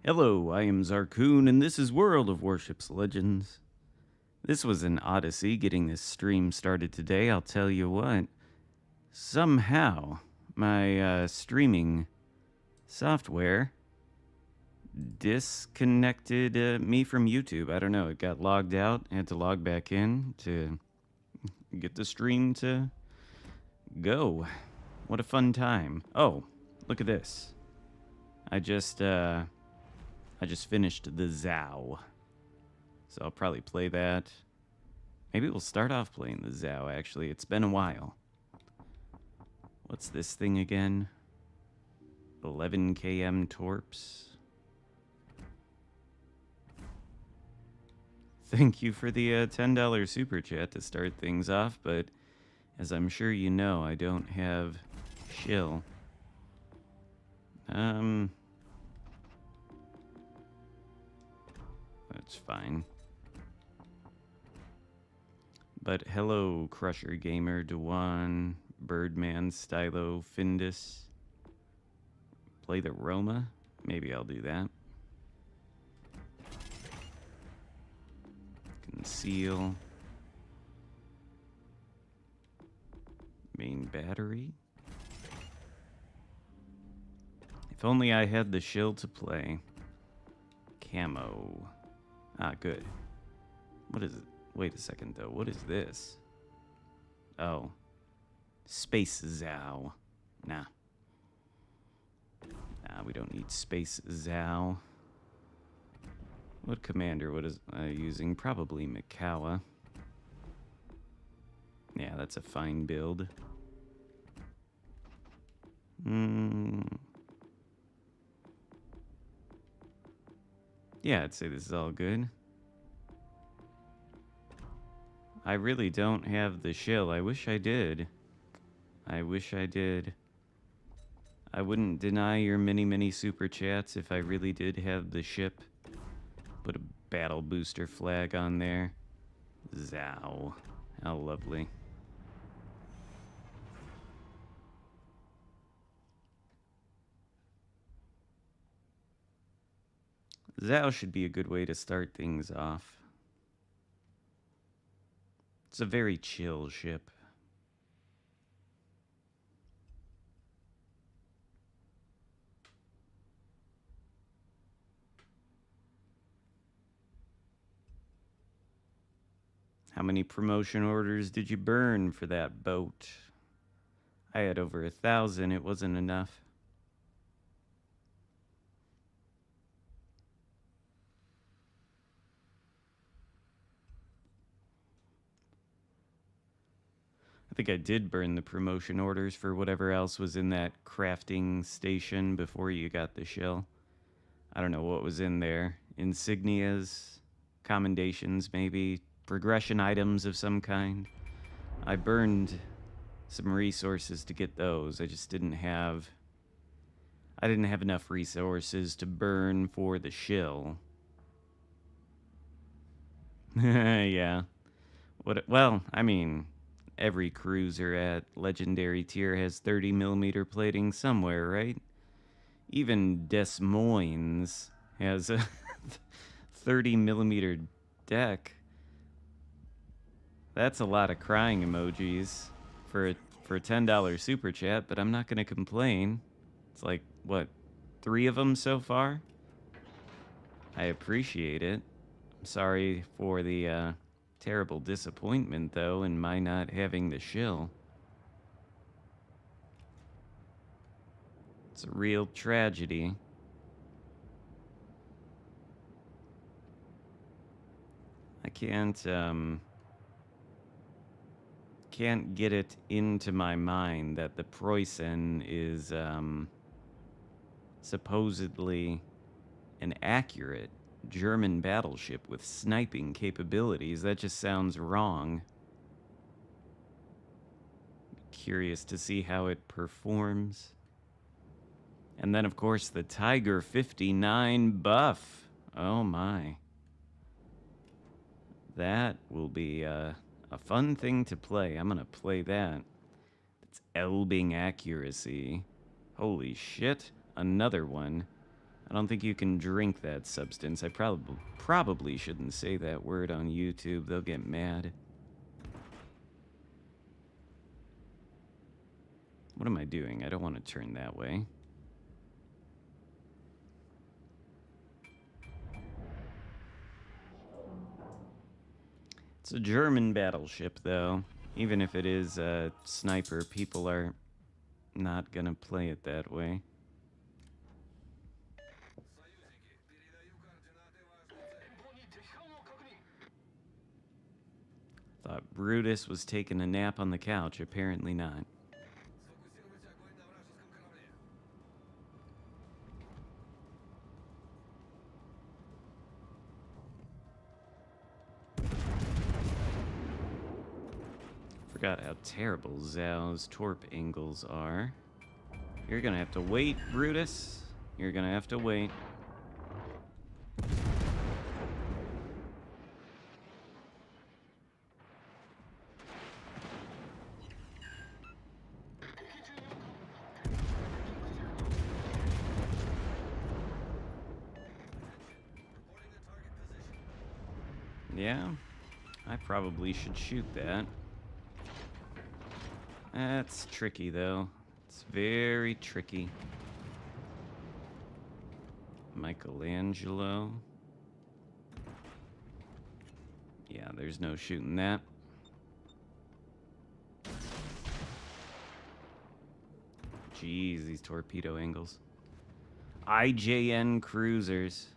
Hello, I am Xarkun, and this is World of Warships Legends. This was an odyssey getting this stream started today, I'll tell you what. Somehow, my streaming software disconnected me from YouTube. I don't know, it got logged out, I had to log back in to get the stream to go. What a fun time. Oh, look at this. I just finished the Zao. So I'll probably play that. Maybe we'll start off playing the Zao, actually. It's been a while. What's this thing again? 11 km torps. Thank you for the $10 super chat to start things off, but as I'm sure you know, I don't have shill. That's fine. But hello, Crusher Gamer, Dewan, Birdman, Stylo, Findus. Play the Roma? Maybe I'll do that. Conceal. Main battery. If only I had the shield to play. Camo. Ah, good. What is it? Wait a second, though. What is this? Oh. Space Zao. Nah. Nah, we don't need Space Zao. What commander was I using? Probably Mikawa. Yeah, that's a fine build. Yeah, I'd say this is all good. I really don't have the shill. I wish I did. I wish I did. I wouldn't deny your many super chats if I really did have the ship. Put a battle booster flag on there. Zao. How lovely. Zao should be a good way to start things off. It's a very chill ship. How many promotion orders did you burn for that boat? I had over 1,000. It wasn't enough. I think I did burn the promotion orders for whatever else was in that crafting station before you got the shell. I don't know what was in there. Insignias, commendations, maybe progression items of some kind. I burned some resources to get those. I just didn't have... I didn't have enough resources to burn for the shill. Yeah. Well, I mean... Every cruiser at legendary tier has 30mm plating somewhere, right? Even Des Moines has a 30mm deck. That's a lot of crying emojis for a $10 super chat, but I'm not going to complain. It's like, what, 3 of them so far? I appreciate it. I'm sorry for the terrible disappointment, though, in my not having the shill. It's a real tragedy. I can't get it into my mind that the Preußen is supposedly an accurate German battleship with sniping capabilities. That just sounds wrong. Curious to see how it performs. And then, of course, the Tiger 59 buff. Oh my. That will be a fun thing to play. I'm gonna play that. It's Elbing accuracy. Holy shit. Another one. I don't think you can drink that substance. I probably shouldn't say that word on YouTube. They'll get mad. What am I doing? I don't want to turn that way. It's a German battleship, though. Even if it is a sniper, people are not gonna play it that way. Thought Brutus was taking a nap on the couch. Apparently not. Forgot how terrible Zhao's torp angles are. You're gonna have to wait, Brutus. You're gonna have to wait. Yeah, I probably should shoot that. That's tricky, though. It's very tricky. Michelangelo. Yeah, there's no shooting that. Jeez, these torpedo angles. IJN cruisers.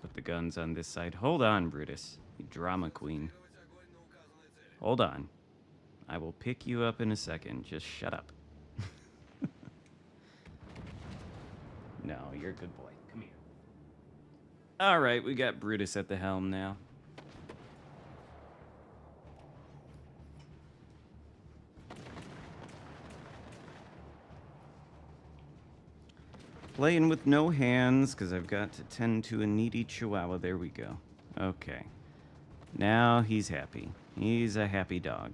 Put the guns on this side. Hold on, Brutus. You drama queen. Hold on. I will pick you up in a second. Just shut up. No, you're a good boy. Come here. All right, we got Brutus at the helm now. Playing with no hands, because I've got to tend to a needy chihuahua. There we go. Okay. Now he's happy. He's a happy dog.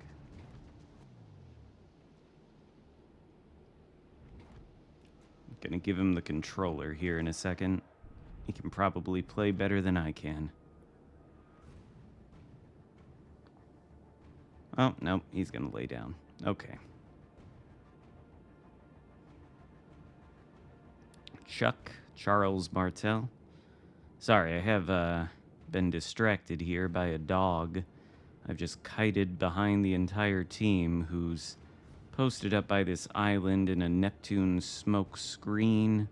Gonna give him the controller here in a second. He can probably play better than I can. Oh, no, he's gonna lay down. Okay. Chuck Charles Martel. Sorry, I have been distracted here by a dog. I've just kited behind the entire team who's posted up by this island in a Neptune smoke screen.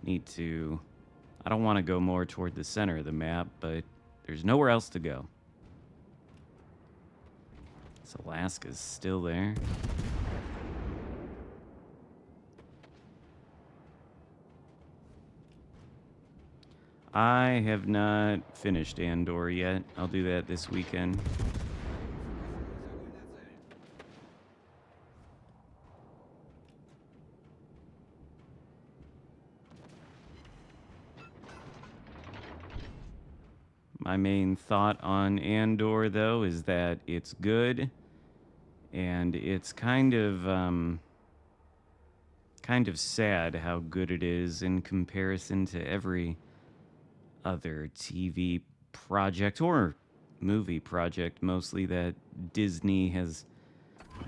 Need to... I don't want to go more toward the center of the map, but there's nowhere else to go. So Alaska's still there. I have not finished Andor yet. I'll do that this weekend. My main thought on Andor, though, is that it's good, and it's kind of sad how good it is in comparison to every other TV project or movie project, mostly, that Disney has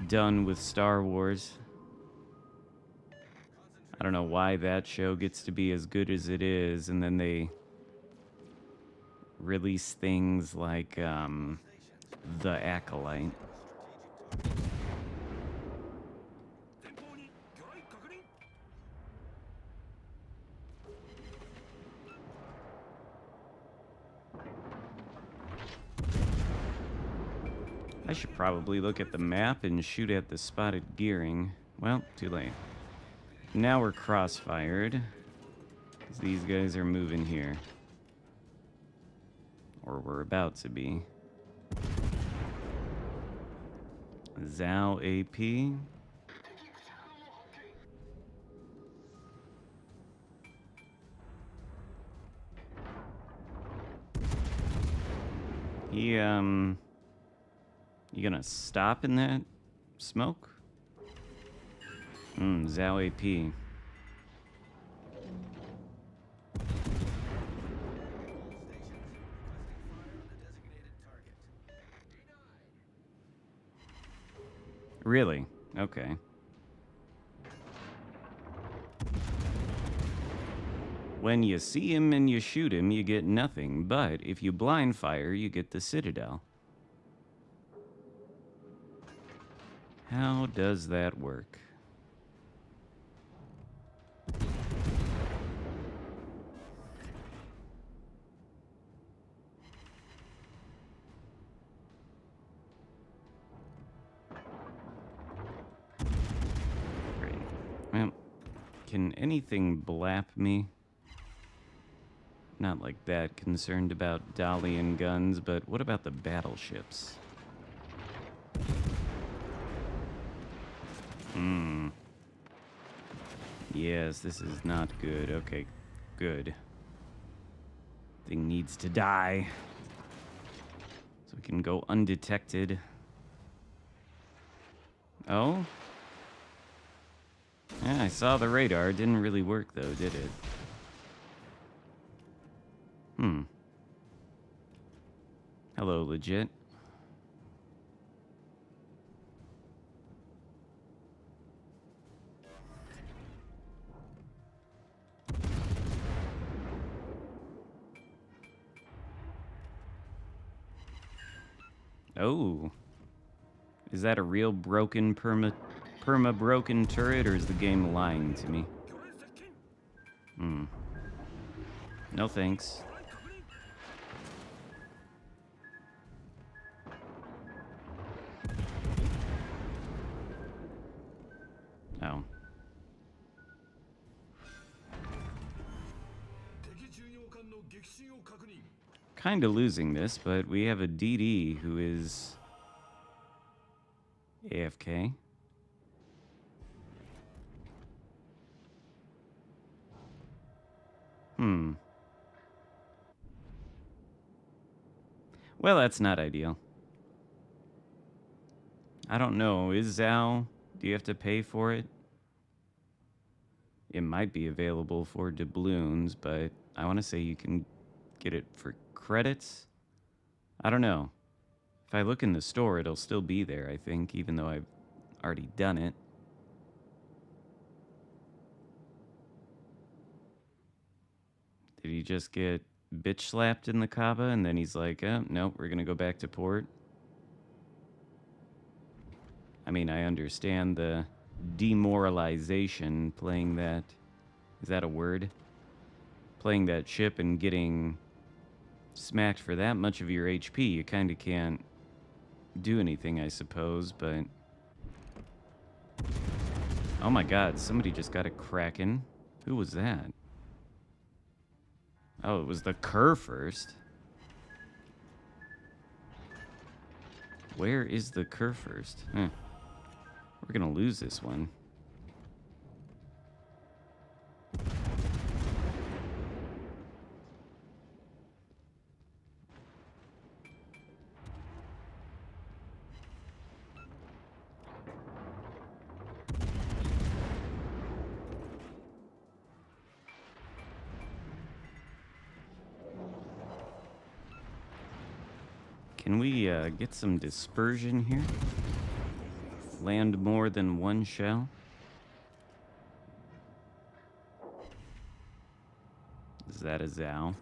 done with Star Wars. I don't know why that show gets to be as good as it is, and then they release things like The Acolyte. I should probably look at the map and shoot at the spotted gearing. Well, too late. Now we're crossfired, 'cause these guys are moving here. Or we're about to be. Zhao AP. You gonna stop in that smoke? Zhao AP. Really? Okay. When you see him and you shoot him, you get nothing, but if you blind fire, you get the Citadel. How does that work? Great. Well, can anything blap me? Not like that concerned about dolly and guns, but what about the battleships? Yes, this is not good. Okay, good. Thing needs to die. So we can go undetected. Oh? Yeah, I saw the radar. It didn't really work, though, did it? Hello, legit. Oh. Is that a real broken perma-broken turret, or is the game lying to me? No thanks. Oh. Kinda losing this, but we have a DD who is AFK. Well, that's not ideal. I don't know. Is Zao? Do you have to pay for it? It might be available for doubloons, but I want to say you can get it for credits. I don't know. If I look in the store, it'll still be there, I think, even though I've already done it. Did he just get bitch slapped in the Kaaba and then he's like, oh, nope, we're going to go back to port? I mean, I understand the demoralization playing that. Is that a word? Playing that ship and getting smacked for that much of your HP, you kind of can't do anything, I suppose, but... Oh my god, somebody just got a Kraken. Who was that? Oh, it was the Kerr first. Where is the Kerr first? Huh. We're gonna lose this one. Can we get some dispersion here? Land more than one shell? Is that a Zao?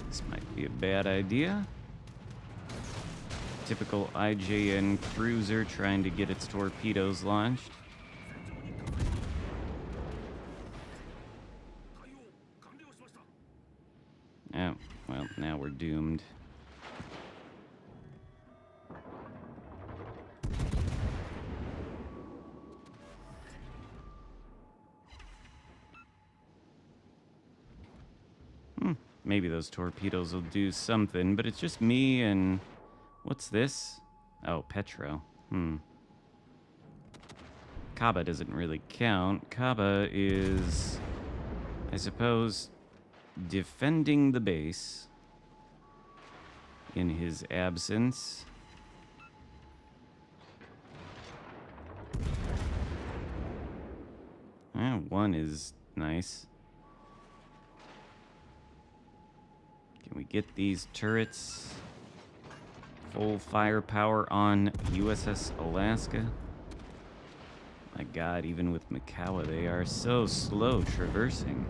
This might be a bad idea. Typical IJN cruiser trying to get its torpedoes launched. Oh, well, now we're doomed. Maybe those torpedoes will do something, but it's just me and... What's this? Oh, Petro. Kaaba doesn't really count. Kaaba is, I suppose, defending the base in his absence. One is nice. Can we get these turrets full firepower on USS Alaska? My god, even with Makawa, they are so slow traversing.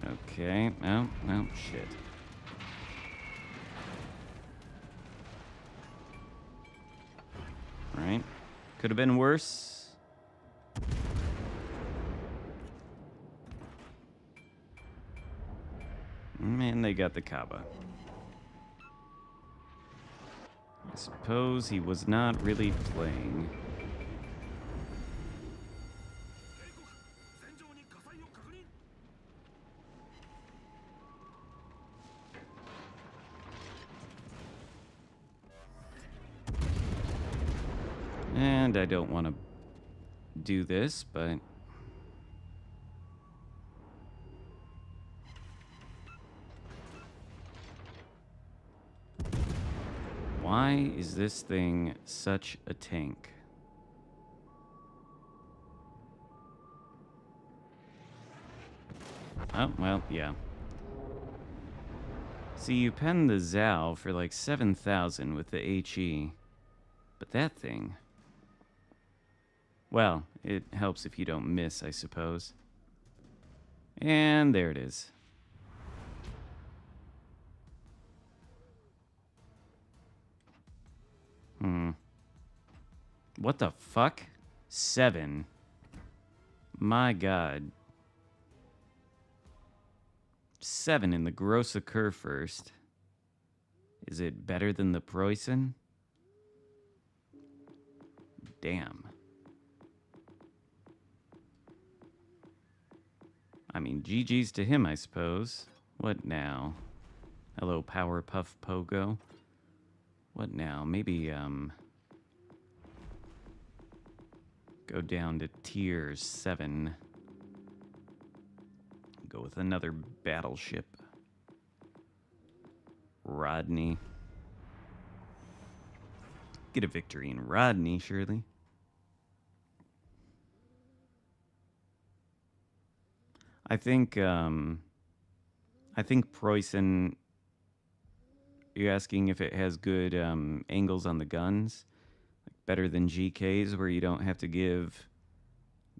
Okay, no, shit. Right. Could have been worse. And they got the Kaba. I suppose he was not really playing. And I don't want to do this, but why is this thing such a tank? Oh, well, yeah. See, you pen the Zhao for like 7,000 with the HE, but that thing... Well, it helps if you don't miss, I suppose. And there it is. What the fuck? 7. My god. 7 in the gross occur first. Is it better than the Preußen? Damn. I mean, GG's to him, I suppose. What now? Hello, Powerpuff Pogo. What now? Maybe, go down to tier 7. Go with another battleship. Rodney. Get a victory in Rodney, surely. I think Preußen, you're asking if it has good angles on the guns? Like better than GK's, where you don't have to give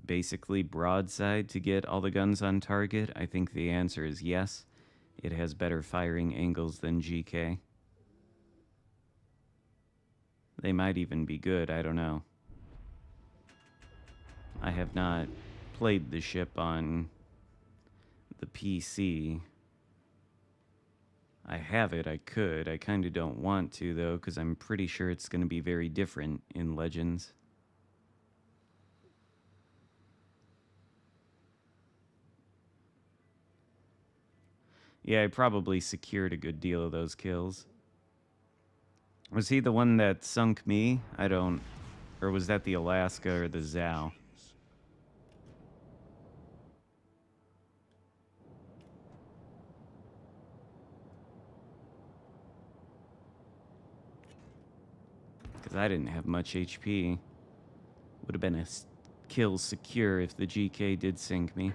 basically broadside to get all the guns on target? I think the answer is yes. It has better firing angles than GK. They might even be good, I don't know. I have not played the ship on the PC. I have it, I could. I kind of don't want to, though, because I'm pretty sure it's going to be very different in Legends. Yeah, I probably secured a good deal of those kills. Was he the one that sunk me? I don't... Or was that the Alaska or the Zhao? Because I didn't have much HP. Would have been a kill secure if the GK did sink me.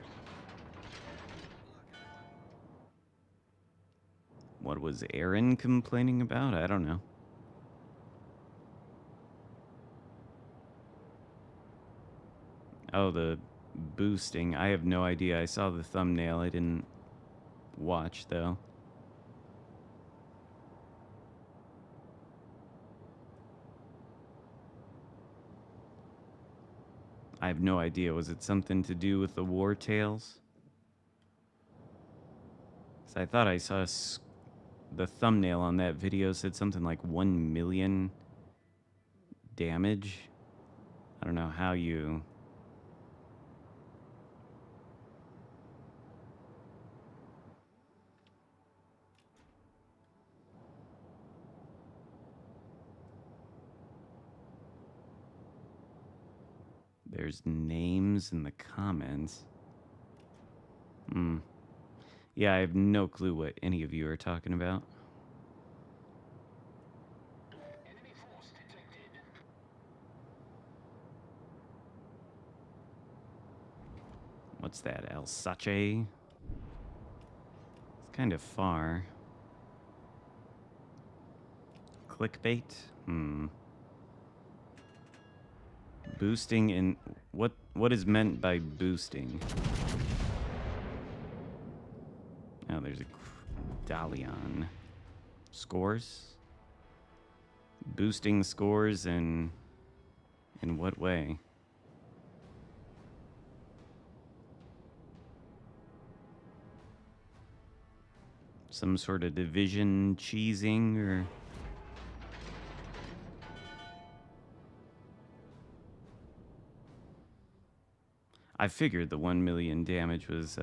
What was Aaron complaining about? I don't know. Oh, the boosting. I have no idea. I saw the thumbnail. I didn't watch, though. I have no idea. Was it something to do with the War Tales? 'Cause I thought I saw the thumbnail on that video said something like 1 million damage. I don't know how you... There's names in the comments. Hmm. Yeah, I have no clue what any of you are talking about. What's that, Alsace? It's kind of far. Clickbait? Hmm. Boosting in... What is meant by boosting? Oh, there's a Dalion. Scores? Boosting scores in what way? Some sort of division cheesing or... I figured the 1 million damage was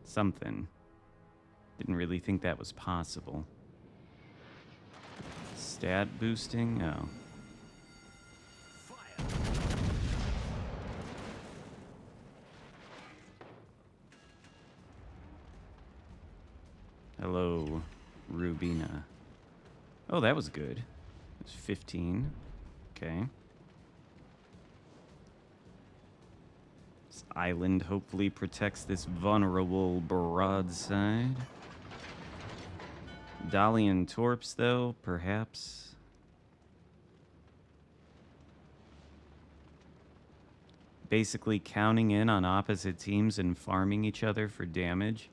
something. Didn't really think that was possible. Stat boosting? Oh. Hello, Rubina. Oh, that was good. It was 15. Okay. This island hopefully protects this vulnerable broadside. Dalian torps, though, perhaps. Basically counting in on opposite teams and farming each other for damage.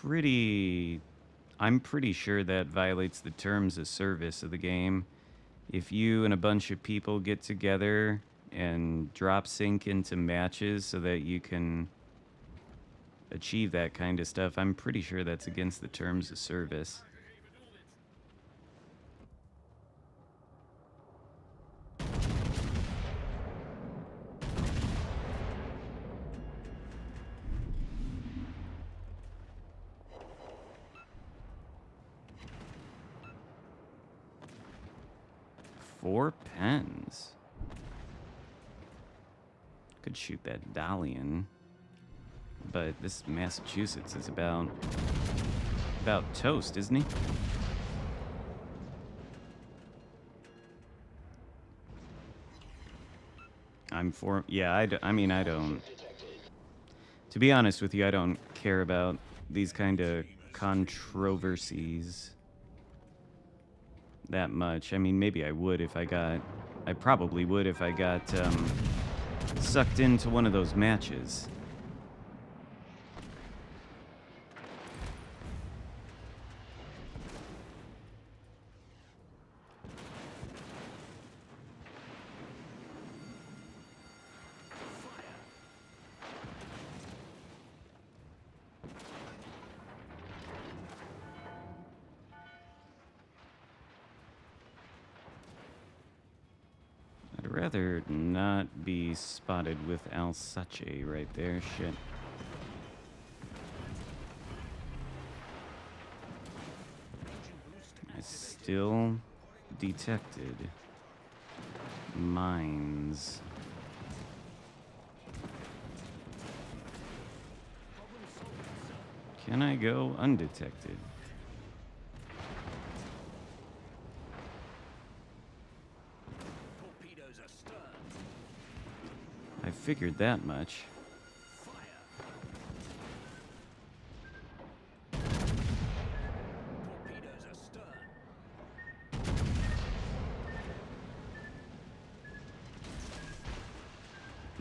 I'm pretty sure that violates the terms of service of the game. If you and a bunch of people get together and drop sync into matches so that you can achieve that kind of stuff, I'm pretty sure that's against the terms of service. Four pens. Could shoot that Dalian. But this Massachusetts is about toast, isn't he? I mean, I don't. To be honest with you, I don't care about these kind of controversies that much. I mean, maybe I would if I got... I probably would if I got sucked into one of those matches. I'd rather not be spotted with Alsace right there. Shit. I still detected mines. Can I go undetected? I figured that much.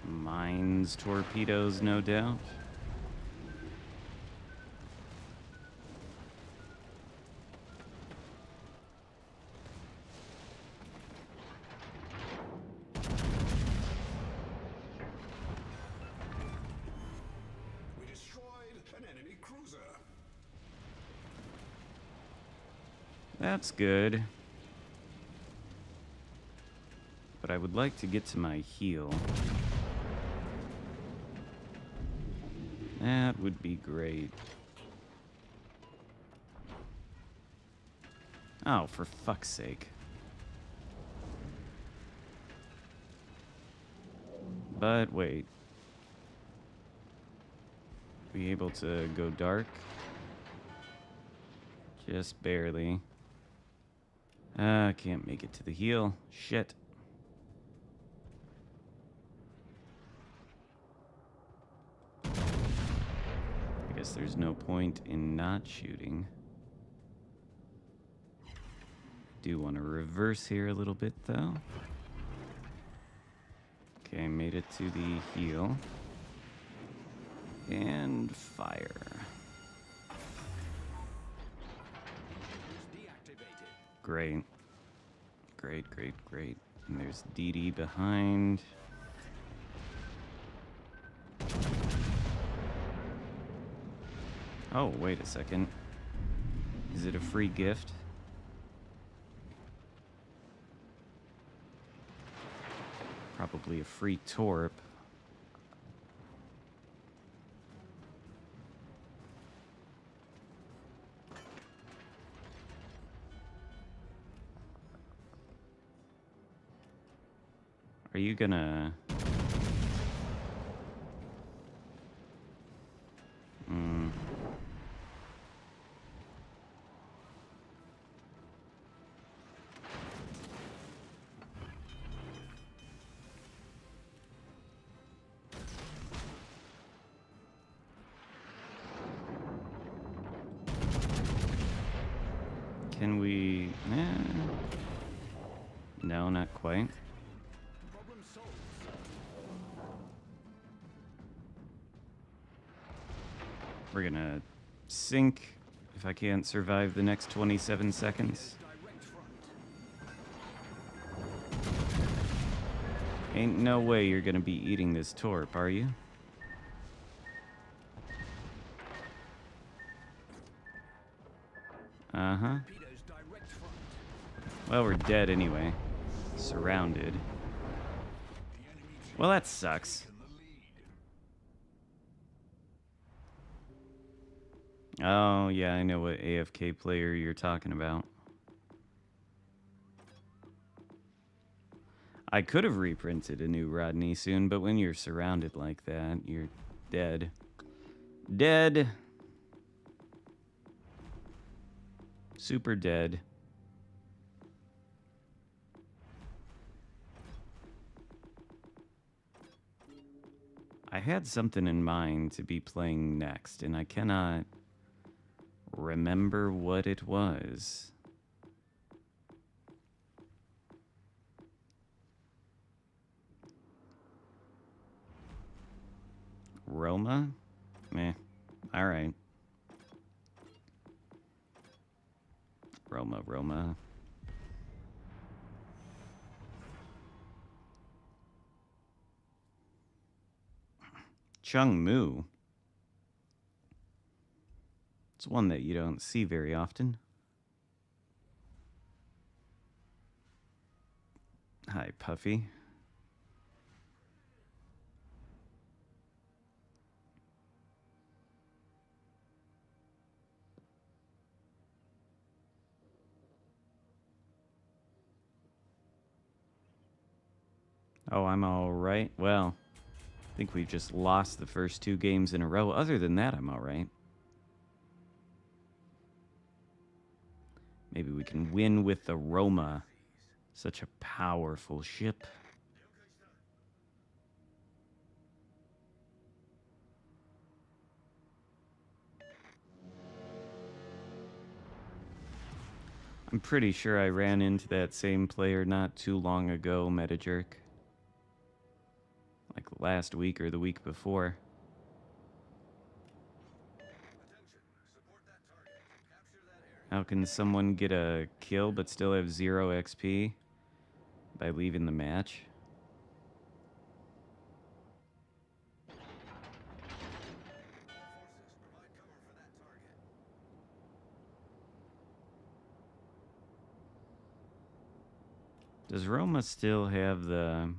Mines, torpedoes, no doubt. That's good. But I would like to get to my heal. That would be great. Oh, for fuck's sake. But wait. Be able to go dark? Just barely. Can't make it to the heel. Shit. I guess there's no point in not shooting. Do want to reverse here a little bit, though. Okay, made it to the heel. And fire. Great. Great, great, great. And there's DD behind. Oh, wait a second. Is it a free gift? Probably a free torp. Are you gonna... Can we... No, not quite. We're gonna sink if I can't survive the next 27 seconds. Ain't no way you're gonna be eating this torp, are you? Uh-huh. Well, we're dead anyway. Surrounded. Well, that sucks. Oh, yeah, I know what AFK player you're talking about. I could have reprinted a new Rodney soon, but when you're surrounded like that, you're dead. Dead. Super dead. I had something in mind to be playing next, and I cannot remember what it was. Roma? Meh. Alright. Roma. Chung Mu. It's one that you don't see very often. Hi, Puffy. Oh, I'm all right. Well, I think we've just lost the first 2 games in a row. Other than that, I'm all right. Maybe we can win with the Roma. Such a powerful ship. I'm pretty sure I ran into that same player not too long ago, Metajerk. Like last week or the week before. How can someone get a kill but still have 0 XP by leaving the match? Does Roma still have the...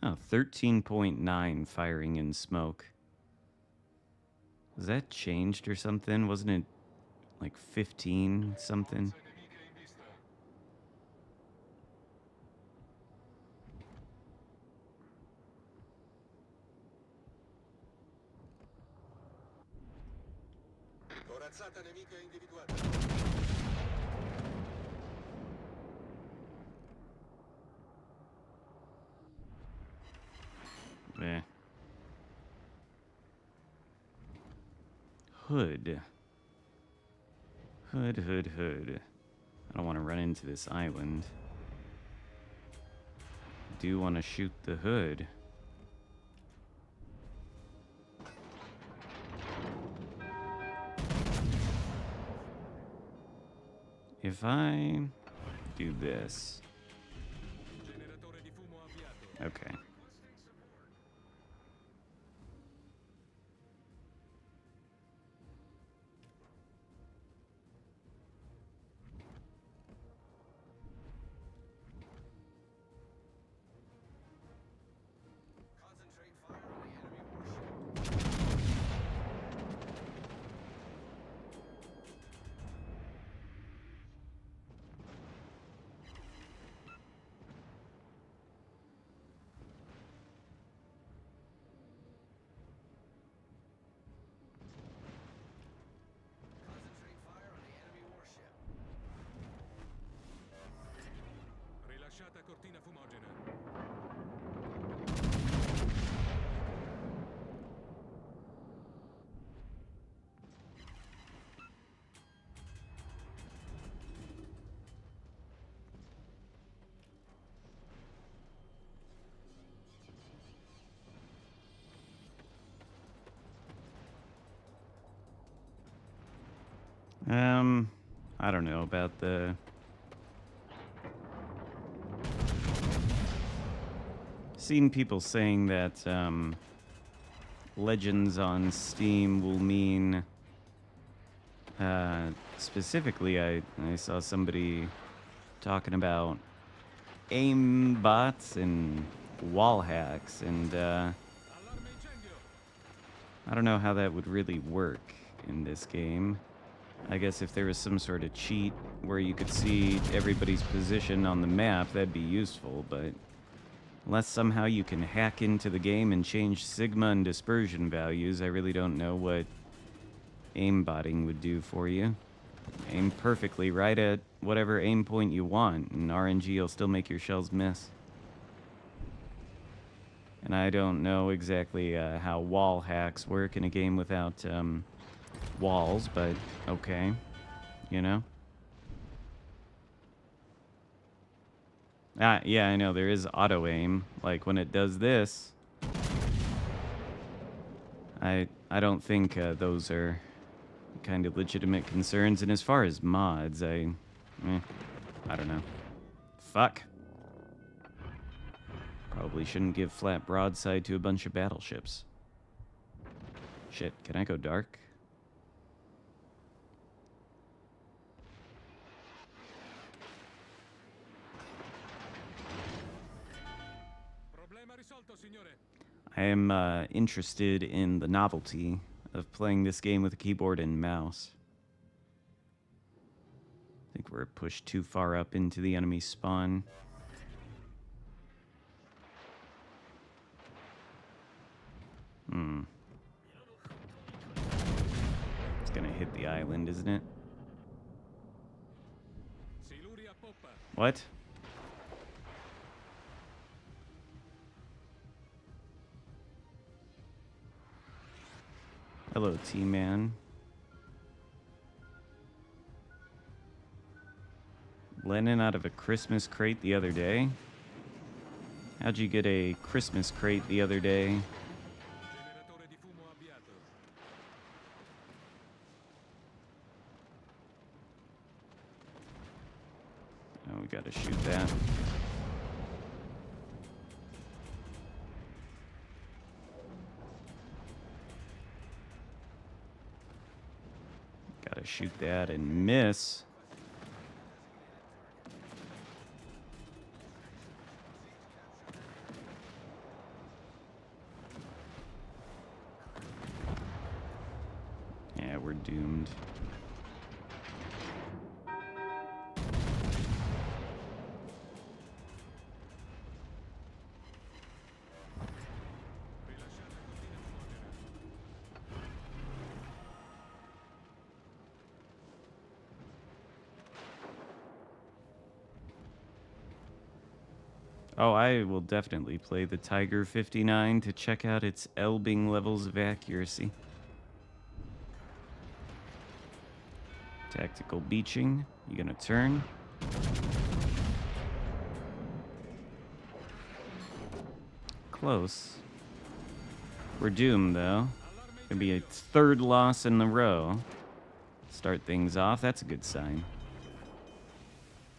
Oh, 13.9 firing in smoke. Was that changed or something? Wasn't it like 15 something? Corazzata nemica individuata. Eh. Hood. Hood. I don't want to run into this island. I do want to shoot the hood. If I do this. Okay. Concentrate fire on the enemy warship. Concentrate fire on the enemy warship. Rilasciata cortina fumogena. I don't know about the... Seen people saying that, Legends on Steam will mean... specifically, I saw somebody talking about aimbots and wall hacks, and, Allarme incendio. I don't know how that would really work in this game. I guess if there was some sort of cheat where you could see everybody's position on the map, that'd be useful, but unless somehow you can hack into the game and change sigma and dispersion values, I really don't know what aimbotting would do for you. Aim perfectly right at whatever aim point you want, and RNG will still make your shells miss. And I don't know exactly how wall hacks work in a game without walls, but okay, you know? Yeah, I know, there is auto-aim. Like, when it does this, I don't think those are kind of legitimate concerns. And as far as mods, I don't know. Fuck. Probably shouldn't give flat broadside to a bunch of battleships. Shit, can I go dark? Problema risolto, signore. I am interested in the novelty of playing this game with a keyboard and mouse. I think we're pushed too far up into the enemy spawn. It's gonna hit the island, isn't it? Siluri a poppa. What? Hello, T-Man. Lennon out of a Christmas crate the other day? How'd you get a Christmas crate the other day? Generatore di fumo avviato. Oh, we gotta shoot that. Gotta shoot that and miss. Yeah, we're doomed. Rilasciata cortina fumogena. Oh, I will definitely play the Tiger 59 to check out its elbing levels of accuracy. Tactical beaching. You gonna turn? Close. We're doomed, though. Gonna be a third loss in a row. Start things off. That's a good sign.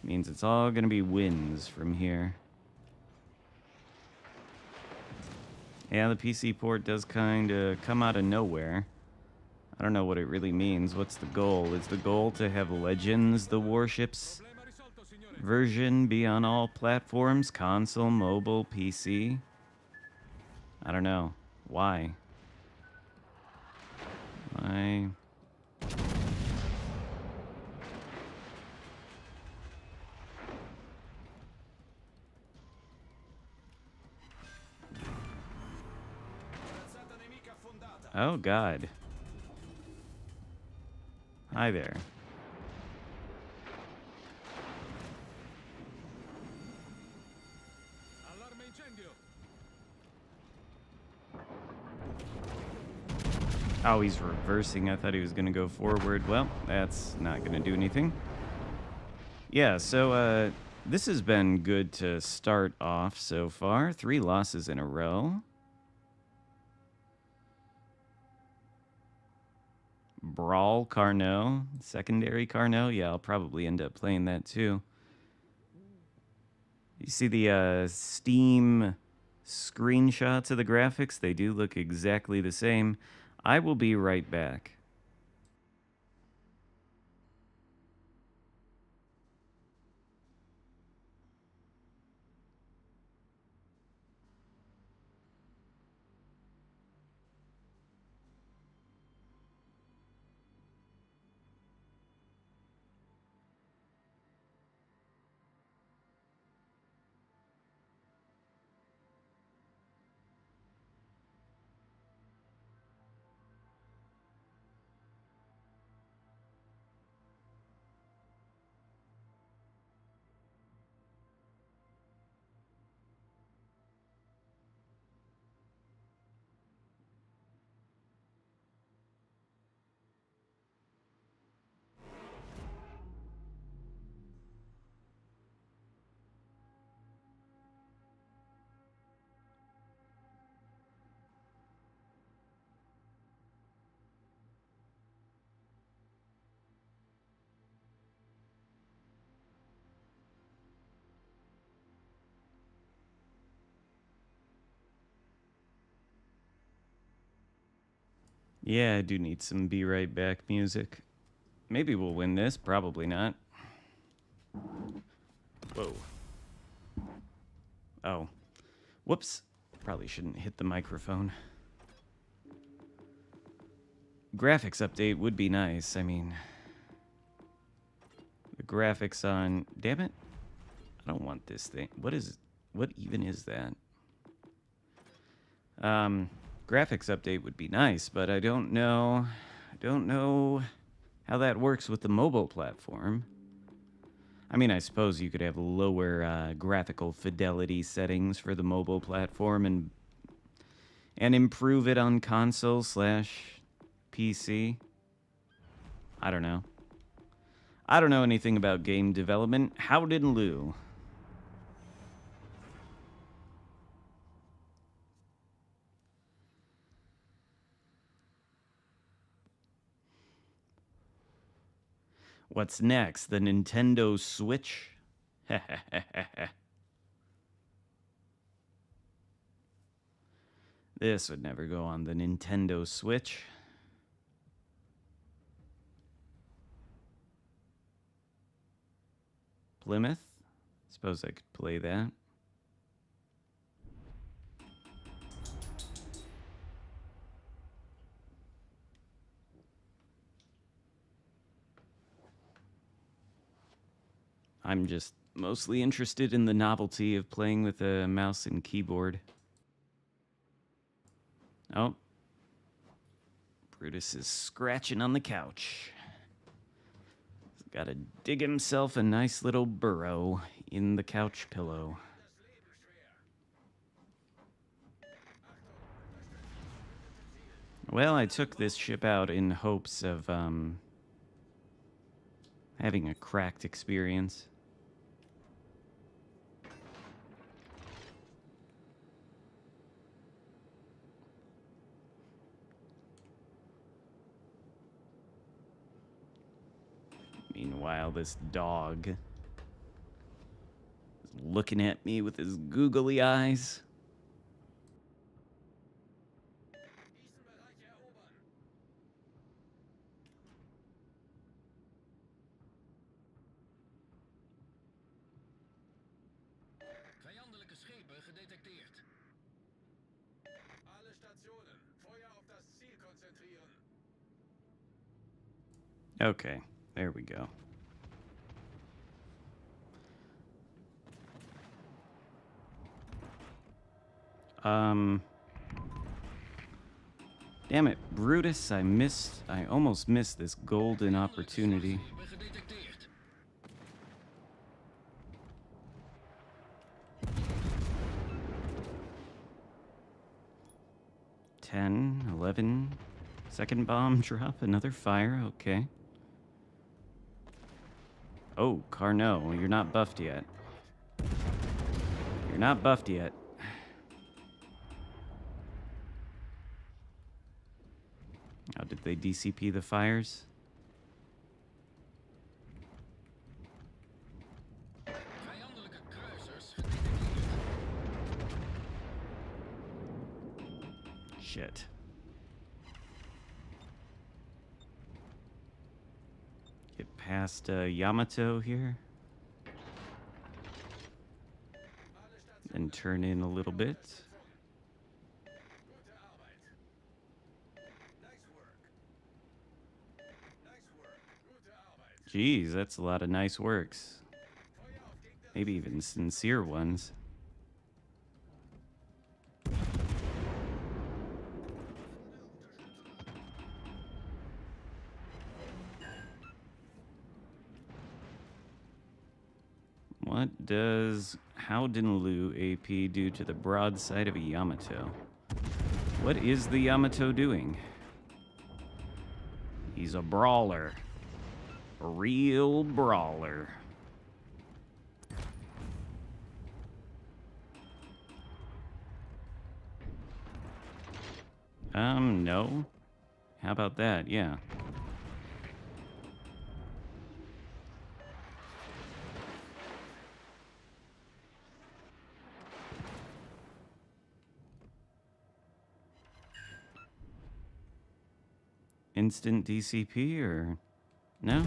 Means it's all gonna be wins from here. Yeah, the PC port does kind of come out of nowhere. I don't know what it really means. What's the goal? Is the goal to have Legends, the Warships Problema risolto, signore. version, be on all platforms? Console, mobile, PC? I don't know. Why? Why? Corazzata nemica affondata. Oh, God. Hi there. Allarme incendio. Oh, he's reversing. I thought he was going to go forward. Well, that's not going to do anything. Yeah, so this has been good to start off so far. 3 losses in a row. Brawl Carnot, secondary Carnot. Yeah, I'll probably end up playing that too. You see the Steam screenshots of the graphics? They do look exactly the same. I will be right back. Yeah, I do need some Be Right Back music. Maybe we'll win this. Probably not. Whoa. Oh. Whoops. Probably shouldn't hit the microphone. Graphics update would be nice. I mean, the graphics on... Damn it. I don't want this thing. What even is that? Graphics update would be nice, but I don't know how that works with the mobile platform. I mean, I suppose you could have lower graphical fidelity settings for the mobile platform and improve it on console / PC. I don't know. I don't know anything about game development. Howden Lou. What's next? The Nintendo Switch? This would never go on the Nintendo Switch. Plymouth? Suppose I could play that. I'm just mostly interested in the novelty of playing with a mouse and keyboard. Oh. Brutus is scratching on the couch. He's gotta dig himself a nice little burrow in the couch pillow. Well, I took this ship out in hopes of having a cracked experience. Meanwhile, this dog is looking at me with his googly eyes. Diesen Bereich erobern. Vijandelijke schepen gedetecteerd. Alle Stationen. Feuer auf das Ziel konzentrieren. Okay, there we go. Damn it, Brutus, I almost missed this golden opportunity. Schepen gedetecteerd. 10, 11, second bomb drop, another fire, okay. Oh, Carnot, you're not buffed yet. You're not buffed yet. Oh, did they DCP the fires? Vijandelijke kruisers gedetecteerd. Shit. Get past Yamato here. Then turn in a little bit. Gute Arbeit. Nice work. Nice work. Gute Arbeit. Geez, that's a lot of nice works. Feuer auf Gegner. Maybe even sincere ones. What does Howdenlu AP do to the broadside of a Yamato? What is the Yamato doing? He's a brawler. A real brawler. No. How about that? Yeah. Instant DCP or no?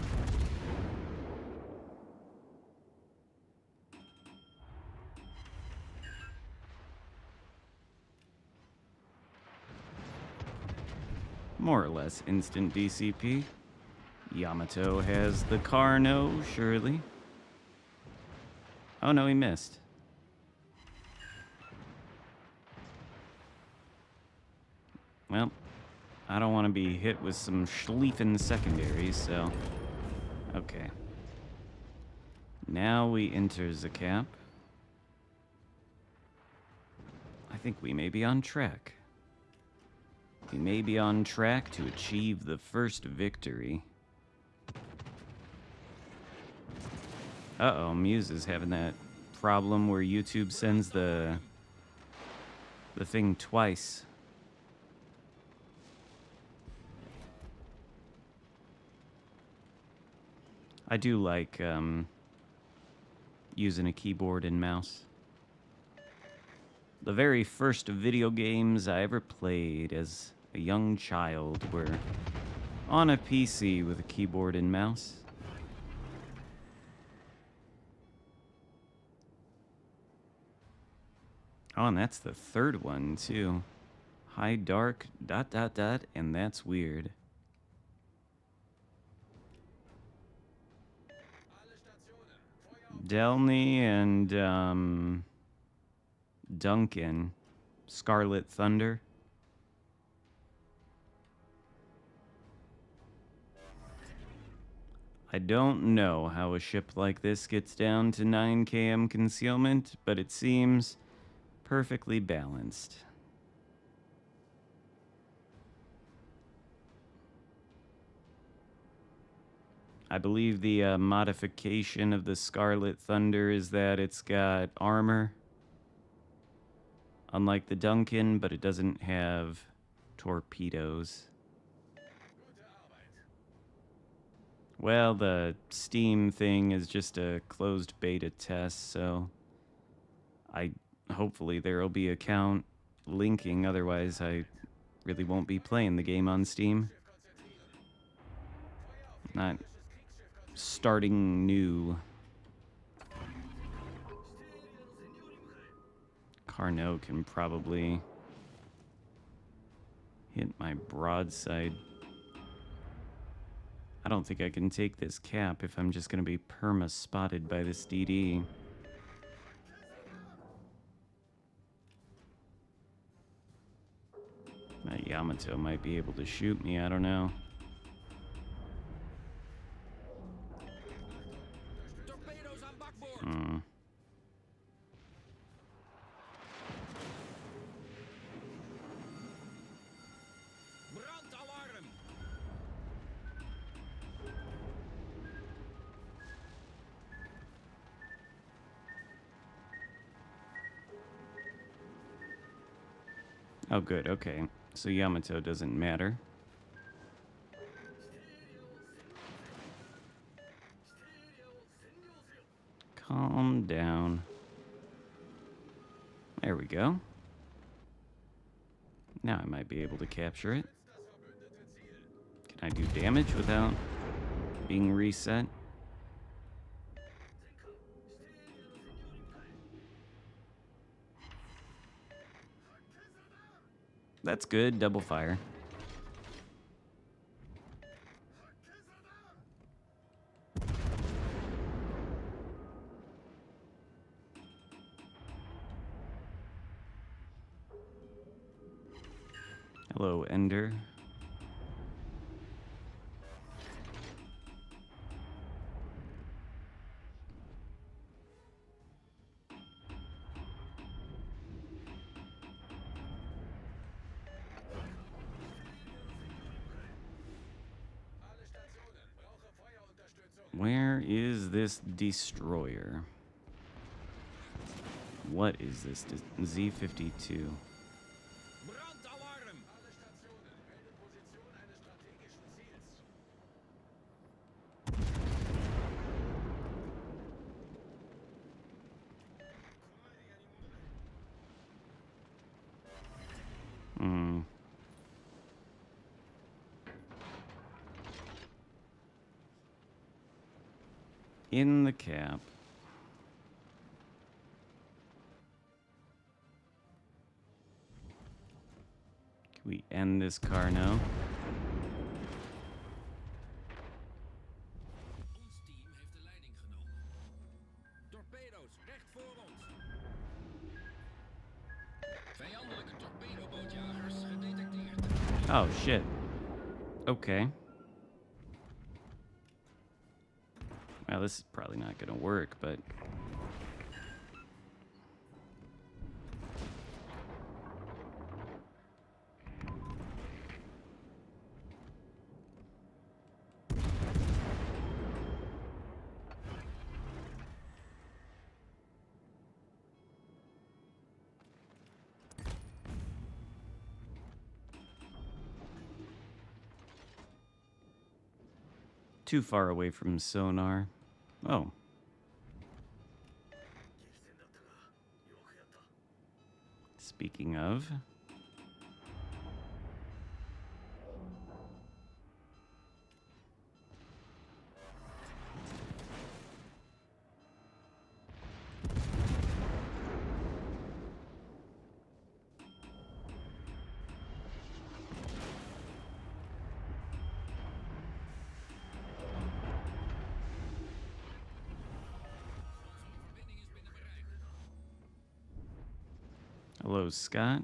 More or less instant DCP. Yamato has the Carno, surely. Oh no, he missed. Well, I don't want to be hit with some Schlieffen secondaries, so... Okay. Now we enter the cap. I think we may be on track. We may be on track to achieve the first victory. Uh-oh, Muse is having that problem where YouTube sends the thing twice. I do like using a keyboard and mouse. The very first video games I ever played as a young child were on a PC with a keyboard and mouse. Oh, and that's the third one, too. High dark, ... and that's weird. Alle Stationen. Feuer auf Delny and Duncan, Scarlet Thunder. I don't know how a ship like this gets down to 9 km concealment, but it seems perfectly balanced. I believe the modification of the Scarlet Thunder is that it's got armor, unlike the Duncan, but it doesn't have torpedoes. Gute Arbeit. Well, the Steam thing is just a closed beta test, so hopefully there'll be account linking, otherwise I really won't be playing the game on Steam. Kriegsschiff konzentrieren. Feuer auf Not gegnerisches Kriegsschiff konzentrieren. starting new. Carnot can probably hit my broadside. I don't think I can take this cap if I'm just going to be perma-spotted by this DD. That Yamato might be able to shoot me, I don't know. Torpedo's aan bakboord. Hmm. Brandalarm. Oh, good, okay. So Yamato doesn't matter. Calm down. There we go. Now I might be able to capture it. Das verbündete Ziel. Can I do damage without being reset? That's good, double fire. Hello, Ender. Alle Stationen. Brauche Feuerunterstützung. Where is this destroyer? What is this? Z-52. Brandalarm. Alle Stationen. Melde Position eines strategischen Ziels. Hmm. In the cap. Can we end this car now? Ons team heeft de leiding genomen. Torpedo's, recht voor ons. Vijandelijke torpedobootjagers gedetecteerd. Oh, shit. Okay. Well, this is probably not gonna work, but... Too far away from sonar. Oh. Speaking of... Hello, Scott.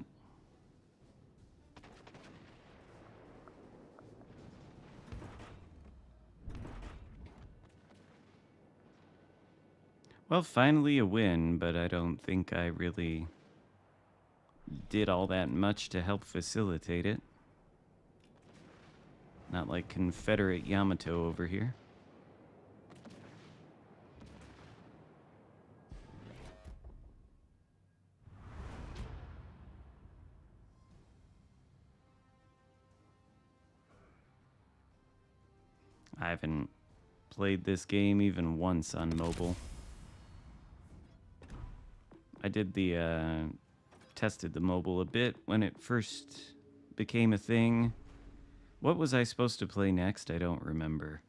Well, finally a win, but I don't think I really did all that much to help facilitate it. Not like Confederate Yamato over here. I haven't played this game even once on mobile. I did the tested the mobile a bit when it first became a thing. What was I supposed to play next? I don't remember.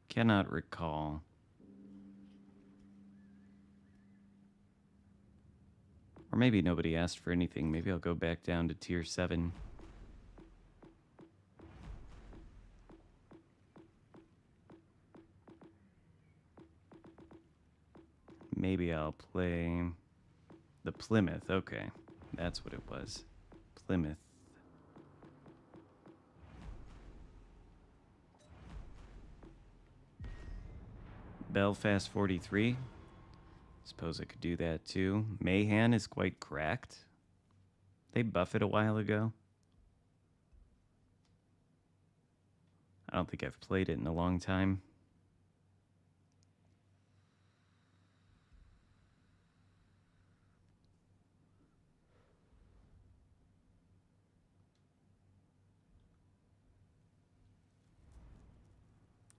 Cannot recall. Or maybe nobody asked for anything. Maybe I'll go back down to tier 7. Maybe I'll play the Plymouth. Okay, that's what it was. Plymouth. Belfast 43. Suppose I could do that too. Mayhan is quite cracked. They buff it a while ago. I don't think I've played it in a long time.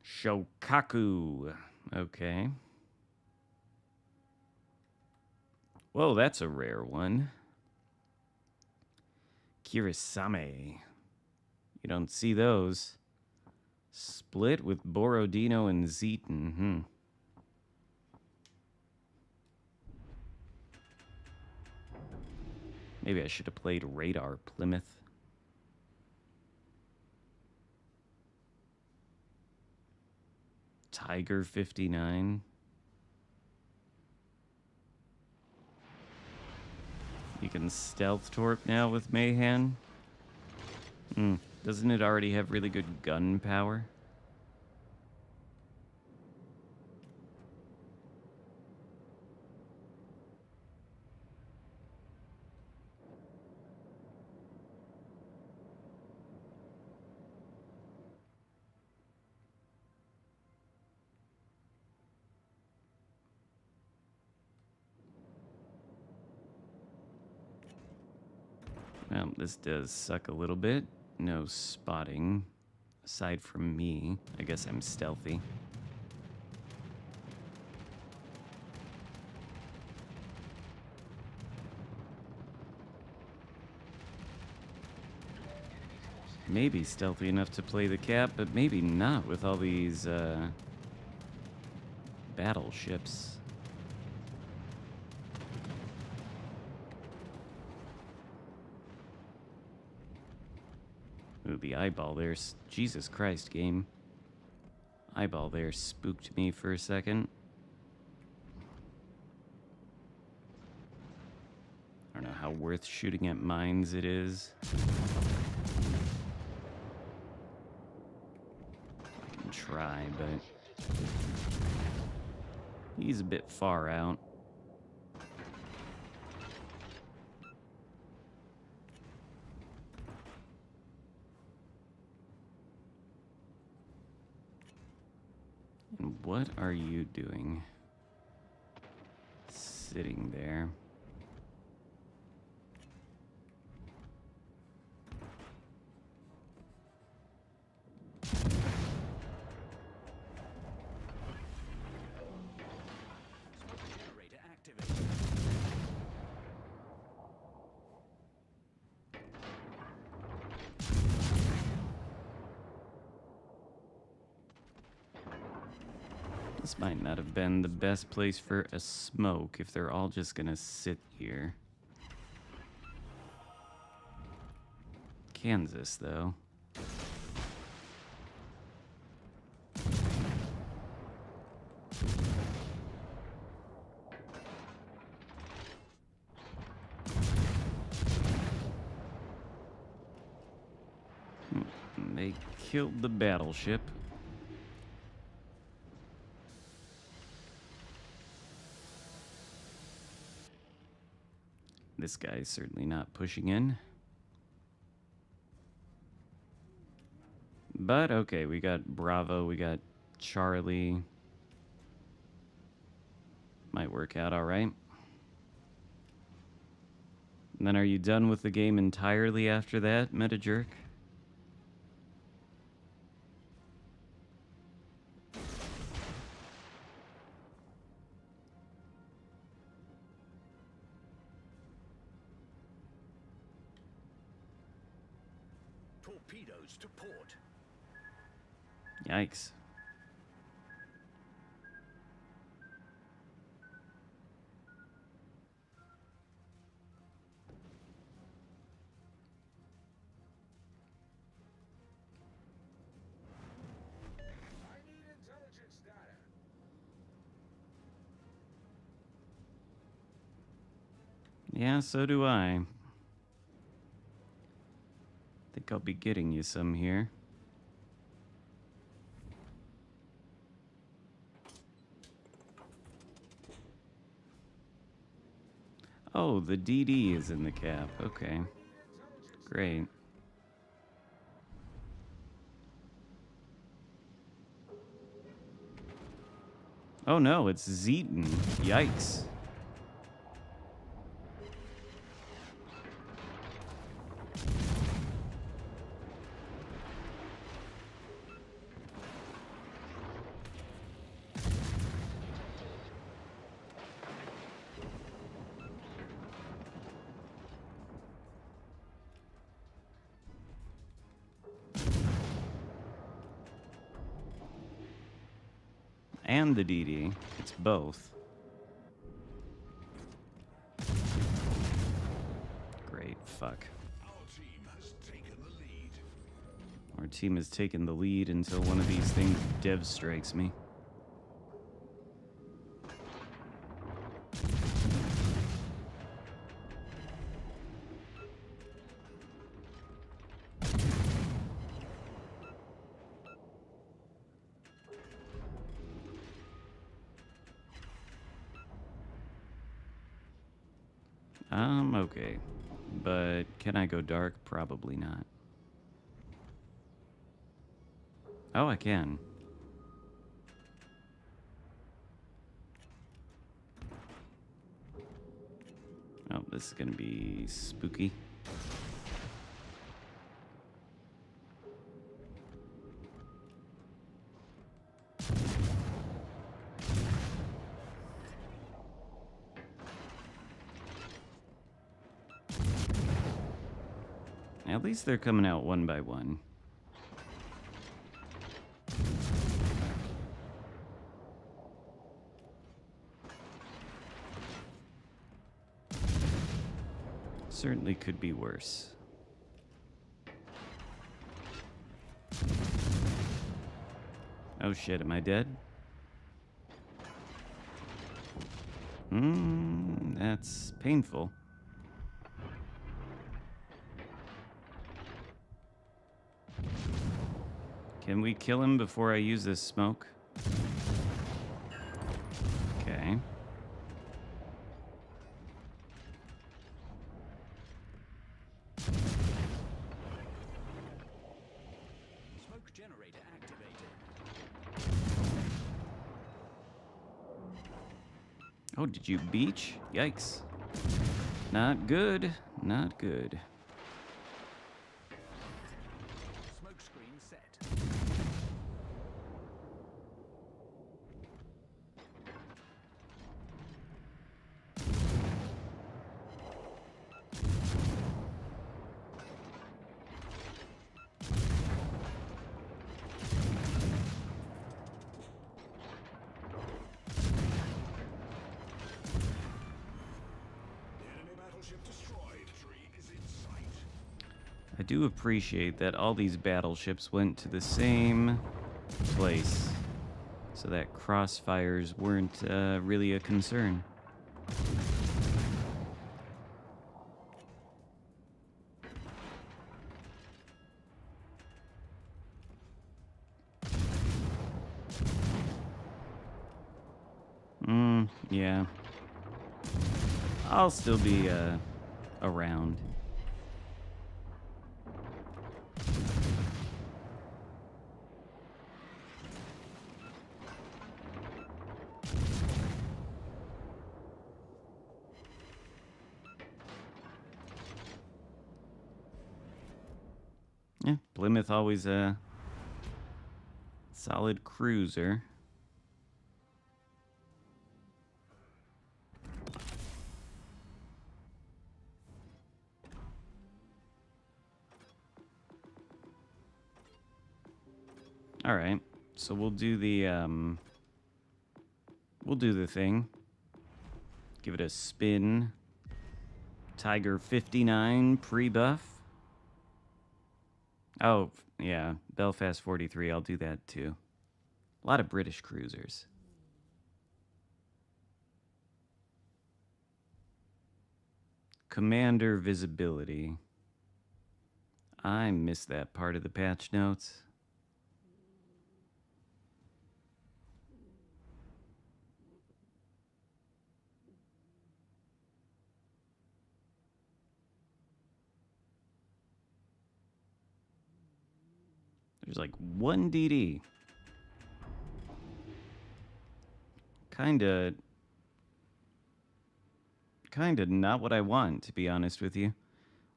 Shokaku. Okay. Whoa, that's a rare one. Kirisame. You don't see those. Split with Borodino and Zeton. Maybe I should have played Radar Plymouth. Tiger 59. You can stealth torp now with Mayhan. Doesn't it already have really good gun power? Well, this does suck a little bit. No spotting. Aside from me. I guess I'm stealthy. Maybe stealthy enough to play the cap, but maybe not with all these battleships. Ooh, the eyeball there. Jesus Christ, game. Eyeball there spooked me for a second. I don't know how worth shooting at mines it is. I can try, but he's a bit far out. And what are you doing? Sitting there. Generator activated. This might not have been the best place for a smoke if they're all just gonna sit here. Kansas, though. They killed the battleship. This guy's certainly not pushing in. But okay, we got Bravo, we got Charlie. Might work out all right. And then are you done with the game entirely after that, Meta Jerk? Torpedoes to port. Yikes. I need intelligence data. Yeah, so do I. Think I'll be getting you some here. Oh, the DD is in the cap. Okay. Great. Oh no, it's Zeton. Yikes. And the DD. It's both. Great. Fuck. Our team has taken the lead. Our team has taken the lead until one of these things dev strikes me. Okay. But can I go dark? Probably not. Oh, I can. Oh, this is gonna be spooky. At least they're coming out one by one. Certainly could be worse. Oh shit, am I dead? That's painful. Can we kill him before I use this smoke? Okay. Smoke generator activated. Oh, did you beach? Yikes. Not good. Not good. Smoke screen set. The enemy battleship destroyed. Tree is in sight. I do appreciate that all these battleships went to the same place, so that crossfires weren't really a concern. Yeah. I'll still be around. Yeah, Plymouth always a solid cruiser. All right, so we'll do the thing. Give it a spin. Tiger 59 pre-buff. Oh, yeah, Belfast 43. I'll do that too. A lot of British cruisers. Commander visibility. I missed that part of the patch notes. There's like one DD. Kinda not what I want, to be honest with you.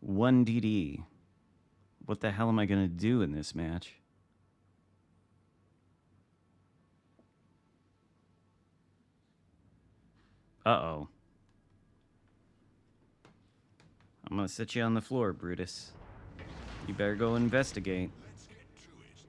One DD. What the hell am I gonna do in this match? Uh-oh. I'm gonna sit you on the floor, Brutus. You better go investigate. Let's get to it.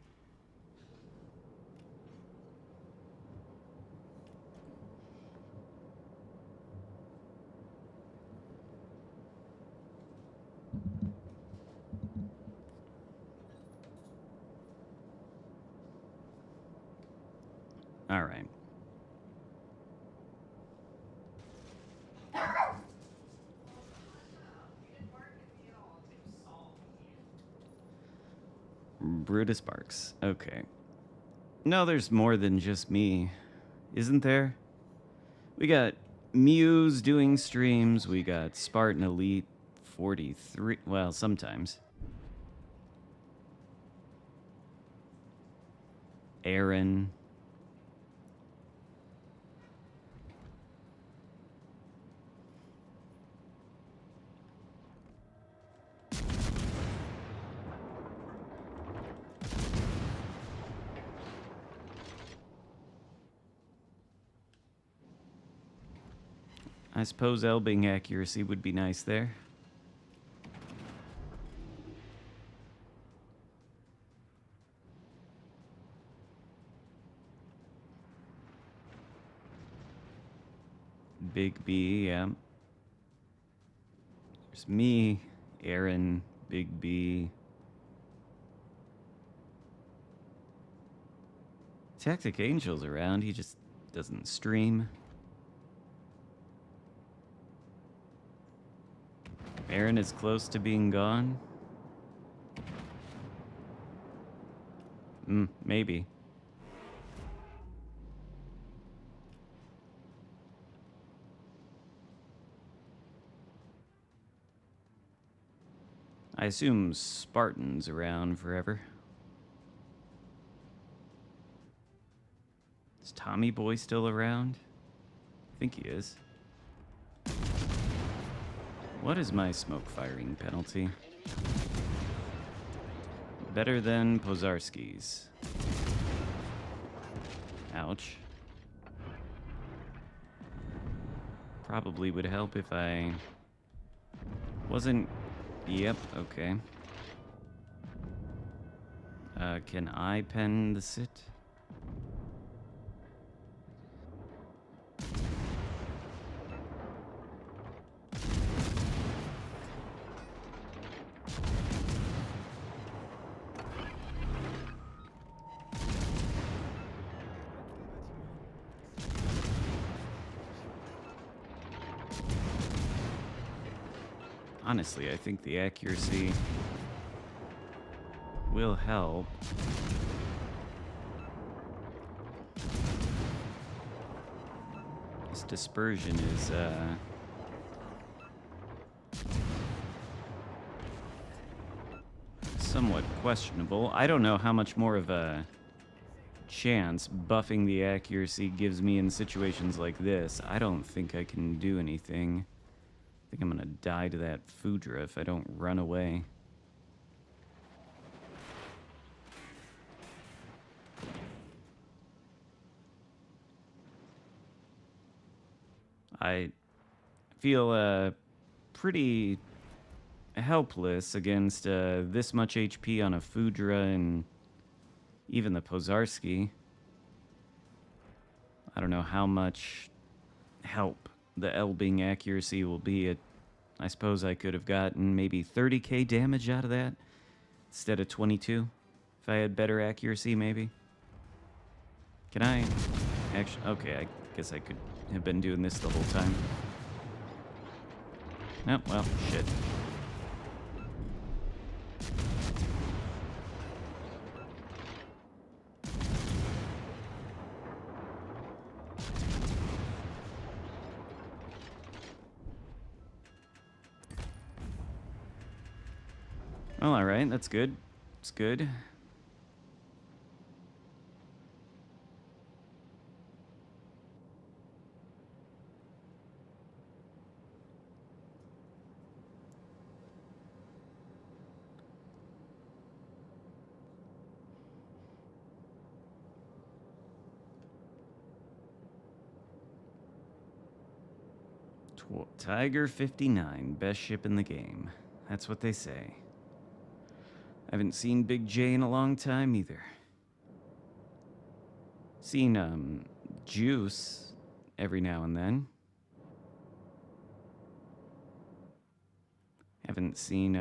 All right. Brutus barks. Okay. No, there's more than just me, isn't there? We got Muse doing streams. We got Spartan Elite 43. Well, sometimes. Aaron. I suppose elbing accuracy would be nice there. Big B, yeah. There's me, Aaron, Big B. Tactic Angel's around, he just doesn't stream. Aaron is close to being gone. Maybe. I assume Spartan's around forever. Is Tommy Boy still around? I think he is. What is my smoke firing penalty? Better than Pozarski's. Ouch. Probably would help if I wasn't... Yep, okay. Can I pen the sit? Honestly, I think the accuracy will help. This dispersion is, somewhat questionable. I don't know how much more of a chance buffing the accuracy gives me in situations like this. I don't think I can do anything. I think I'm gonna die to that Foudra if I don't run away. I feel pretty helpless against this much HP on a Foudra and even the Pozarski. I don't know how much help the Elbing accuracy will be. I suppose I could have gotten maybe 30k damage out of that instead of 22 if I had better accuracy, maybe. Can I actually? Okay, I guess I could have been doing this the whole time. Nope, well, shit. Well, alright, that's good. It's good. Tiger 59, best ship in the game. That's what they say. I haven't seen Big J in a long time either. Seen Juice every now and then. Haven't seen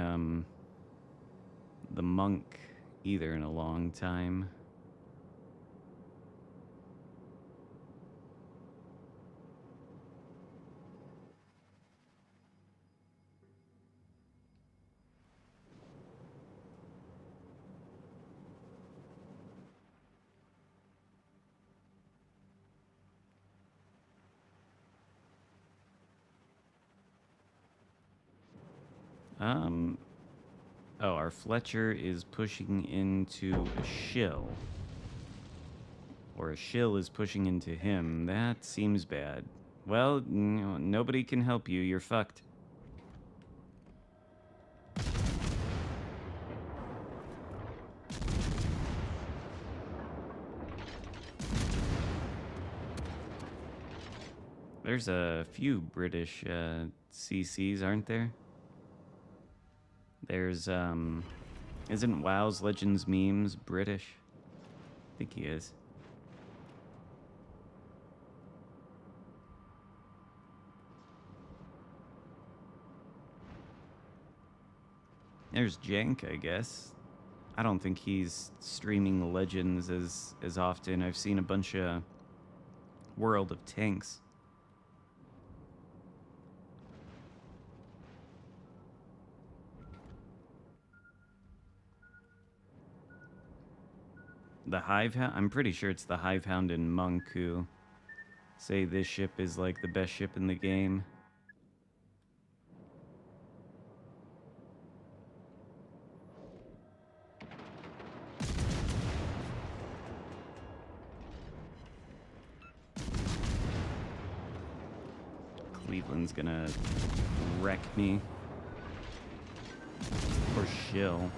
the Monk either in a long time. Oh, our Fletcher is pushing into a shill. Or a shill is pushing into him. That seems bad. Well, nobody can help you. You're fucked. There's a few British CCs, aren't there? There's, isn't WoW's Legends Memes British? I think he is. There's Jank, I guess. I don't think he's streaming Legends as often. I've seen a bunch of World of Tanks. The Hivehound? I'm pretty sure it's the Hivehound and Monk who say this ship is like the best ship in the game. Cleveland's gonna wreck me. Or shill.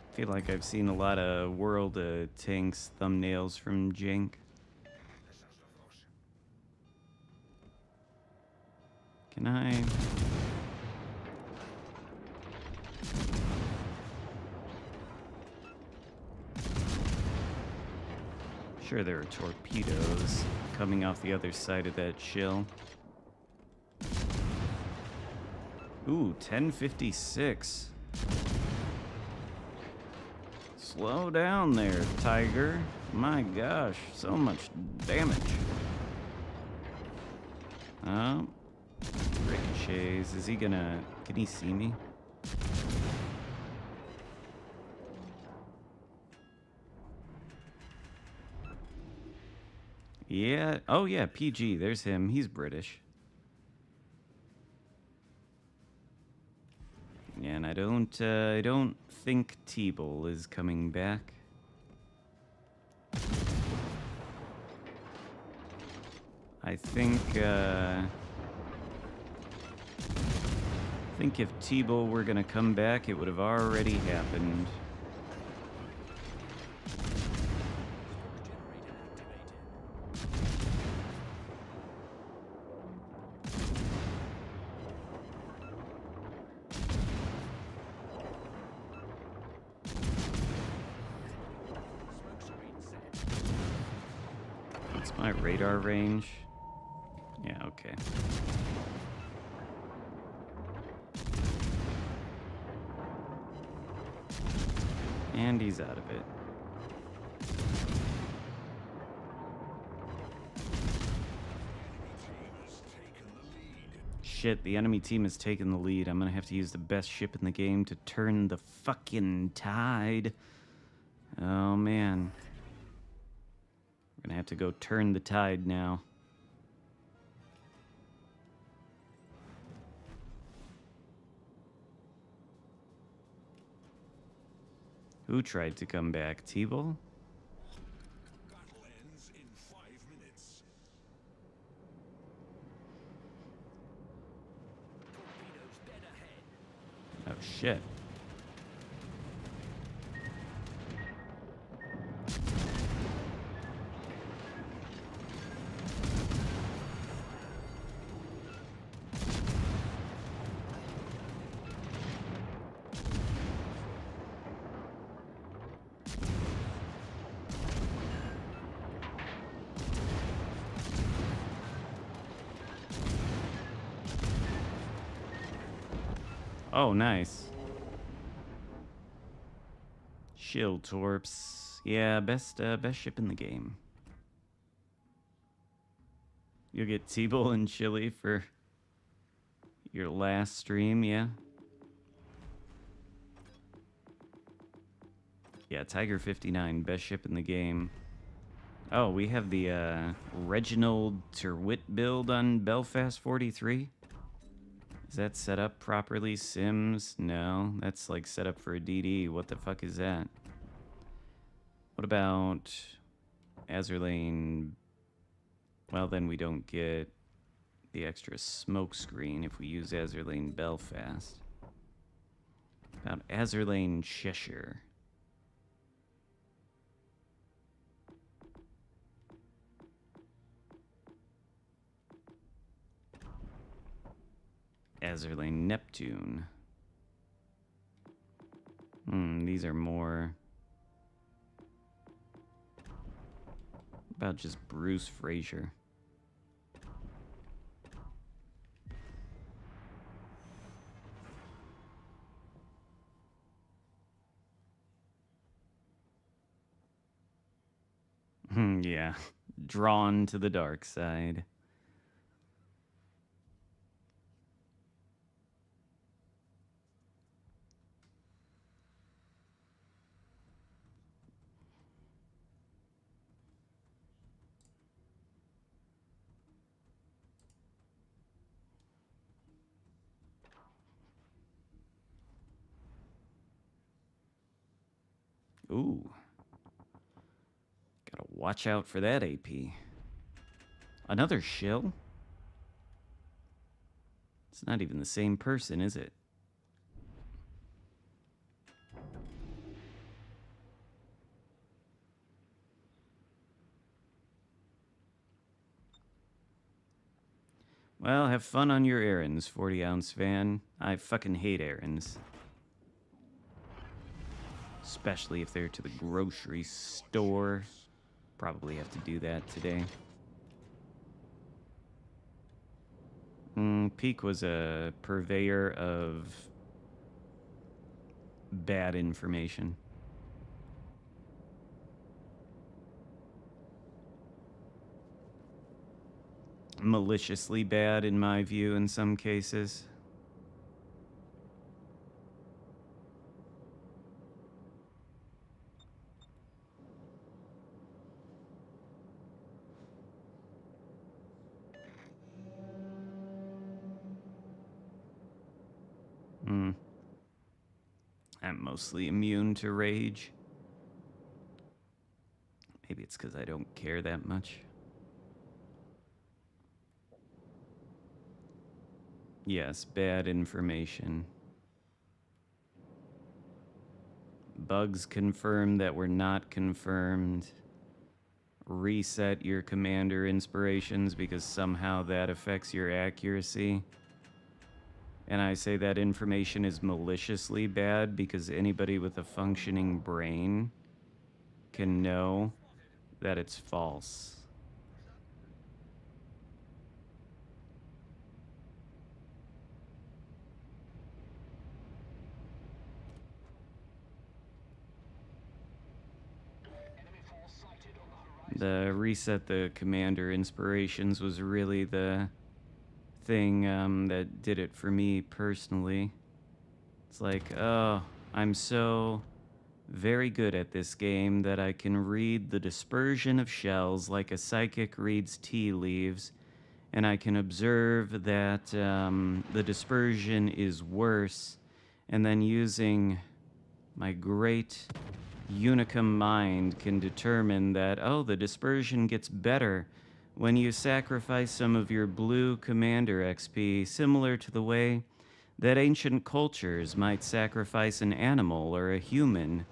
I feel like I've seen a lot of World of Tanks thumbnails from Jink. Can I? Sure, there are torpedoes coming off the other side of that shill. Ooh, 1056. Slow down there, Tiger. My gosh, so much damage. Oh, ricochets. Is he gonna... Can he see me? Yeah. Oh, yeah, PG. There's him. He's British. And I don't don't think T-Bull is coming back. I think if T-Bull were gonna come back, it would have already happened. What's my radar range? Yeah, okay. And he's out of it. Shit, the enemy team has taken the lead. I'm gonna have to use the best ship in the game to turn the fucking tide. Oh, man. We're gonna have to go turn the tide now. Who tried to come back? T-Bull? Battle ends in 5 minutes. Torpedoes dead ahead. Oh, shit. Oh, nice. Shield torps. Yeah, best ship in the game. You'll get T-Bull and Chili for your last stream, yeah? Yeah, Tiger 59, best ship in the game. Oh, we have the Reginald Terwitt build on Belfast 43. Is that set up properly? Sims? No, that's like set up for a DD. What the fuck is that? What about Azerlane? Well, then we don't get the extra smoke screen if we use Azerlane Belfast. About Azerlane Cheshire. Azerlane Neptune. These are more about just Bruce Fraser. Yeah, drawn to the dark side. Ooh. Gotta watch out for that AP. Another shill? It's not even the same person, is it? Well, have fun on your errands, 40-ounce fan. I fucking hate errands. Especially if they're to the grocery store. Probably have to do that today. Peak was a purveyor of bad information. Maliciously bad, in my view, in some cases. I'm mostly immune to rage. Maybe it's because I don't care that much. Yes, bad information. Bugs confirmed that were not confirmed. Reset your commander inspirations because somehow that affects your accuracy. And I say that information is maliciously bad because anybody with a functioning brain can know that it's false. The reset the commander inspirations was really the thing that did it for me personally. It's like, oh, I'm so very good at this game that I can read the dispersion of shells like a psychic reads tea leaves, and I can observe that the dispersion is worse, and then using my great Unicum mind can determine that, oh, the dispersion gets better when you sacrifice some of your blue commander XP, similar to the way that ancient cultures might sacrifice an animal or a human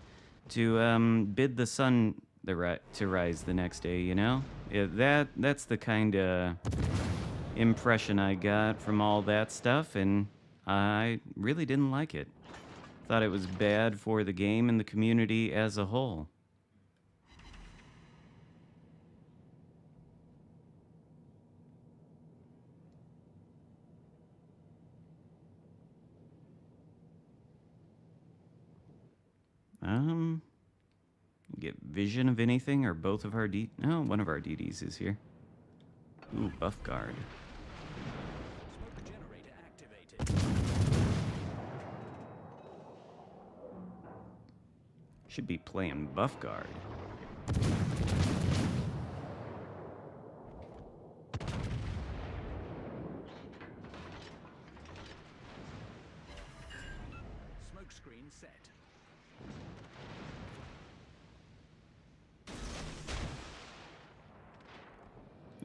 to bid the sun to rise the next day, you know? Yeah, that's the kind of impression I got from all that stuff, and I really didn't like it. Thought it was bad for the game and the community as a whole. Get vision of anything or both of our no, one of our DDs is here. Ooh, buff guard. Smoke generator activated. Should be playing buff guard. Smoke screen set.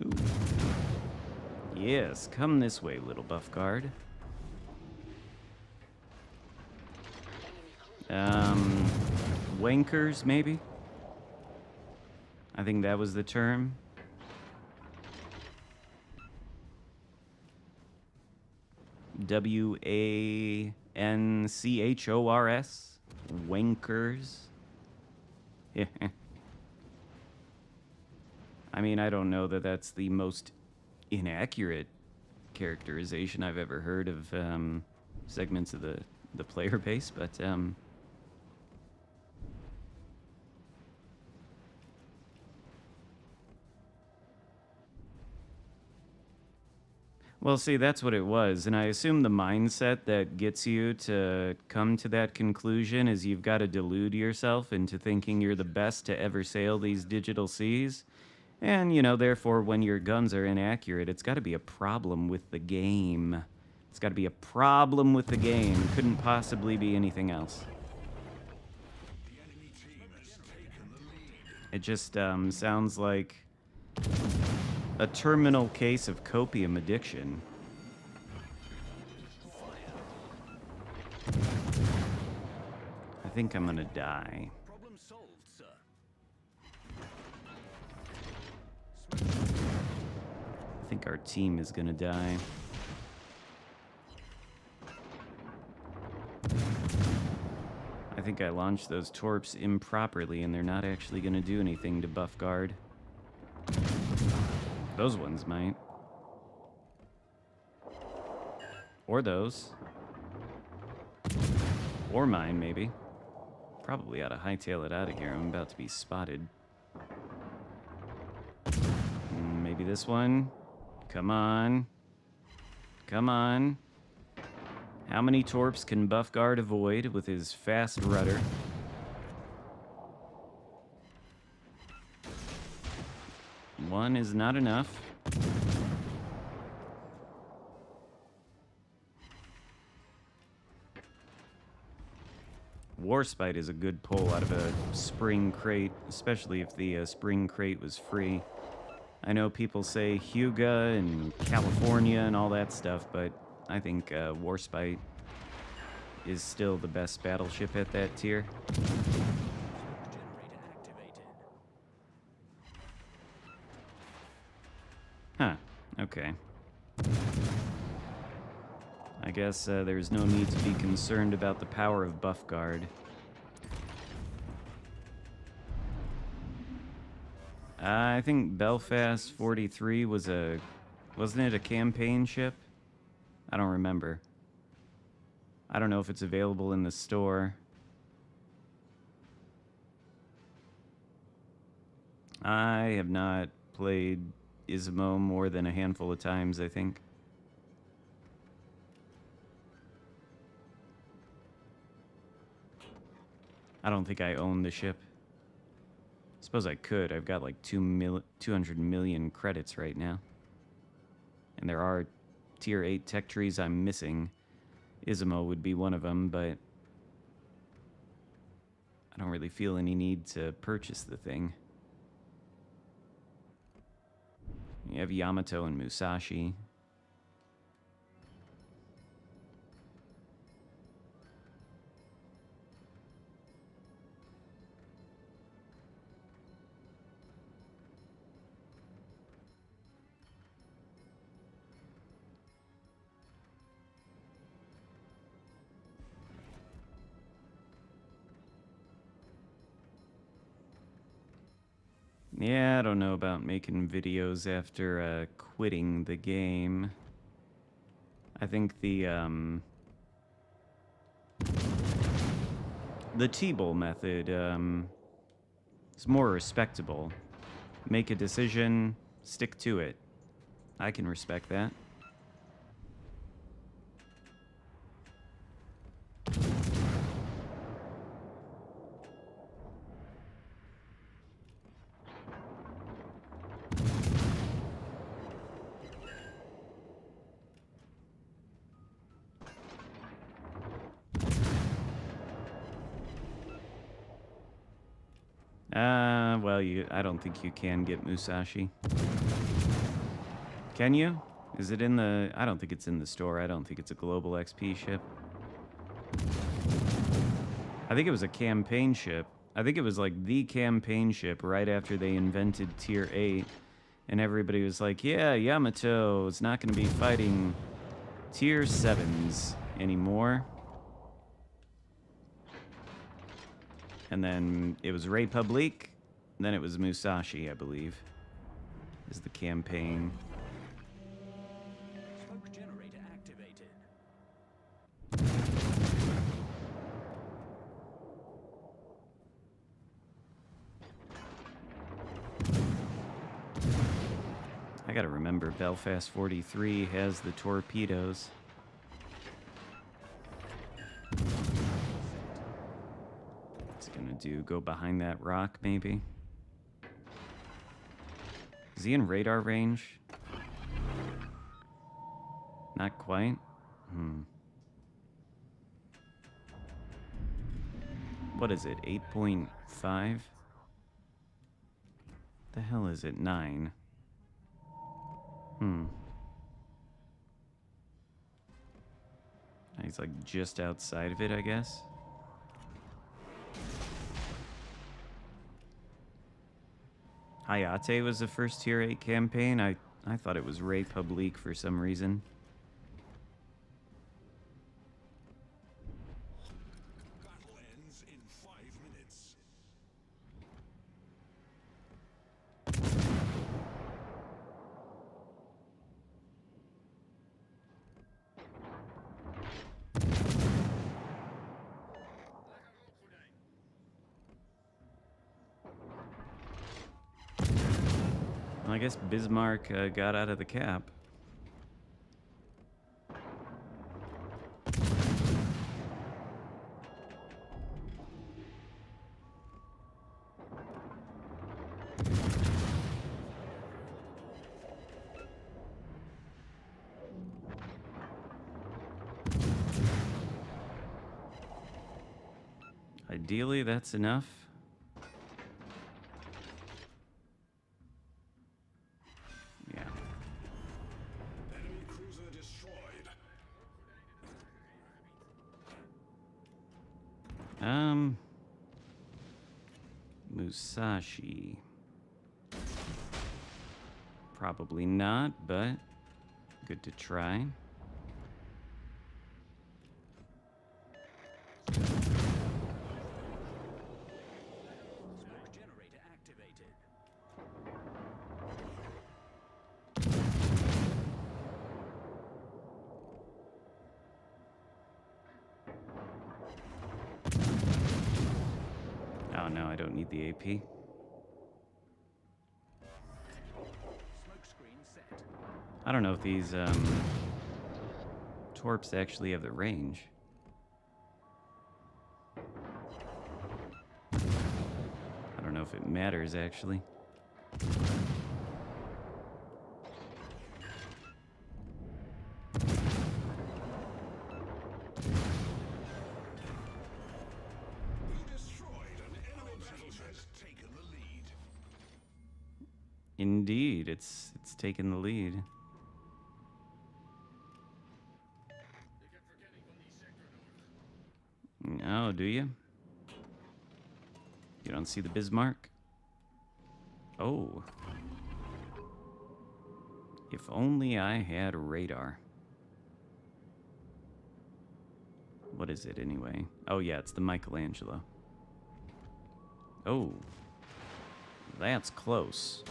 Ooh. Yes, come this way, little buff guard. Wankers, maybe? I think that was the term. WANCHORS? Wankers? Yeah. I mean, I don't know that that's the most inaccurate characterization I've ever heard of segments of the player base, but well, see, that's what it was, and I assume the mindset that gets you to come to that conclusion is you've got to delude yourself into thinking you're the best to ever sail these digital seas. And, you know, therefore, when your guns are inaccurate, it's got to be a problem with the game. It's got to be a problem with the game. Couldn't possibly be anything else. The enemy team has taken the lead. It just sounds like a terminal case of copium addiction. I think I'm gonna die. Problem solved, sir. I think our team is gonna die. I think I launched those torps improperly and they're not actually gonna do anything to buff guard. Those ones might. Or those. Or mine, maybe. Probably ought to hightail it out of here. I'm about to be spotted. Maybe this one. Come on. Come on. How many torps can buff guard avoid with his fast rudder? One is not enough. Warspite is a good pull out of a spring crate, especially if the spring crate was free. I know people say Huga and California and all that stuff, but I think Warspite is still the best battleship at that tier. Huh, okay. I guess there's no need to be concerned about the power of Buff Guard. I think Belfast 43 was wasn't it a campaign ship? I don't remember. I don't know if it's available in the store. I have not played Ismo more than a handful of times, I think. I don't think I own the ship. Suppose I could. I've got like 200 million credits right now. And there are tier 8 tech trees I'm missing. Ismo would be one of them, but I don't really feel any need to purchase the thing. You have Yamato and Musashi. Yeah, I don't know about making videos after quitting the game. I think the T-Bowl method is more respectable. Make a decision, stick to it. I can respect that. Well, I don't think you can get Musashi. Can you? Is it in the... I don't think it's in the store. I don't think it's a global XP ship. I think it was a campaign ship. I think it was like the campaign ship right after they invented Tier 8. And everybody was like, yeah, Yamato is not going to be fighting Tier 7s anymore. And then it was Republic. And then it was Musashi, I believe, is the campaign. Smoke generator activated. I gotta remember, Belfast 43 has the torpedoes. What's it gonna do? Go behind that rock, maybe? Is he in radar range? Not quite. What is it? 8.5? The hell is it? 9. He's like just outside of it, I guess. Hayate was the first Tier 8 campaign. I thought it was Republic for some reason. Battle ends in 5 minutes. Well, I guess Bismarck got out of the cap. Ideally, that's enough. Yeah. Enemy cruiser destroyed. Musashi. Probably not, but good to try. Smoke generator activated. Oh no, I don't need the AP. Smoke screen set. I don't know if these torps actually have the range. I don't know if it matters actually. We destroyed an enemy battleship. Has taken the lead. Indeed, it's taken the lead. You kept forgetting from the sector north. Oh, do you? You don't see the Bismarck? Oh. If only I had radar. What is it anyway? Oh yeah, it's the Michelangelo. Oh. That's close.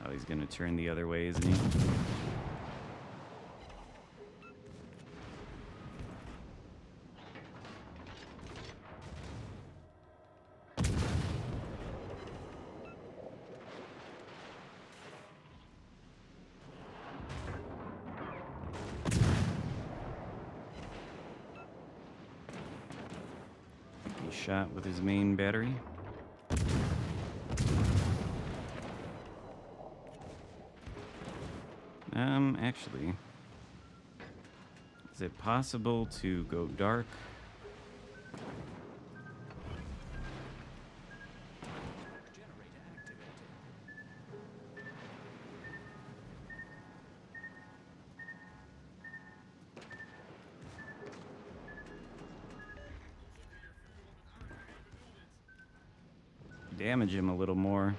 Oh, he's gonna turn the other way, isn't he? He shot with his main battery. Actually, is it possible to go dark? Generator activated. Damage him a little more.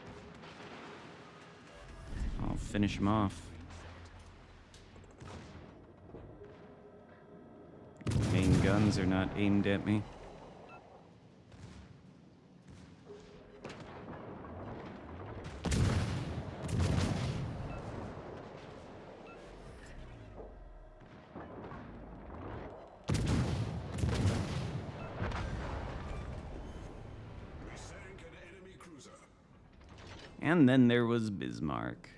I'll finish him off. Main guns are not aimed at me. We sank an enemy cruiser. And then there was Bismarck.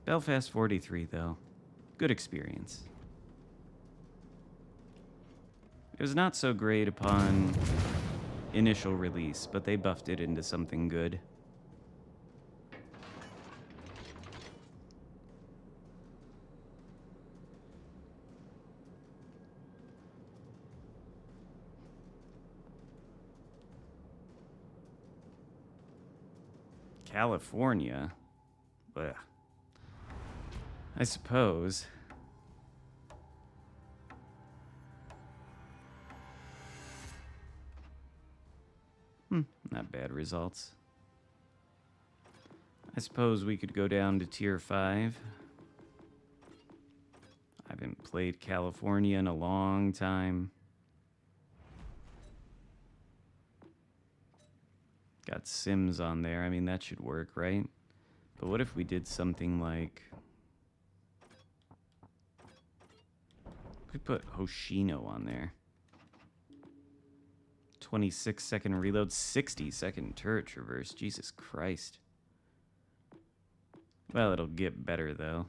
Belfast 43, though. Good experience. It was not so great upon initial release, but they buffed it into something good. California? Blech. I suppose. Not bad results. I suppose we could go down to tier 5. I haven't played California in a long time. Got Sims on there. I mean, that should work, right? But what if we did something like... We put Hoshino on there. 26-second reload, 60-second turret traverse. Jesus Christ. Well, it'll get better, though.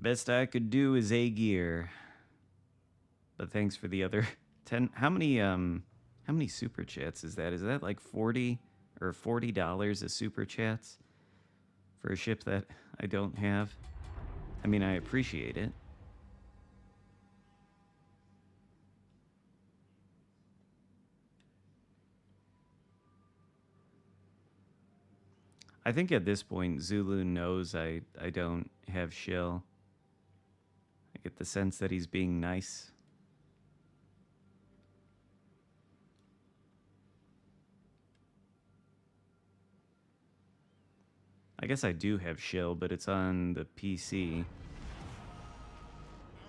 Best I could do is A gear. But thanks for the other 10. How many super chats is that? Is that like 40 or $40 a super chats for a ship that I don't have? I mean, I appreciate it. I think at this point, Zulu knows I don't have shill. I get the sense that he's being nice. I guess I do have shill, but it's on the PC.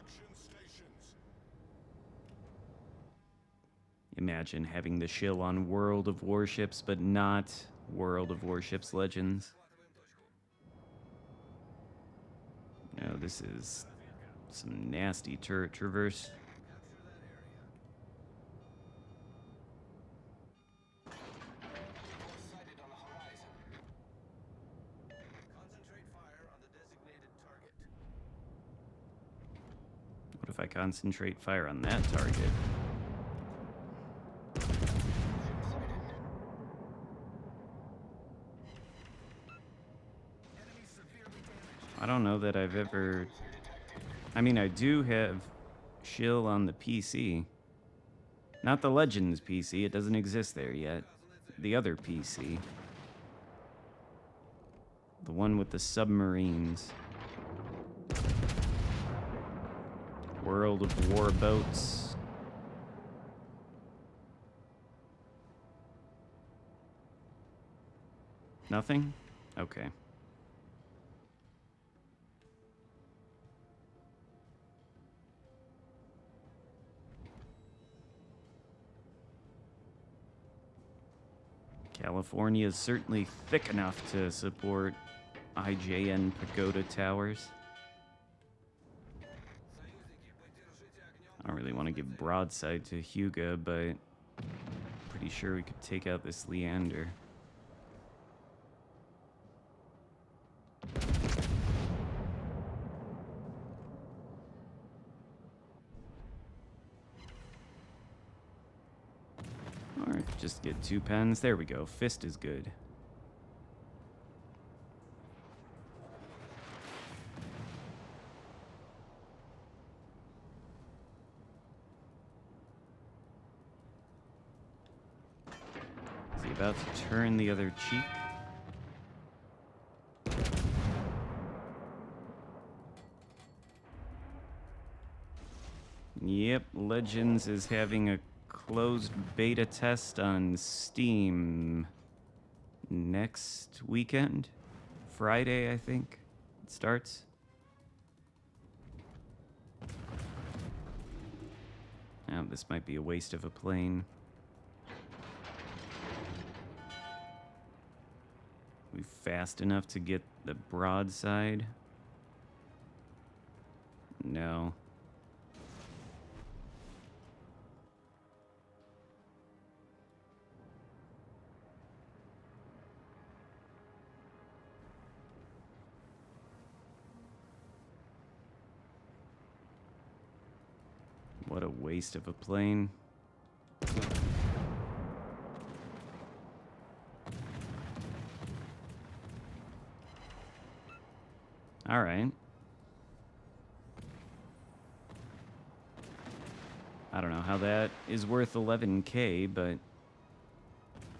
Action stations. Imagine having the shill on World of Warships, but not World of Warships Legends. No, this is some nasty turret traverse. Sighted on the horizon. Concentrate fire on the designated target. What if I concentrate fire on that target? Enemy severely damaged. I don't know that I've ever... I mean, I do have shill on the PC. Not the Legends PC, it doesn't exist there yet. The other PC. The one with the submarines. World of War boats. Nothing? Okay. California is certainly thick enough to support IJN Pagoda Towers. I don't really want to give broadside to Huga, but pretty sure we could take out this Leander. Or just get 2 pens. There we go. Fist is good. Is he about to turn the other cheek? Yep, Legends is having a closed beta test on Steam next weekend. Friday, I think it starts. Now, this might be a waste of a plane. We fast enough to get the broadside? No. What a waste of a plane. All right. I don't know how that is worth 11K, but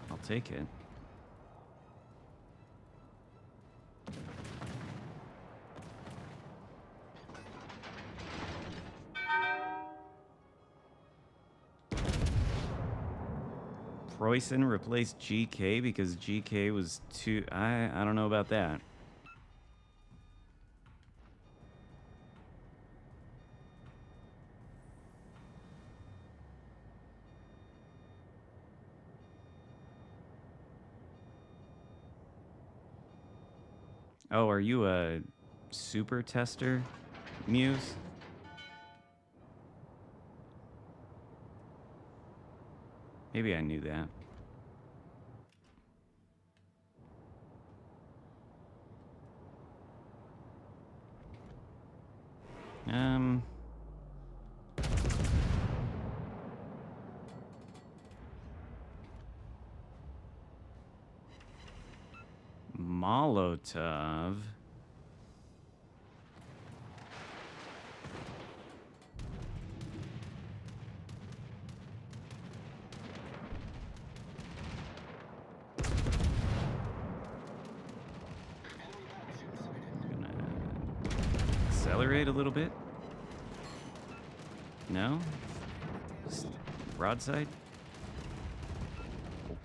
I'll take it. Preussen replaced GK because GK was too... I don't know about that. Oh, are you a super tester, Muse? Maybe I knew that. Um... Molotov. Gonna accelerate a little bit. No? Just broadside?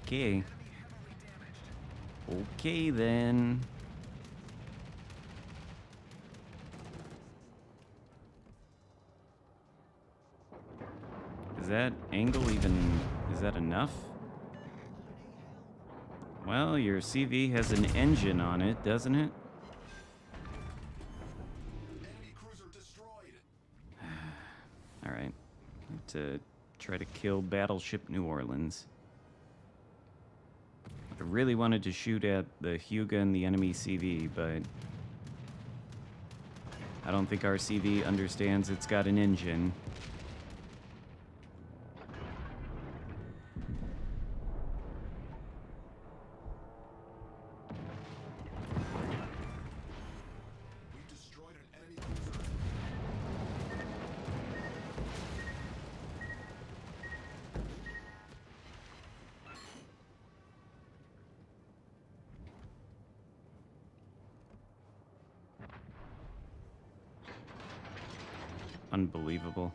Okay. Okay then. Is that angle even... is that enough? Well, your CV has an engine on it, doesn't it? Enemy cruiser destroyed. Alright. To try to kill Battleship New Orleans. I really wanted to shoot at the Hyuga and the enemy CV, but I don't think our CV understands it's got an engine. We've destroyed an enemy cruiser. Unbelievable.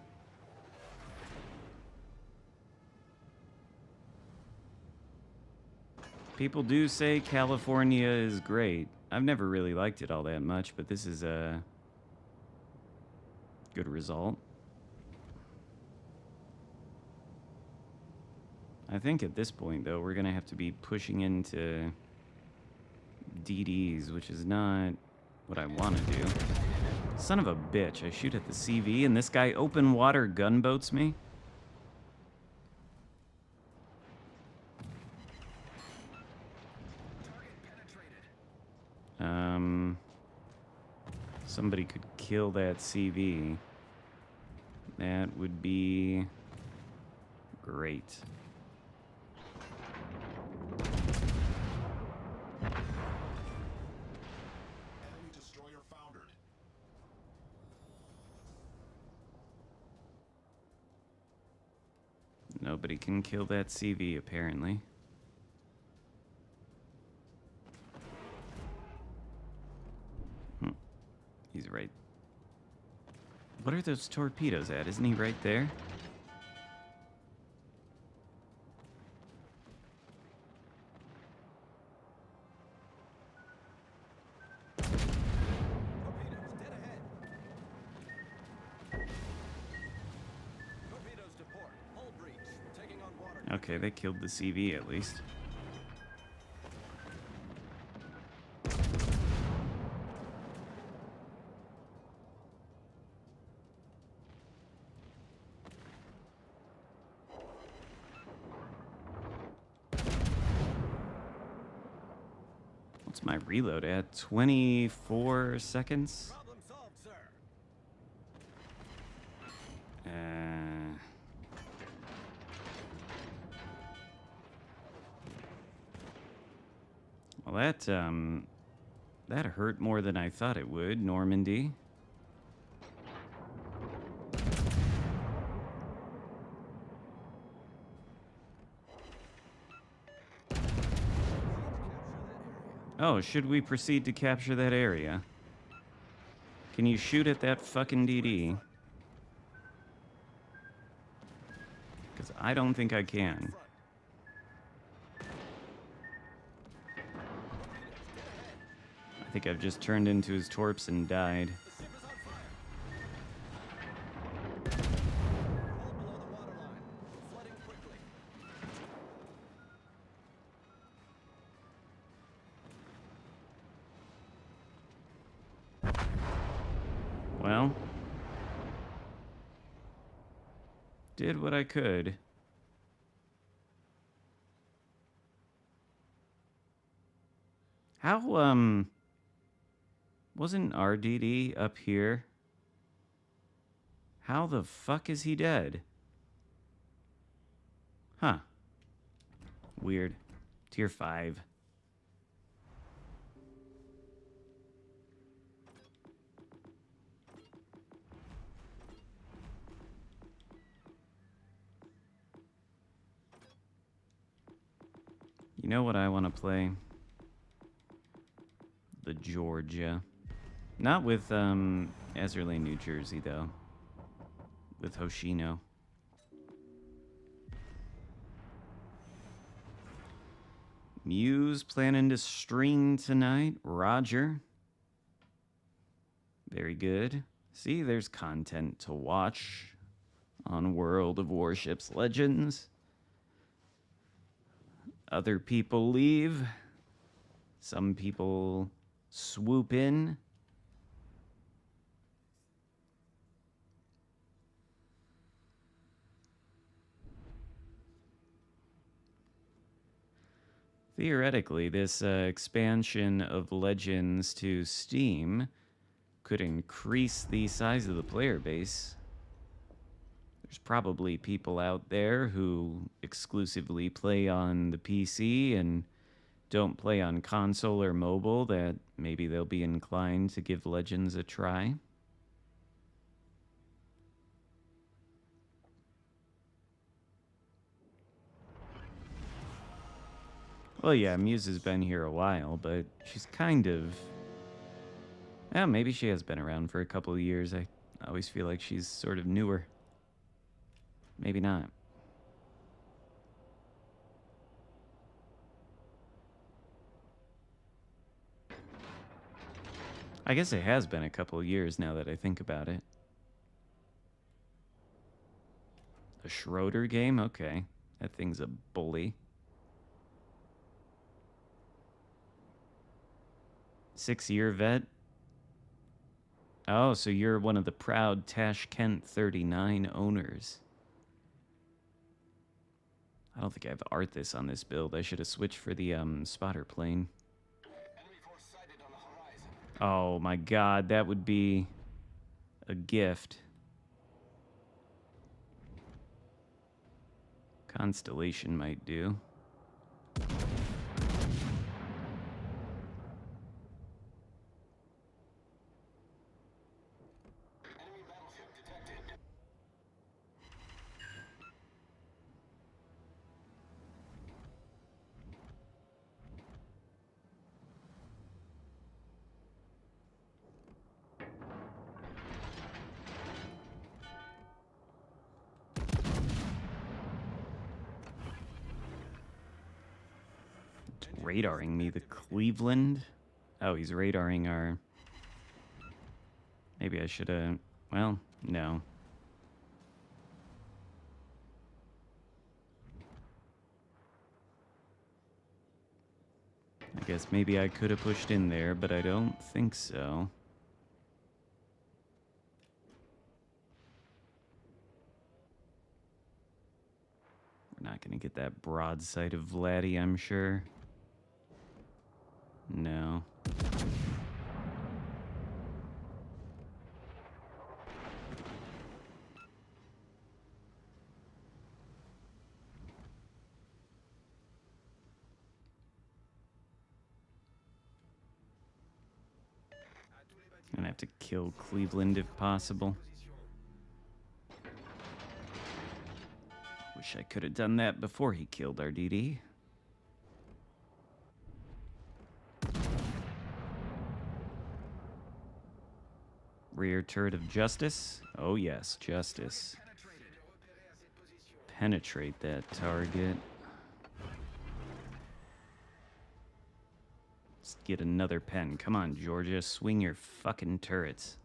People do say California is great. I've never really liked it all that much, but this is a good result. I think at this point, though, we're going to have to be pushing into DDs, which is not what I want to do. Son of a bitch, I shoot at the CV and this guy open water gunboats me? Somebody could kill that CV. That would be great. Enemy destroyer foundered. Nobody can kill that CV, apparently. He's right. What are those torpedoes at? Isn't he right there? Torpedoes dead ahead. Torpedoes to port. Hull breach. Taking on water. Okay, they killed the CV at least. What's my reload at? 24 seconds? Problem solved, sir. Well, that hurt more than I thought it would, Normandy. Oh, should we proceed to capture that area? Can you shoot at that fucking DD? Because I don't think I can. I think I've just turned into his torps and died. The ship is on fire. Hold below the waterline. Flooding quickly. Well, did what I could. How, wasn't RDD up here? How the fuck is he dead? Huh. Weird. Tier 5. You know what I want to play? The Georgia. Not with Ezerley, New Jersey, though. With Hoshino. Muse planning to stream tonight. Roger. Very good. See, there's content to watch on World of Warships Legends. Other people leave. Some people swoop in. Theoretically, this expansion of Legends to Steam could increase the size of the player base. There's probably people out there who exclusively play on the PC and don't play on console or mobile that maybe they'll be inclined to give Legends a try. Well, yeah, Muse has been here a while, but she's kind of... Yeah, maybe she has been around for a couple of years. I always feel like she's sort of newer. Maybe not. I guess it has been a couple of years now that I think about it. A Schroeder game? Okay. That thing's a bully. 6-year vet? Oh, so you're one of the proud Tashkent 39 owners. I don't think I have Arthas on this build. I should have switched for the spotter plane. Oh my god, that would be a gift. Constellation might do. Radaring me, the Cleveland? Oh, he's radaring our... Maybe I should have... Well, no. I guess maybe I could have pushed in there, but I don't think so. We're not going to get that broadside of Vladdy, I'm sure. No. I'm gonna have to kill Cleveland if possible. Wish I could have done that before he killed our DD. Rear turret of Justice. Oh yes, Justice. Penetrate that target. Let's get another pen. Come on, Georgia. Swing your fucking turrets.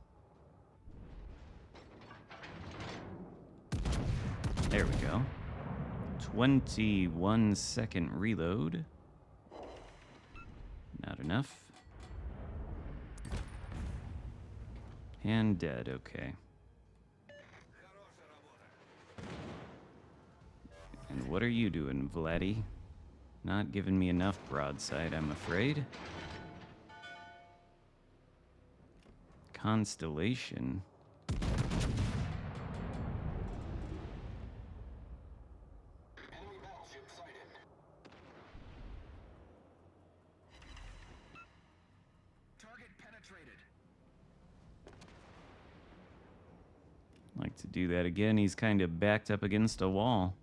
There we go. 21-second reload. Not enough. And dead, okay. And what are you doing, Vladdy? Not giving me enough broadside, I'm afraid. Constellation. to do that again. He's kind of backed up against a wall.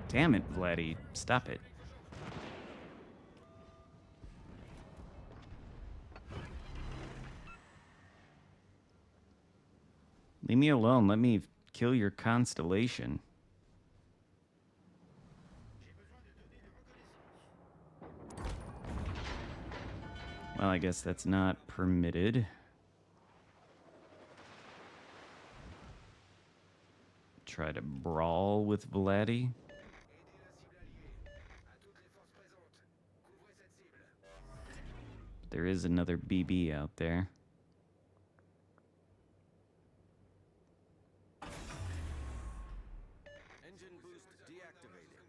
Damn it, Vladdy. Stop it. Leave me alone. Let me kill your constellation. Well, I guess that's not permitted. Try to brawl with Vladdy. There is another BB out there. Engine boost deactivated.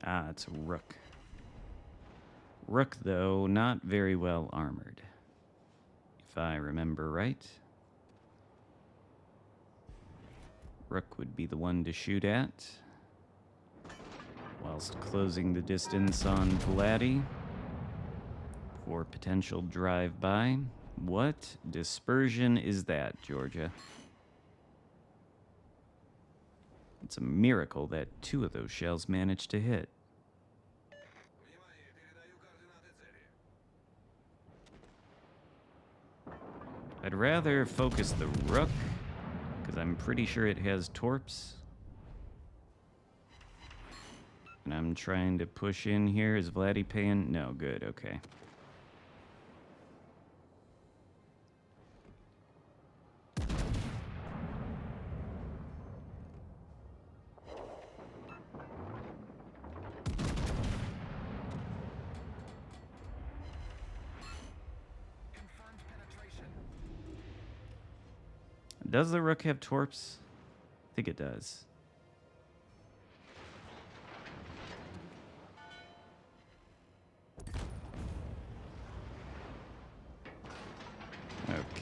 Ah, it's a Rook. Rook, though, not very well armored. If I remember right. Rook would be the one to shoot at, whilst closing the distance on Vladdy for potential drive-by. What dispersion is that, Georgia? It's a miracle that 2 of those shells managed to hit. I'd rather focus the Rook, because I'm pretty sure it has torps. And I'm trying to push in here. Is Vladdy paying? No, good, okay. Confirmed penetration. Does the Rook have torps? I think it does.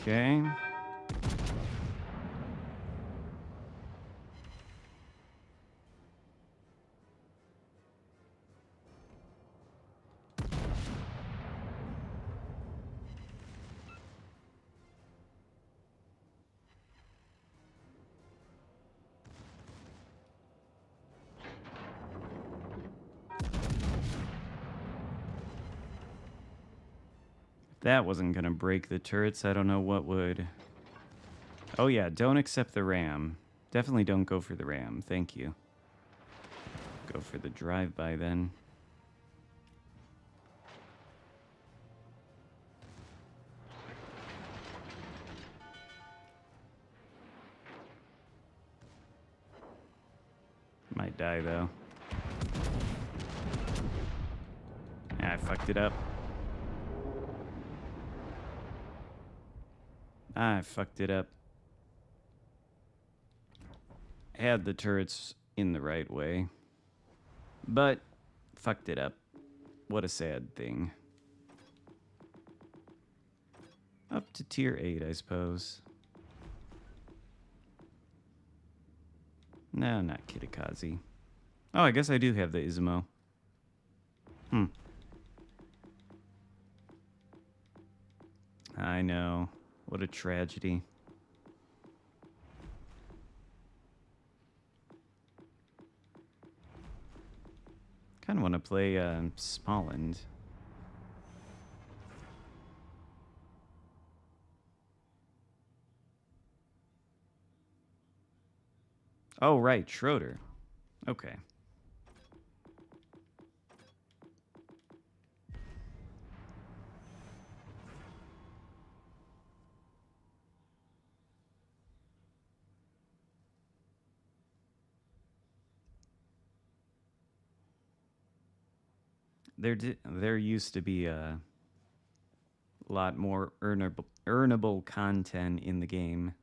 Okay. That wasn't gonna break the turrets. I don't know what would. Oh yeah, don't accept the ram. Definitely don't go for the ram. Thank you. Go for the drive-by then. Might die though. Ah, I fucked it up. I fucked it up. Had the turrets in the right way, but fucked it up. What a sad thing. Up to tier 8, I suppose. No, not Kitakazi. Oh, I guess I do have the Izumo. I know. What a tragedy. Kind of want to play Smolland. Oh, right, Schroeder. Okay. There used to be a lot more earnable content in the game.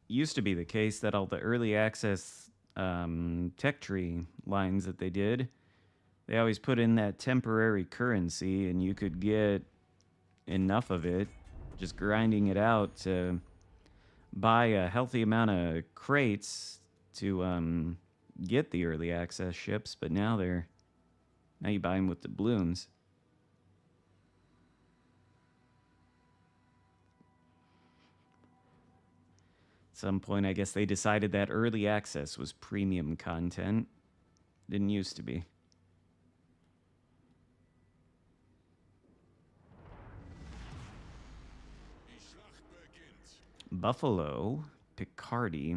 Used to be the case that all the early access tech tree lines that they did, They always put in that temporary currency, and you could get enough of it, just grinding it out to buy a healthy amount of crates to get the early access ships. But now you buy them with doubloons. At some point, I guess they decided that early access was premium content. Didn't used to be. Die Schlacht beginnt. Buffalo, Picardy.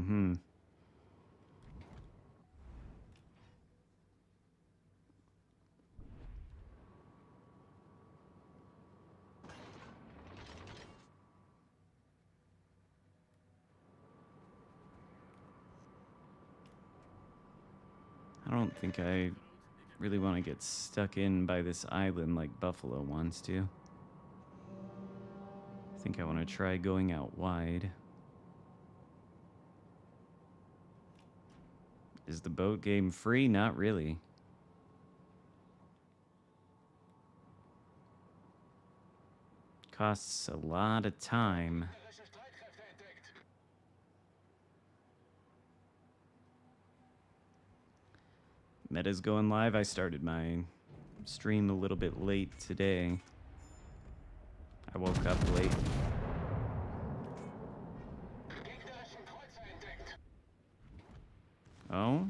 I don't think I really want to get stuck in by this island like Buffalo wants to. I think I want to try going out wide. Is the boat game free? Not really. Costs a lot of time. Meta's going live. I started my stream a little bit late today. I woke up late. Oh?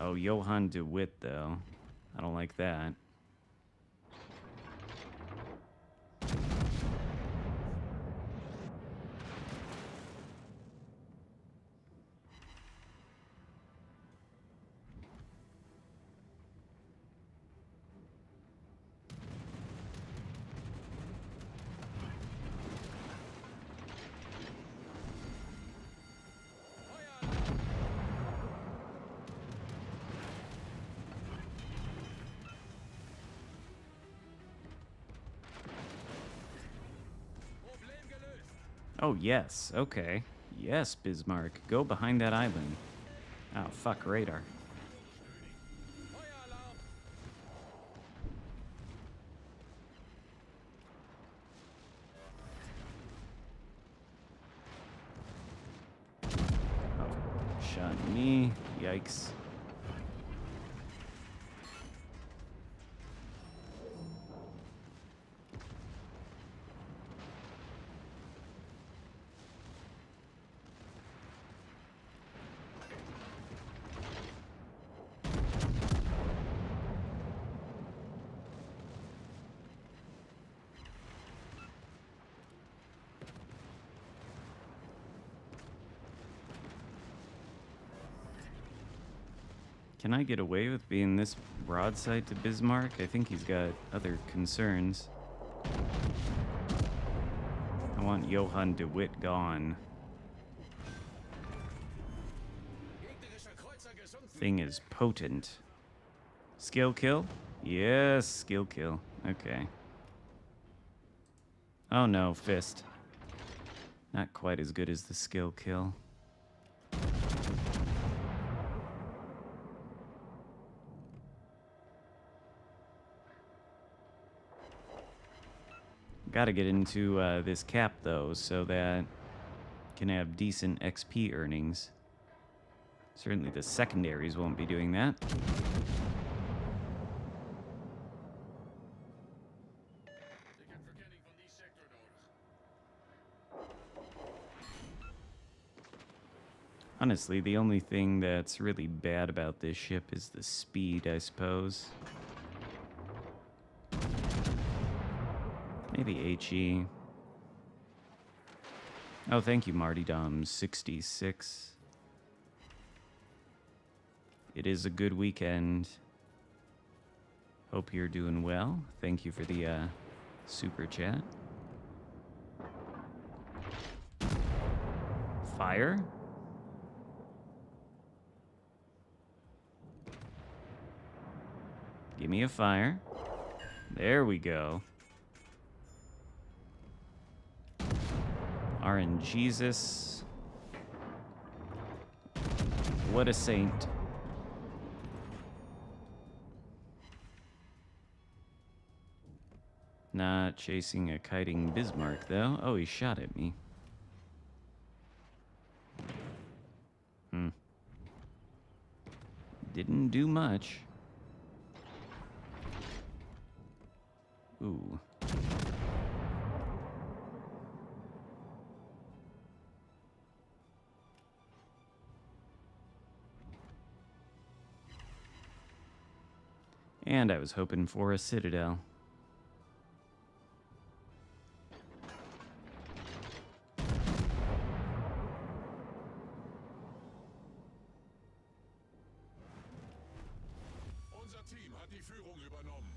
Oh, Johann de Witt, though. I don't like that. Problem gelöst. Oh, yes. Okay. Yes, Bismarck. Go behind that island. Oh, fuck radar. Feueralarm. Oh, shot me. Yikes. Can I get away with being this broadside to Bismarck? I think he's got other concerns. I want Johann de Witt gone. Gegnerischer Kreuzer gesunken. Thing is potent. Skill kill? Yes, skill kill. Okay. Oh no, fist. Not quite as good as the skill kill. Gotta get into this cap though, so that I can have decent XP earnings. Certainly the secondaries won't be doing that. Ik heb verkenning van die sector nodig. Honestly, the only thing that's really bad about this ship is the speed, I suppose. Maybe HE. Oh, thank you, Marty Dom 66. It is a good weekend. Hope you're doing well. Thank you for the super chat. Fire? Give me a fire. There we go. RNGesus. what a saint. Not chasing a kiting Bismarck, though. Oh, he shot at me. Didn't do much. Ooh. And I was hoping for a citadel. Unser Team hat die Führung übernommen.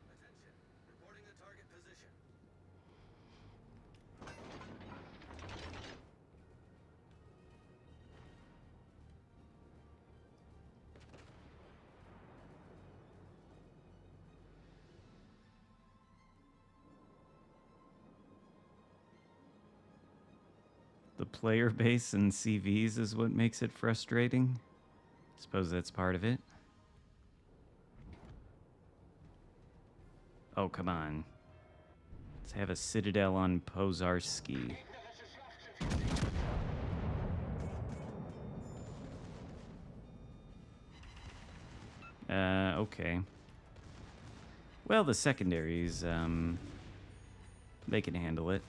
Attention. Reporting the target position. The player base and CVs is what makes it frustrating. Suppose that's part of it. Oh, come on. Let's have a citadel on Pozarski. Okay. Well, the secondaries, they can handle it.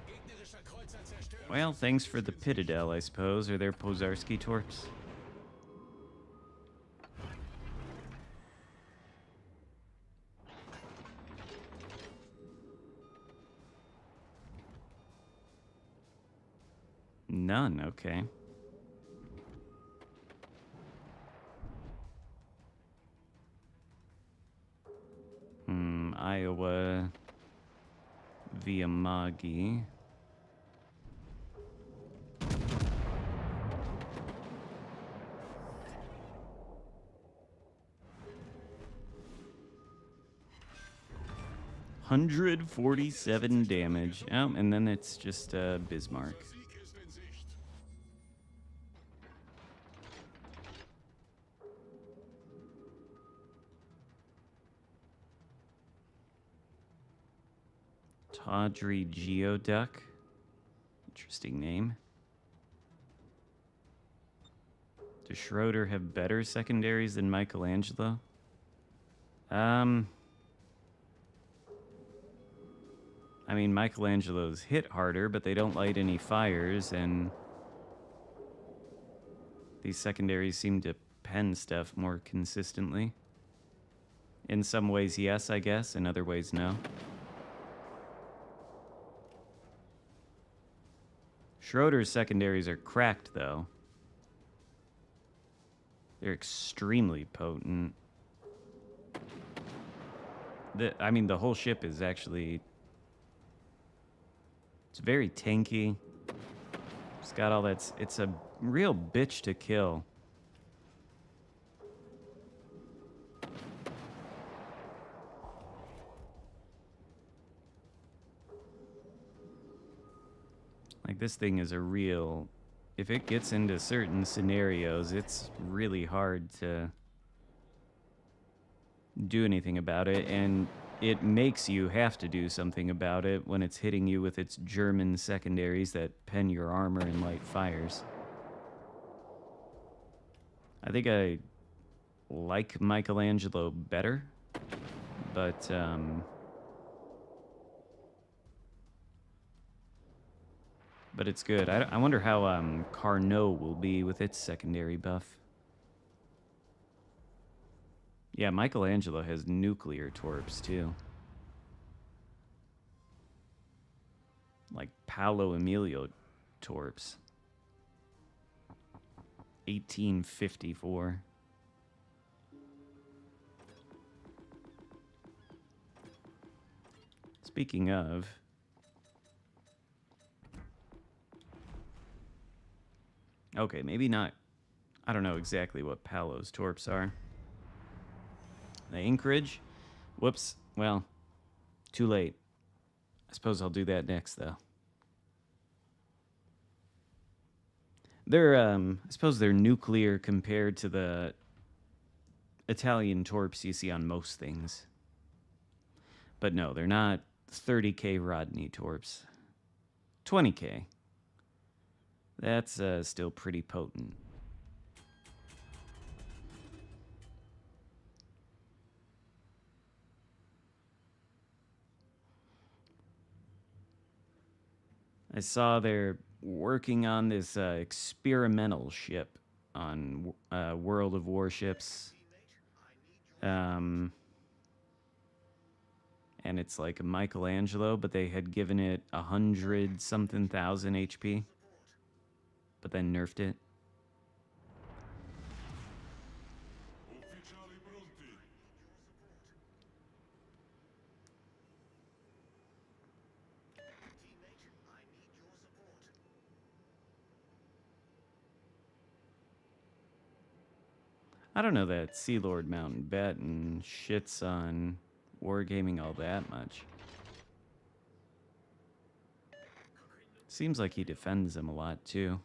Gegnerischer Kreuzer zerstört. Well, thanks for the Pitadel, I suppose, or their Pozarski torps. None, okay. Iowa via Magi. $147 damage. Oh, and then it's just Bismarck. Sieg ist in Sicht. Tawdry Geoduck. Interesting name. Does Schroeder have better secondaries than Michelangelo? I mean, Michelangelo's hit harder, but they don't light any fires, and these secondaries seem to pen stuff more consistently. In some ways, yes, I guess. In other ways, no. Schroeder's secondaries are cracked, though. They're extremely potent. I mean, the whole ship is actually... It's very tanky. It's got all that... It's a real bitch to kill. Like, this thing is a real... If it gets into certain scenarios, it's really hard to do anything about it, and it makes you have to do something about it when it's hitting you with its German secondaries that pen your armor and light fires. I think I like Michelangelo better, but it's good. I wonder how Carnot will be with its secondary buff. Yeah, Michelangelo has nuclear torps, too. Like Paolo Emilio torps. 1854. Speaking of... Okay, maybe not. I don't know exactly what Palos torps are. The Anchorage? Whoops. Well, too late. I suppose I'll do that next, though. I suppose they're nuclear compared to the Italian torps you see on most things. But no, they're not 30k Rodney torps. 20k. That's still pretty potent. I saw they're working on this experimental ship on World of Warships. And it's like a Michelangelo, but they had given it 100 something thousand HP, but then nerfed it. Ufficiali pronti. I don't know that Sea Lord Mountbatten shits on wargaming all that much. Seems like he defends them a lot too.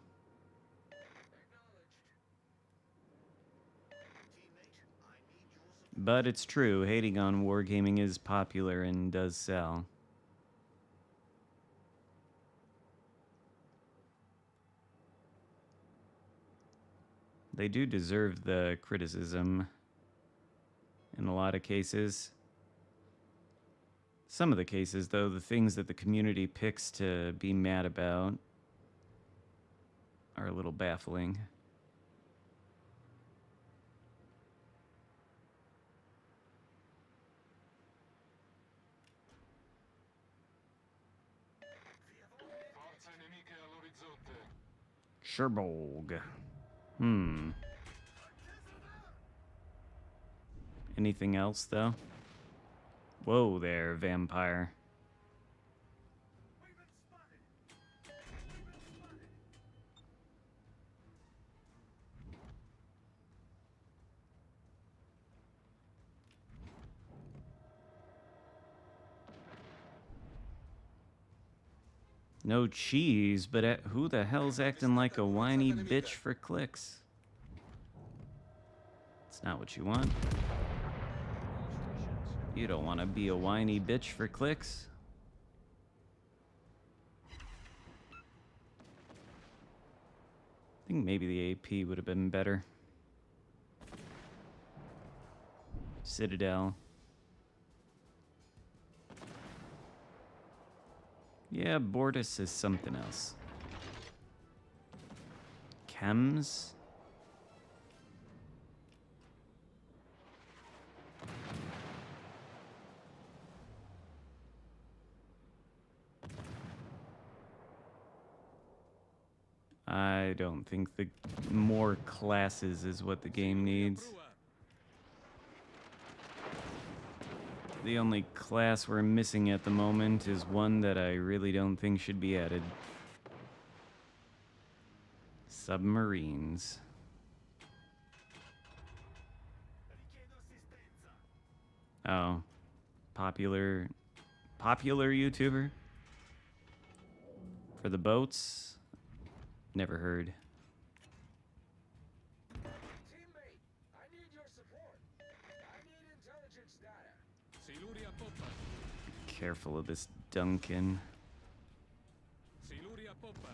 But it's true, hating on wargaming is popular and does sell. They do deserve the criticism in a lot of cases. Some of the cases, though, the things that the community picks to be mad about are a little baffling. Forze nemiche all'orizzonte. Sherbolg. Anything else, though? Whoa there, vampire. No cheese, but who the hell's acting like a whiny bitch for clicks? It's not what you want. You don't want to be a whiny bitch for clicks. I think maybe the AP would have been better. Citadel. Yeah, Bortus is something else. Chems? I don't think the more classes is what the game needs. The only class we're missing at the moment is one that I really don't think should be added. Submarines. Oh. Popular YouTuber? For the boats? Never heard. Teammate, I need your support. I need intelligence data. Siluria poppa. Careful of this Duncan. Siluria poppa.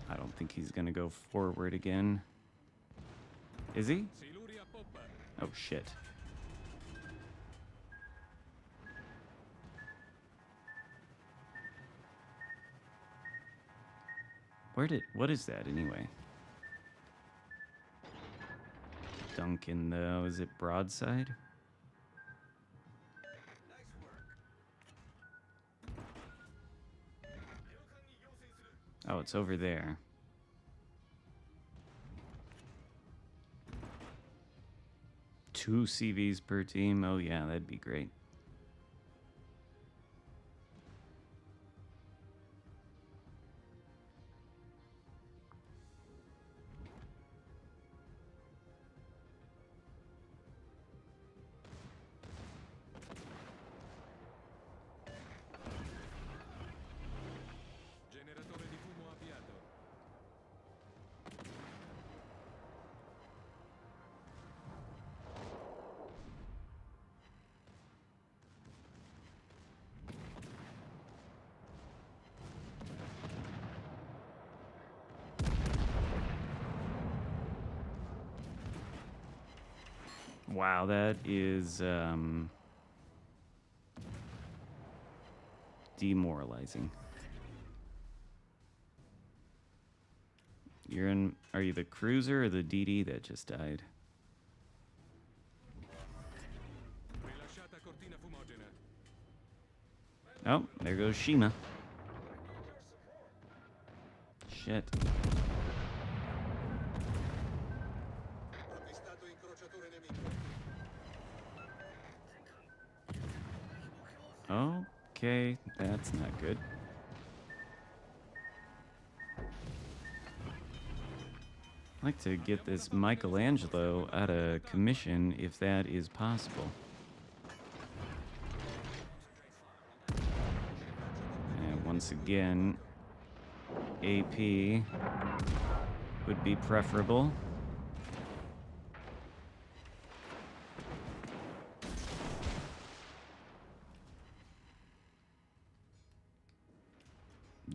I don't think he's gonna go forward again. Is he? Siluria poppa. Oh shit. What is that anyway? Duncan though, is it broadside? Oh, it's over there. Two CVs per team. Oh yeah, that'd be great. Wow, that is demoralizing. You're in. Are you the cruiser or the DD that just died? Rilasciata cortina fumogena. Oh, there goes Shima. Shit. Avvistato incrociatore nemico. Okay, that's not good. I'd like to get this Michelangelo out of commission if that is possible. And once again, AP would be preferable.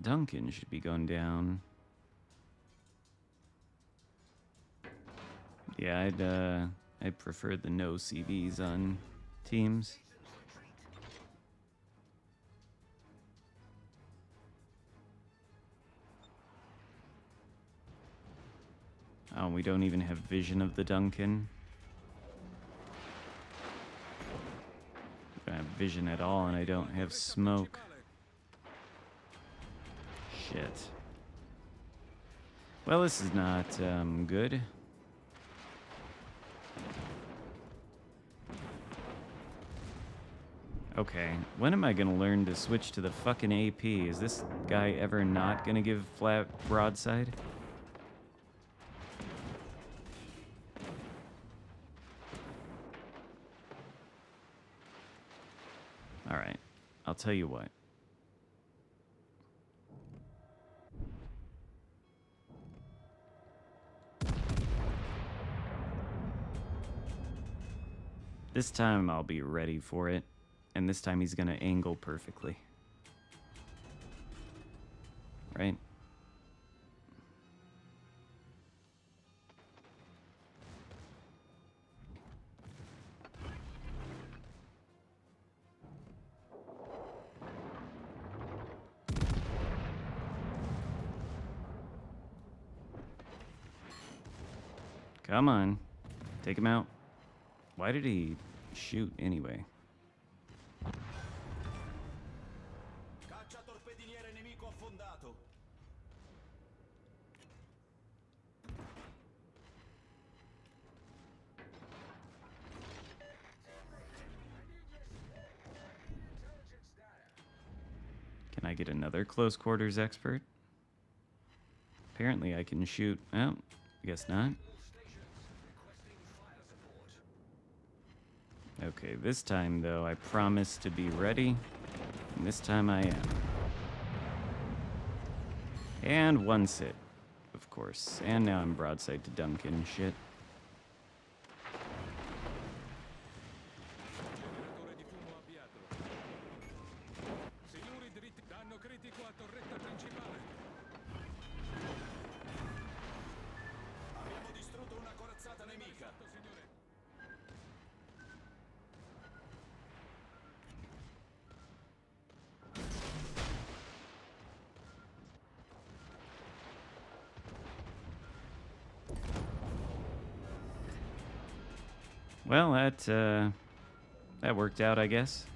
Duncan should be going down. Yeah, I'd prefer the no CVs on teams. Oh, we don't even have vision of the Duncan. I don't have vision at all, and I don't have smoke. Shit. Well, this is not good. Okay, when am I gonna learn to switch to the fucking AP? Is this guy ever not gonna give flat broadside? Alright, I'll tell you what. This time I'll be ready for it. And this time he's gonna angle perfectly. Right? Come on. Take him out. Why did he shoot anyway? Cacciatorpediniere nemico affondato. Can I get another close quarters expert? Apparently I can shoot. Oh, I guess not. Okay, this time though, I promise to be ready. And this time I am. And one sit, of course. And now I'm broadside to Duncan. Shit. Generatore di fumo avviato. Siluri dritti. Danno critico a torretta principale. Abbiamo distrutto una corazzata nemica. Signore. Well, that worked out, I guess.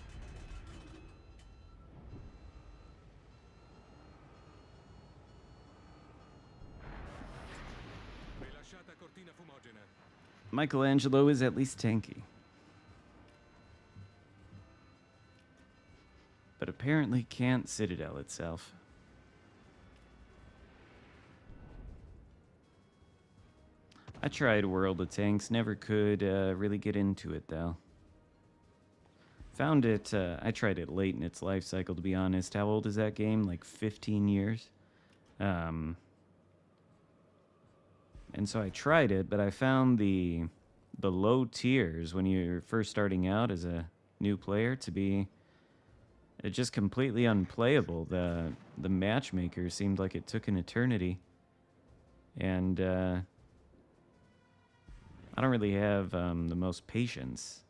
Rilasciata cortina fumogena. Michelangelo is at least tanky. But apparently can't Citadel itself. I tried World of Tanks, never could really get into it though. Found it, I tried it late in its life cycle, to be honest. How old is that game? Like 15 years? And so I tried it, but I found the low tiers when you're first starting out as a new player to be just completely unplayable. The matchmaker seemed like it took an eternity. And I don't really have the most patience.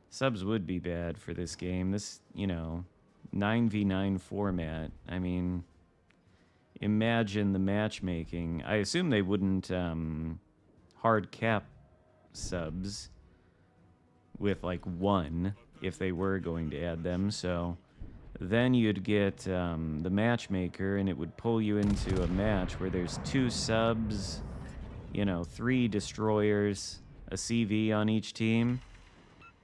Subs would be bad for this game. This, 9v9 format. I mean, imagine the matchmaking. I assume they wouldn't hard cap subs with like 1 if they were going to add them. So then you'd get the matchmaker, and it would pull you into a match where there's 2 subs, 3 destroyers, a CV on each team.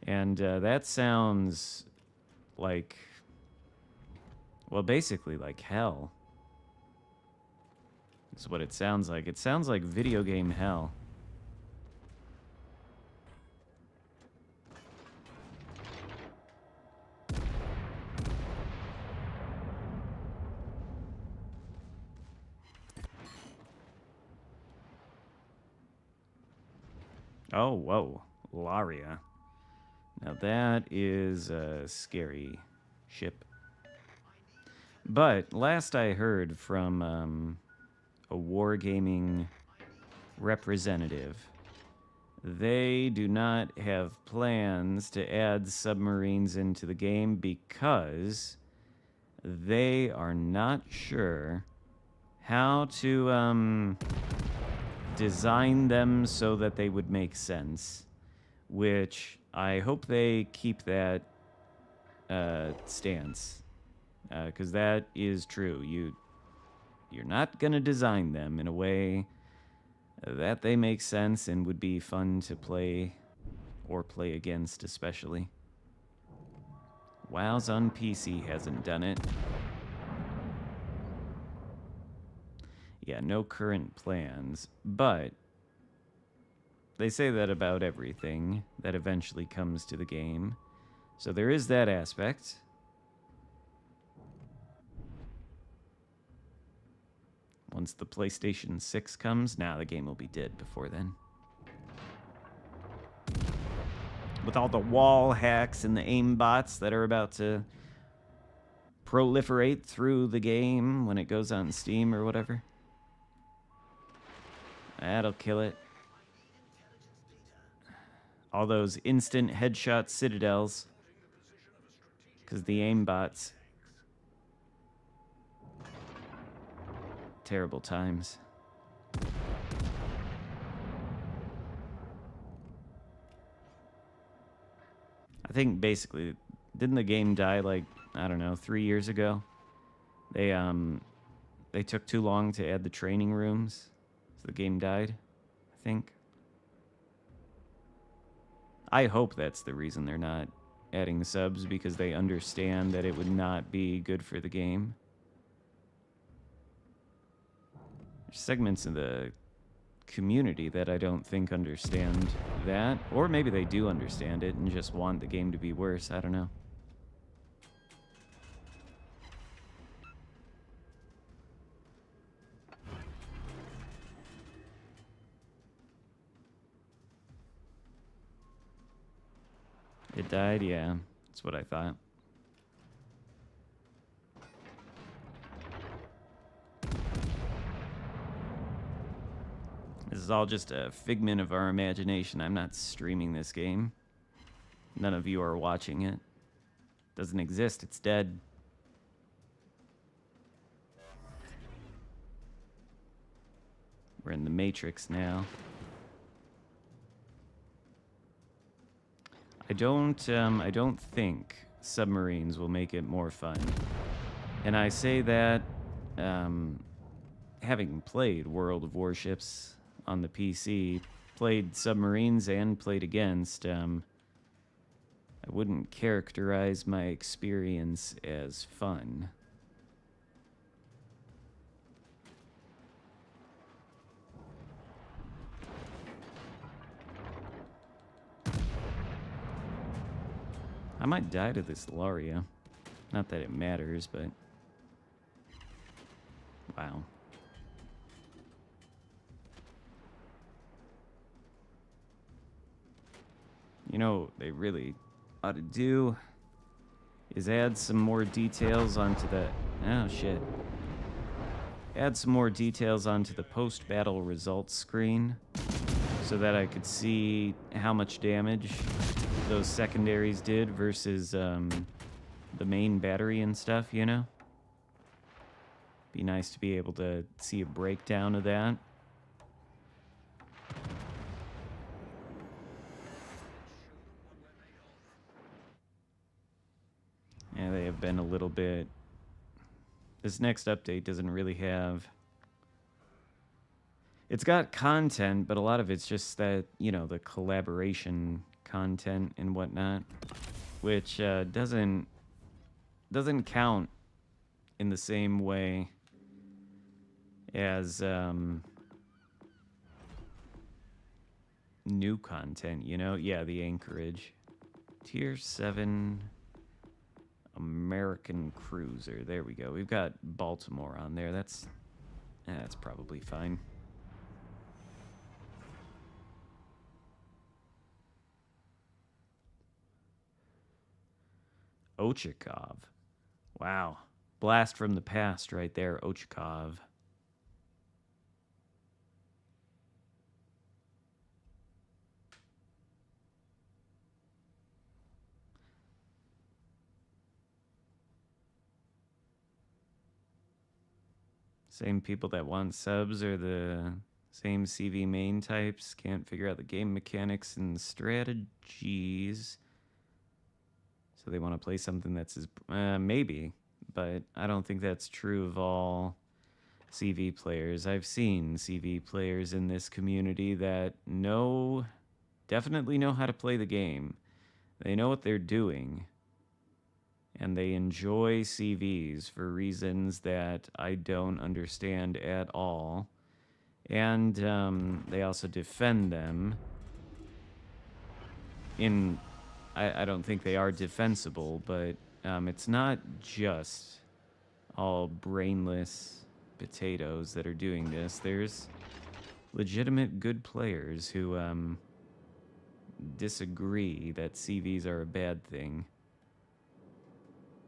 And that sounds like, well, basically like hell. That's what it sounds like. It sounds like video game hell. Oh, whoa. Laria. Now that is a scary ship. But last I heard from a wargaming representative, they do not have plans to add submarines into the game because they are not sure how to design them so that they would make sense, which I hope they keep that stance, because that is true. You're not going to design them in a way that they make sense and would be fun to play or play against, especially. WoW's on PC hasn't done it. Yeah, no current plans, but they say that about everything that eventually comes to the game. So there is that aspect. Once the PlayStation 6 comes, the game will be dead before then. With all the wall hacks and the aimbots that are about to proliferate through the game when it goes on Steam or whatever. That'll kill it. All those instant headshot citadels. Because the aimbots. Terrible times. I think basically, didn't the game die like, I don't know, 3 years ago? They took too long to add the training rooms, so the game died, I think. I hope that's the reason they're not adding subs, because they understand that it would not be good for the game. There's segments of the community that I don't think understand that, or maybe they do understand it and just want the game to be worse. I don't know. It died? Yeah, that's what I thought. This is all just a figment of our imagination. I'm not streaming this game. None of you are watching it. It doesn't exist. It's dead. We're in the Matrix now. I don't think submarines will make it more fun. And I say that having played World of Warships on the PC, played Submarines and played against, I wouldn't characterize my experience as fun. I might die to this Laria. Not that it matters, but... Wow. You know what they really ought to do is add some more details onto the... Oh, shit. add some more details onto the post-battle results screen so that I could see how much damage those secondaries did versus the main battery and stuff, you know? Be nice to be able to see a breakdown of that. Yeah, they have been a little bit... This next update doesn't really have... It's got content, but a lot of it's just that, you know, the collaboration content and whatnot, which doesn't count in the same way as new content, you know? Yeah, the Anchorage. Tier 7 American Cruiser. There we go. We've got Baltimore on there. That's probably fine. Ochakov. Wow. Blast from the past right there, Ochakov. Same people that want subs are the same CV main types. Can't figure out the game mechanics and strategies. So they want to play something that's maybe, but I don't think that's true of all CV players. I've seen CV players in this community that definitely know how to play the game. They know what they're doing. And they enjoy CVs for reasons that I don't understand at all. And they also defend them in... I don't think they are defensible, but it's not just all brainless potatoes that are doing this. There's legitimate good players who disagree that CVs are a bad thing.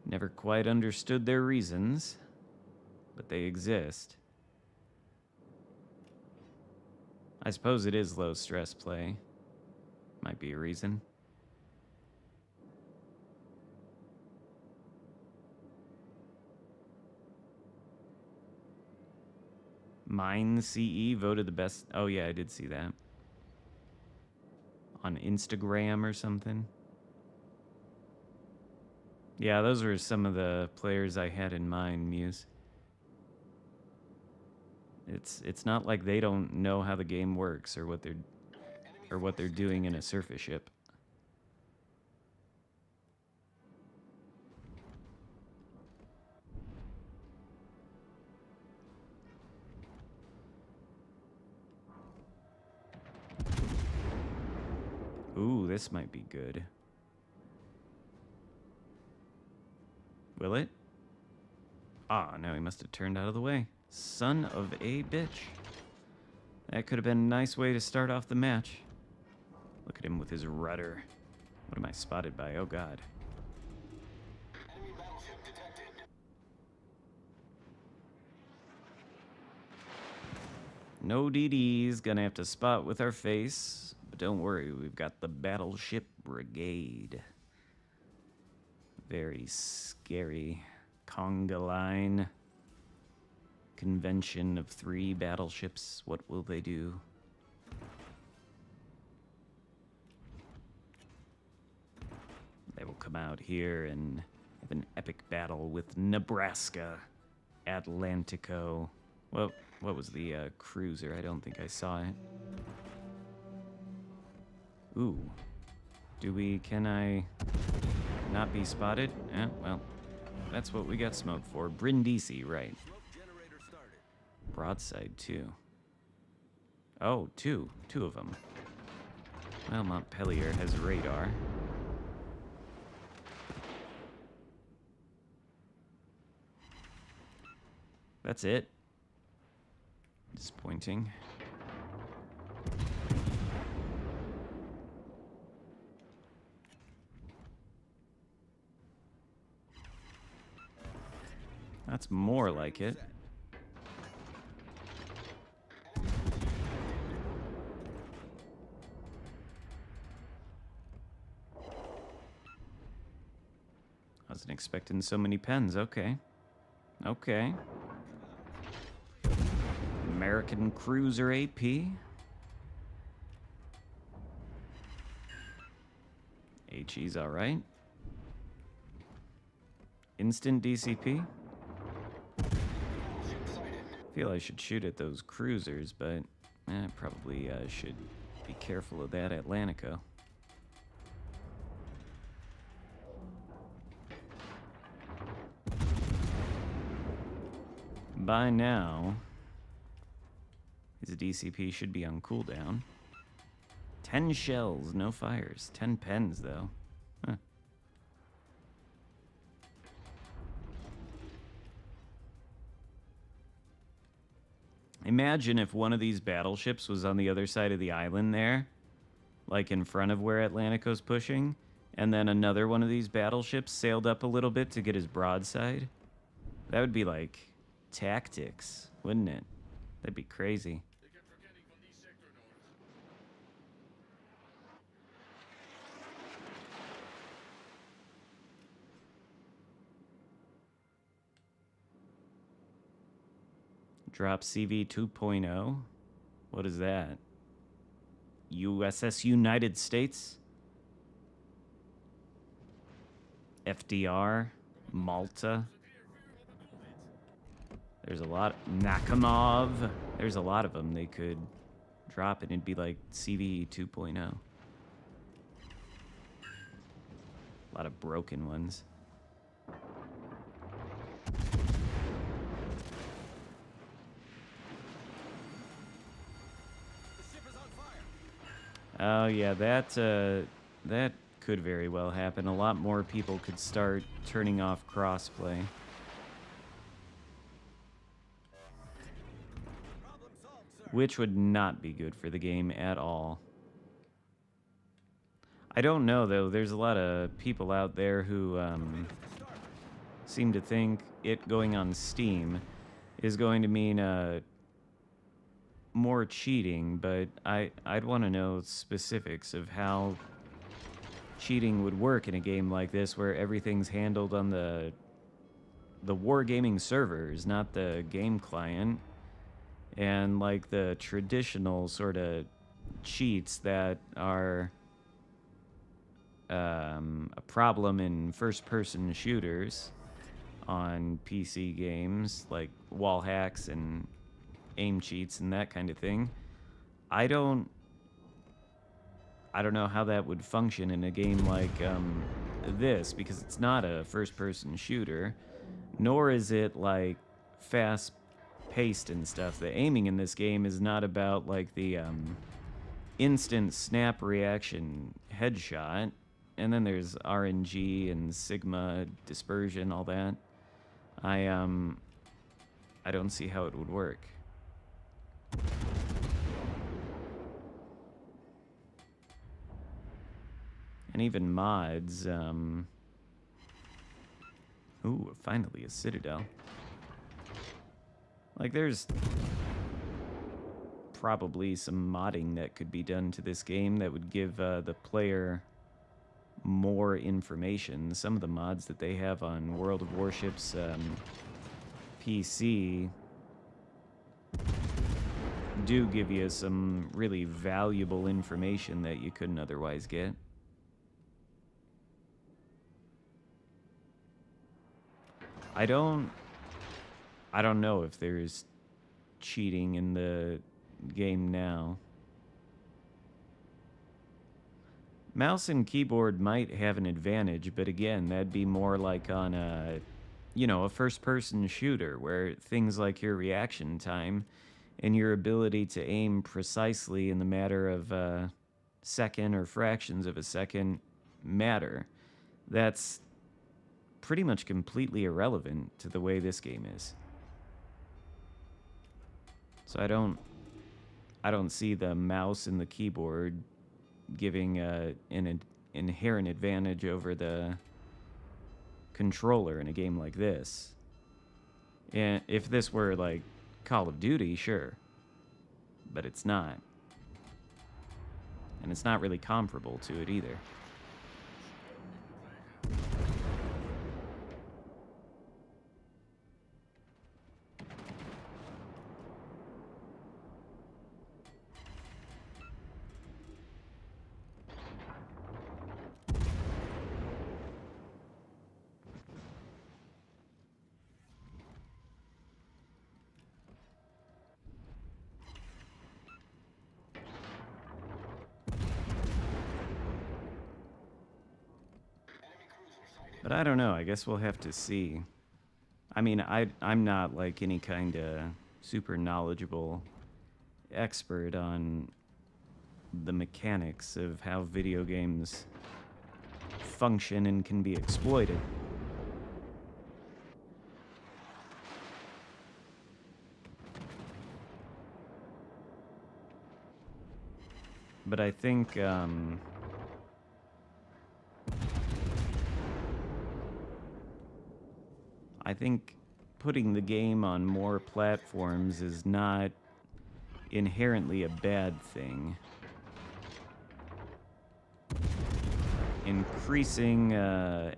Never quite understood their reasons, but they exist. I suppose it is low stress play. Might be a reason. Mine CE voted the best. Oh yeah, I did see that. On Instagram or something. Yeah, those were some of the players I had in mind, Muse. It's not like they don't know how the game works or what they're doing in a surface ship. Ooh, this might be good. Will it? Ah, no, he must have turned out of the way. Son of a bitch. That could have been a nice way to start off the match. Look at him with his rudder. What am I spotted by? Oh, God. Enemy battleship detected. No DDs, gonna have to spot with our face. But don't worry, we've got the Battleship Brigade. Very scary. Conga line. Convention of 3 battleships. What will they do? They will come out here and have an epic battle with Nebraska. Atlantico. Well, what was the cruiser? I don't think I saw it. Ooh. Can I not be spotted? Eh, well, that's what we got smoked for. Brindisi, right. Broadside, too. Oh, two of them. Well, Montpelier has radar. That's it. Disappointing. That's more like it. expecting so many pens. Okay. Okay. American Cruiser AP. HE's alright. Instant DCP. Feel I should shoot at those cruisers, but probably should be careful of that Atlantico. By now, his DCP should be on cooldown. 10 shells, no fires. 10 pens, though. Huh. Imagine if one of these battleships was on the other side of the island there, like in front of where Atlantico's pushing, and then another one of these battleships sailed up a little bit to get his broadside. That would be like tactics, wouldn't it? That'd be crazy. Drop CV 2.0. What is that? USS United States? FDR? Malta? There's a lot. Nakamov. There's a lot of them they could drop, and it'd be like CV 2.0. A lot of broken ones. Oh yeah, that could very well happen. A lot more people could start turning off crossplay. Which would not be good for the game at all. I don't know, though. There's a lot of people out there who seem to think it going on Steam is going to mean more cheating, but I'd want to know specifics of how cheating would work in a game like this, where everything's handled on the wargaming servers, not the game client, and like the traditional sort of cheats that are a problem in first-person shooters on PC games, like wall hacks and aim cheats and that kind of thing. I don't know how that would function in a game like this, because it's not a first-person shooter, nor is it like fast-paced and stuff. The aiming in this game is not about like the instant snap reaction headshot, and then there's RNG and Sigma dispersion, all that. I don't see how it would work. And even mods, ooh, finally a Citadel. Like, there's probably some modding that could be done to this game that would give the player more information. Some of the mods that they have on World of Warships PC do give you some really valuable information that you couldn't otherwise get. I don't know if there's cheating in the game now. Mouse and keyboard might have an advantage, but again, that'd be more like on a, you know, a first-person shooter, where things like your reaction time and your ability to aim precisely in the matter of a second or fractions of a second matter. That's pretty much completely irrelevant to the way this game is. So I don't see the mouse and the keyboard giving an inherent advantage over the controller in a game like this. And if this were like Call of Duty, sure, but it's not. And it's not really comparable to it either. But I don't know. I guess we'll have to see. I mean, I'm not like any kind of super knowledgeable expert on the mechanics of how video games function and can be exploited. But I think putting the game on more platforms is not inherently a bad thing. Increasing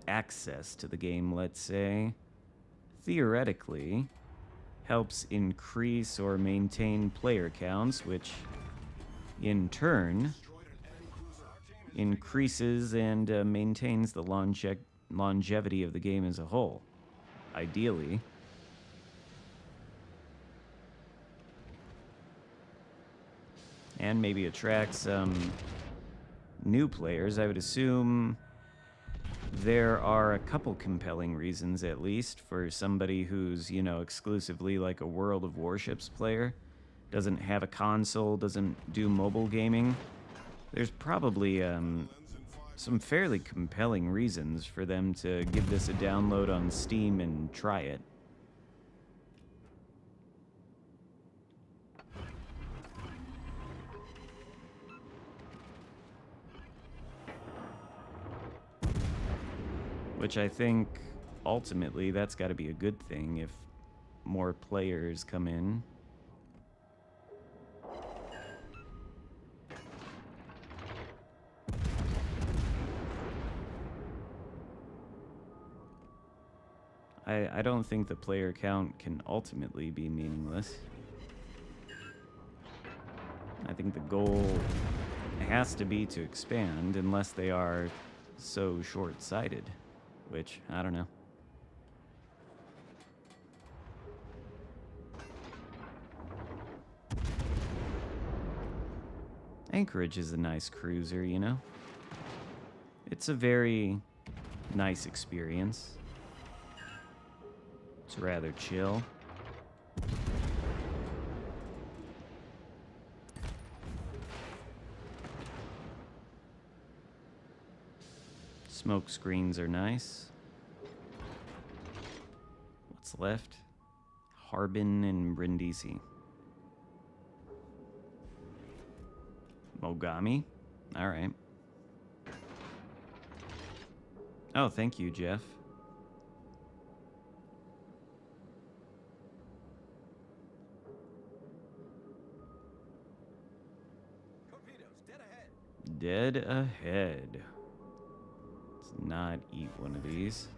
access to the game, let's say, theoretically helps increase or maintain player counts, which in turn increases and maintains the longevity of the game as a whole, ideally. And maybe attract some new players. I would assume there are a couple compelling reasons, at least, for somebody who's, you know, exclusively like a World of Warships player, doesn't have a console, doesn't do mobile gaming. There's probably some fairly compelling reasons for them to give this a download on Steam and try it. Which I think, ultimately, that's got to be a good thing if more players come in. I don't think the player count can ultimately be meaningless. I think the goal has to be to expand, unless they are so short-sighted. Which, I don't know. Anchorage is a nice cruiser, you know? It's a very nice experience. It's rather chill. Smoke screens are nice. What's left? Harbin and Brindisi. Mogami? Alright. Oh, thank you, Jeff. Torpedoes, dead ahead. Dead ahead. Let's not eat one of these.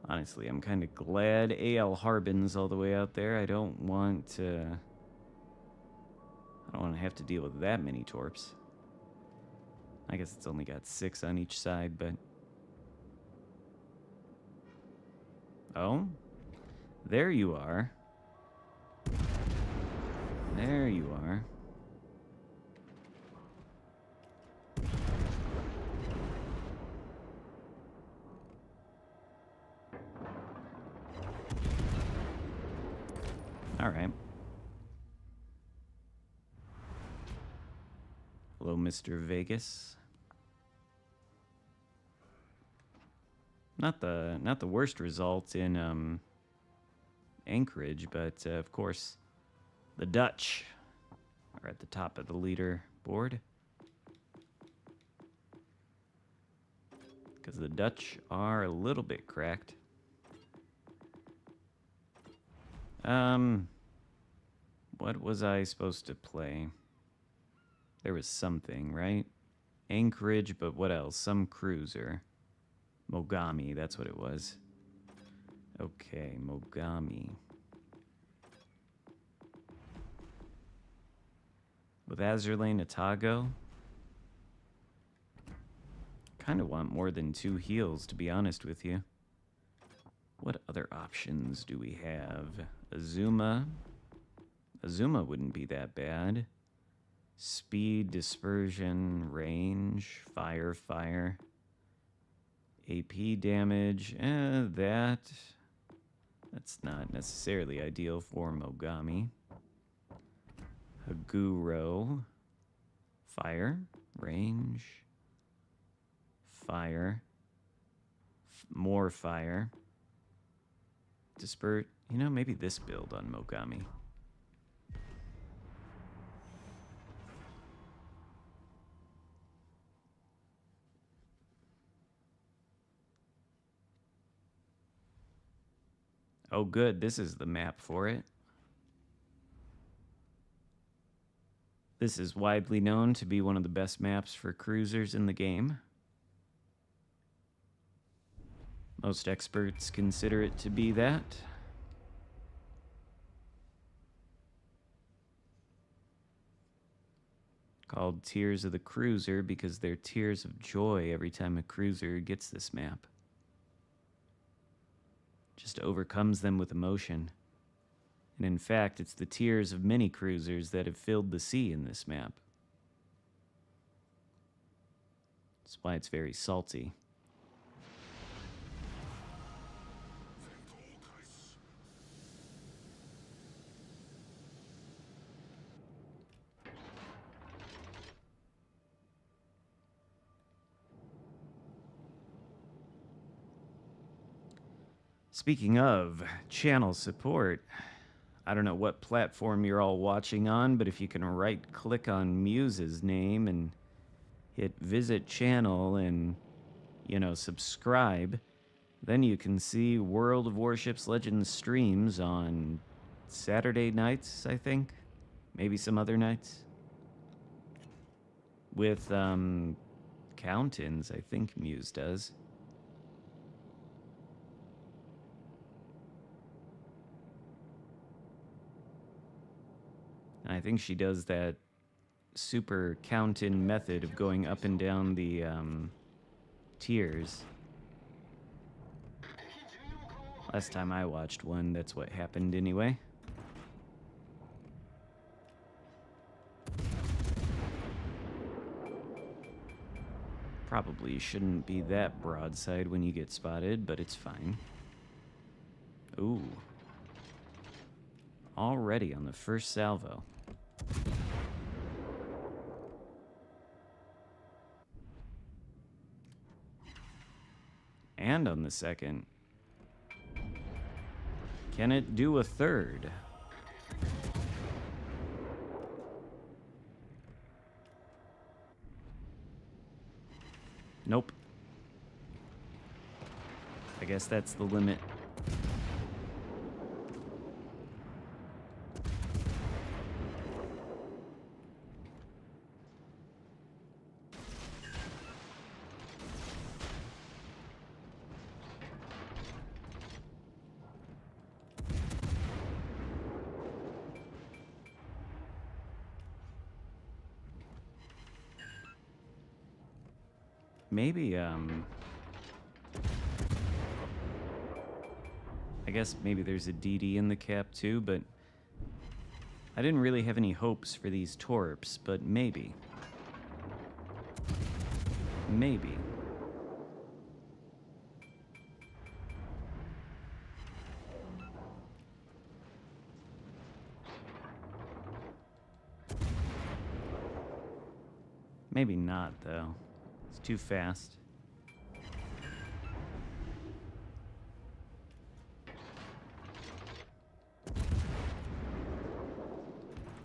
Honestly, I'm kind of glad AL Harbin's all the way out there. I don't want to have to deal with that many torps. I guess it's only got 6 on each side, but... Oh? There you are. There you are. All right. Hello, Mr. Vegas. Not the worst result in Anchorage, but of course, the Dutch are at the top of the leaderboard. Because the Dutch are a little bit cracked. What was I supposed to play? There was something, right? Anchorage, but what else? Some cruiser. Mogami, that's what it was. Okay, Mogami. With Azerlane Atago? Kind of want more than 2 heals, to be honest with you. What other options do we have? Azuma. Azuma wouldn't be that bad. Speed, dispersion, range, fire. AP damage, that's not necessarily ideal for Mogami. Haguro. Fire, range, fire, more fire. Disperse, maybe this build on Mogami. Oh, good. This is the map for it. This is widely known to be one of the best maps for cruisers in the game. Most experts consider it to be that. Called Tears of the Cruiser because they're tears of joy every time a cruiser gets this map. Just overcomes them with emotion. And in fact, it's the tears of many cruisers that have filled the sea in this map. That's why it's very salty. Speaking of channel support, I don't know what platform you're all watching on, but if you can right-click on Muse's name and hit visit channel and, subscribe, then you can see World of Warships Legends streams on Saturday nights, I think. Maybe some other nights. With, count-ins, I think Muse does. I think she does that super count-in method of going up and down the tiers. Last time I watched one, that's what happened anyway. Probably shouldn't be that broadside when you get spotted, but it's fine. Ooh. Already on the first salvo. And on the second. Can it do a third? Nope. I guess that's the limit. Maybe, I guess maybe there's a DD in the cap too, but I didn't really have any hopes for these torps, but maybe. Maybe. Maybe not, though. It's too fast.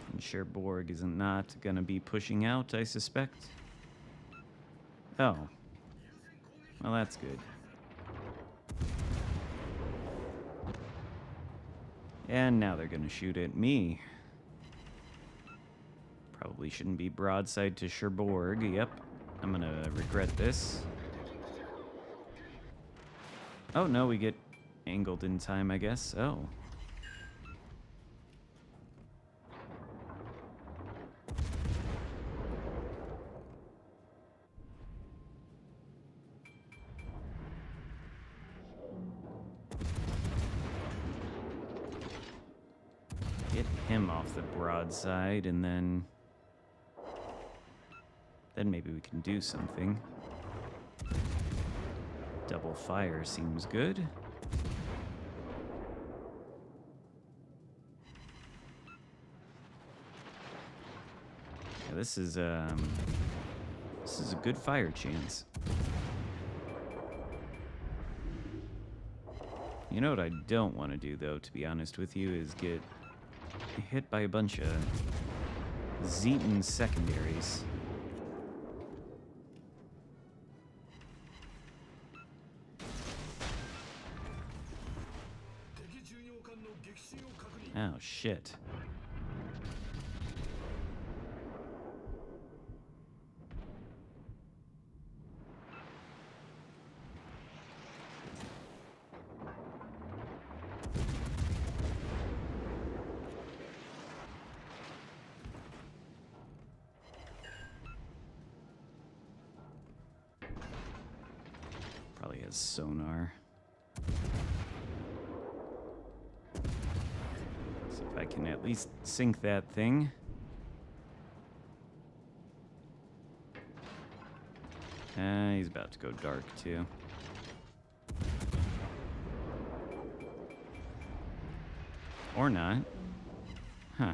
And Cherbourg is not gonna be pushing out, I suspect. Oh. Well, that's good. And now they're gonna shoot at me. Probably shouldn't be broadside to Cherbourg. Yep. I'm gonna regret this. Oh, no, we get angled in time, I guess. Oh. Get him off the broadside, and then maybe we can do something. Double fire seems good. Yeah, this is a good fire chance. You know what I don't want to do, though, to be honest with you, is get hit by a bunch of Zetan secondaries. Oh, shit. Probably has sonar. See if I can at least sink that thing. He's about to go dark, too. Or not. Huh.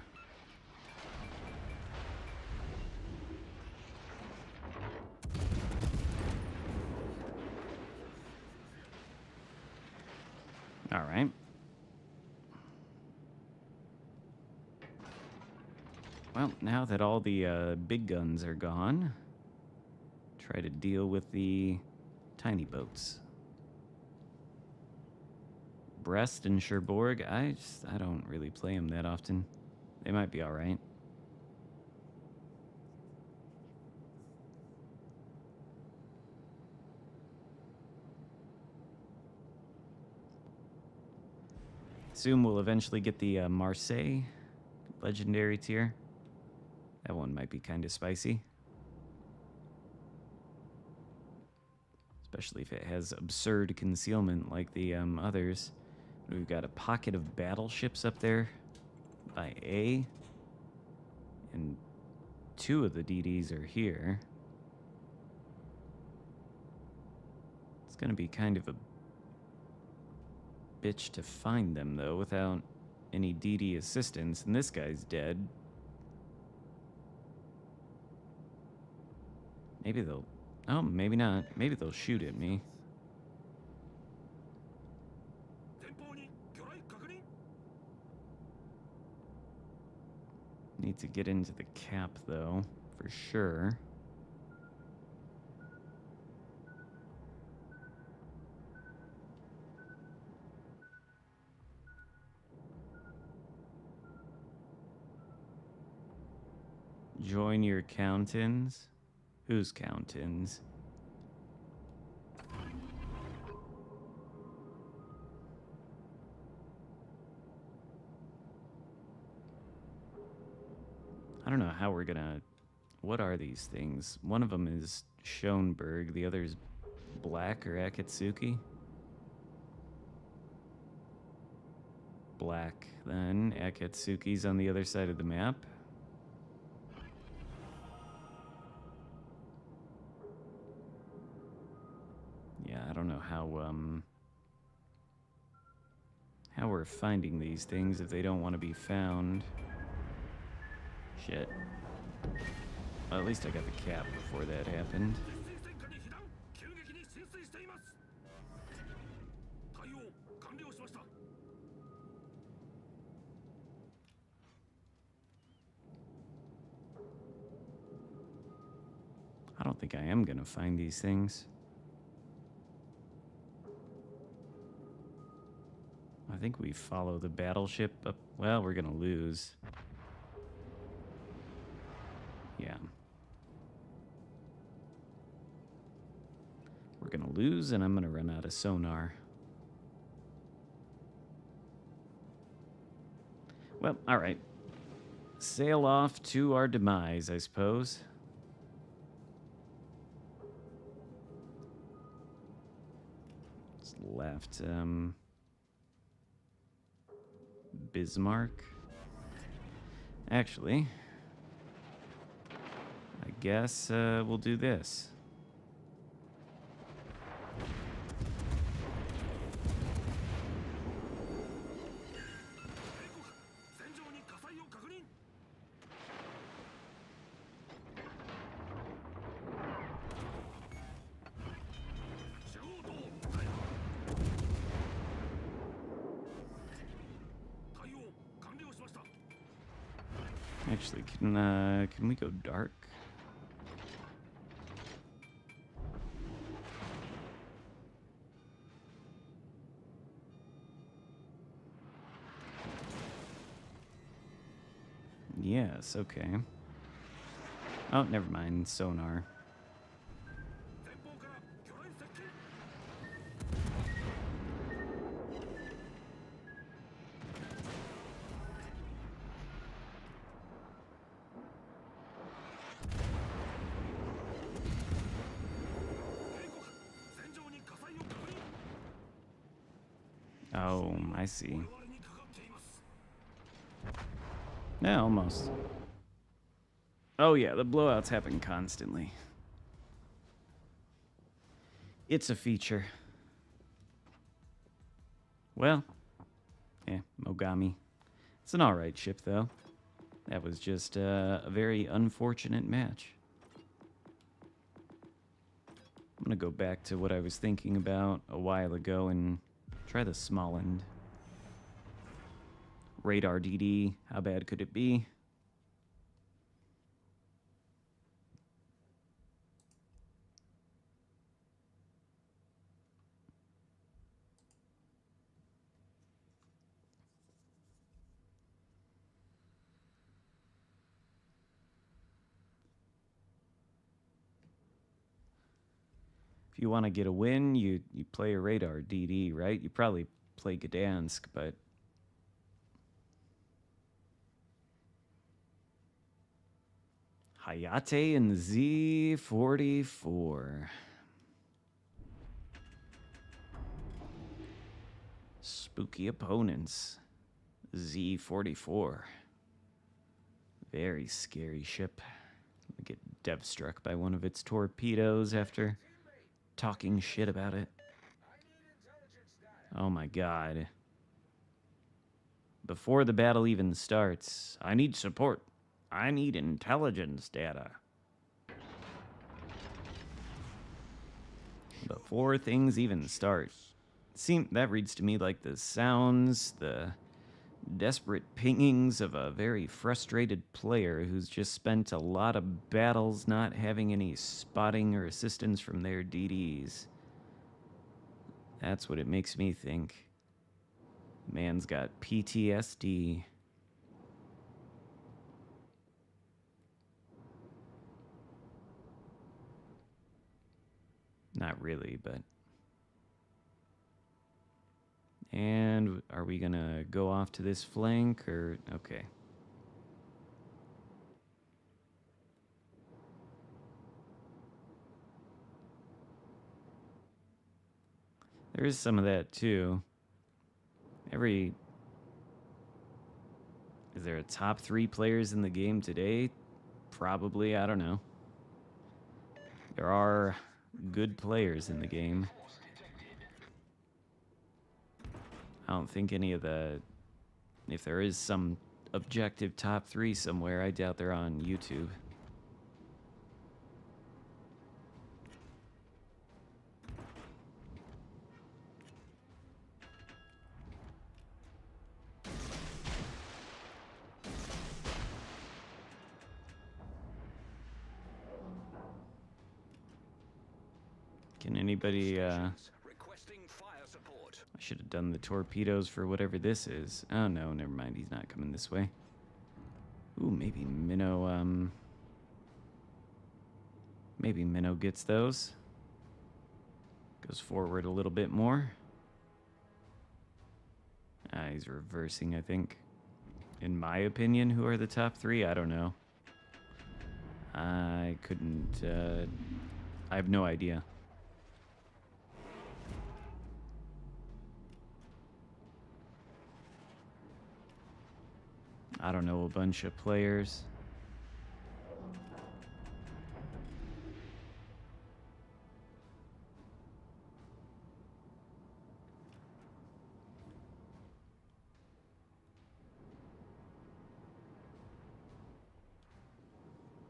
All right. Well, now that all the big guns are gone, try to deal with the tiny boats. Brest and Cherbourg, I don't really play them that often. They might be all right. Assume we'll eventually get the Marseille legendary tier. That one might be kind of spicy. Especially if it has absurd concealment like the others. We've got a pocket of battleships up there by A. And 2 of the DDs are here. It's going to be kind of a bitch to find them, though, without any DD assistance. And this guy's dead. Maybe they'll... Oh, maybe not. Maybe they'll shoot at me. Need to get into the cap, though, for sure. Join your countins. Whose countins? I don't know how we're gonna... What are these things? One of them is Schoenberg, the other is Black or Akatsuki. Black, then. Akatsuki's on the other side of the map. Yeah, I don't know how we're finding these things if they don't want to be found. Shit. Well, at least I got the cap before that happened. I don't think I am gonna find these things. I think we follow the battleship up. Well, we're gonna lose. Yeah. We're gonna lose, and I'm gonna run out of sonar. Well, alright. Sail off to our demise, I suppose. What's left? Bismarck. Actually, I guess we'll do this. Actually, can we go dark? Yes, okay. Oh, never mind. Sonar. Oh, I see. Yeah, almost. Oh yeah, the blowouts happen constantly. It's a feature. Well, yeah, Mogami. It's an alright ship, though. That was just a very unfortunate match. I'm gonna go back to what I was thinking about a while ago and try the small end. Radar DD, how bad could it be? If you want to get a win, you play a radar DD, right? You probably play Gdansk, but Hayate and Z44. Spooky opponents. Z44. Very scary ship. We get dev struck by one of its torpedoes after talking shit about it. Oh my god. Before the battle even starts, I need support. I need intelligence data. Before things even start. That reads to me like the sounds, the desperate pingings of a very frustrated player who's just spent a lot of battles not having any spotting or assistance from their DDs. That's what it makes me think. Man's got PTSD. Not really, but... And are we gonna go off to this flank, or... Okay. There is some of that, too. Is there a top 3 players in the game today? Probably, I don't know. There are good players in the game. I don't think any of the... If there is some objective top 3 somewhere, I doubt they're on YouTube. Can anybody, Requesting fire support. I should have done the torpedoes for whatever this is. Oh no, never mind, he's not coming this way. Ooh, maybe Minnow, maybe Minnow gets those. Goes forward a little bit more. Ah, he's reversing, I think. In my opinion, who are the top 3? I don't know. I couldn't, I have no idea. I don't know, a bunch of players.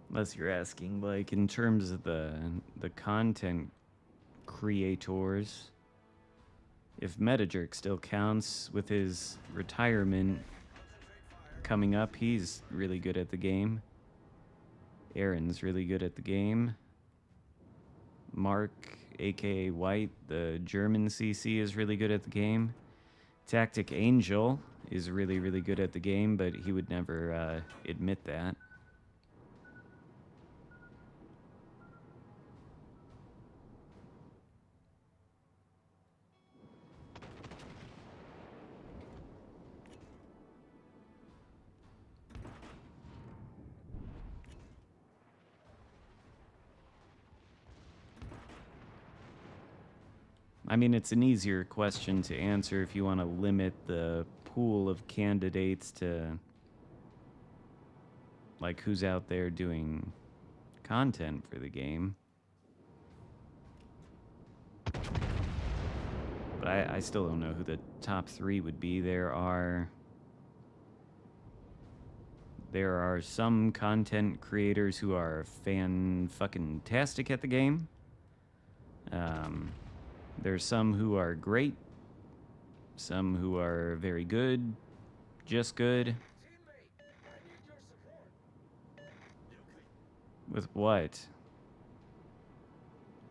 Unless you're asking, like, in terms of the content creators, if Metajerk still counts with his retirement coming up, he's really good at the game. Aaron's really good at the game. Mark, aka White, the German CC, is really good at the game. Tactic Angel is really, really good at the game, but he would never admit that. I mean, it's an easier question to answer if you want to limit the pool of candidates to, like, who's out there doing content for the game. But I still don't know who the top 3 would be. There are some content creators who are fan-fucking-tastic at the game. There's some who are great, some who are very good, just good. Teammate, I need your support. With what?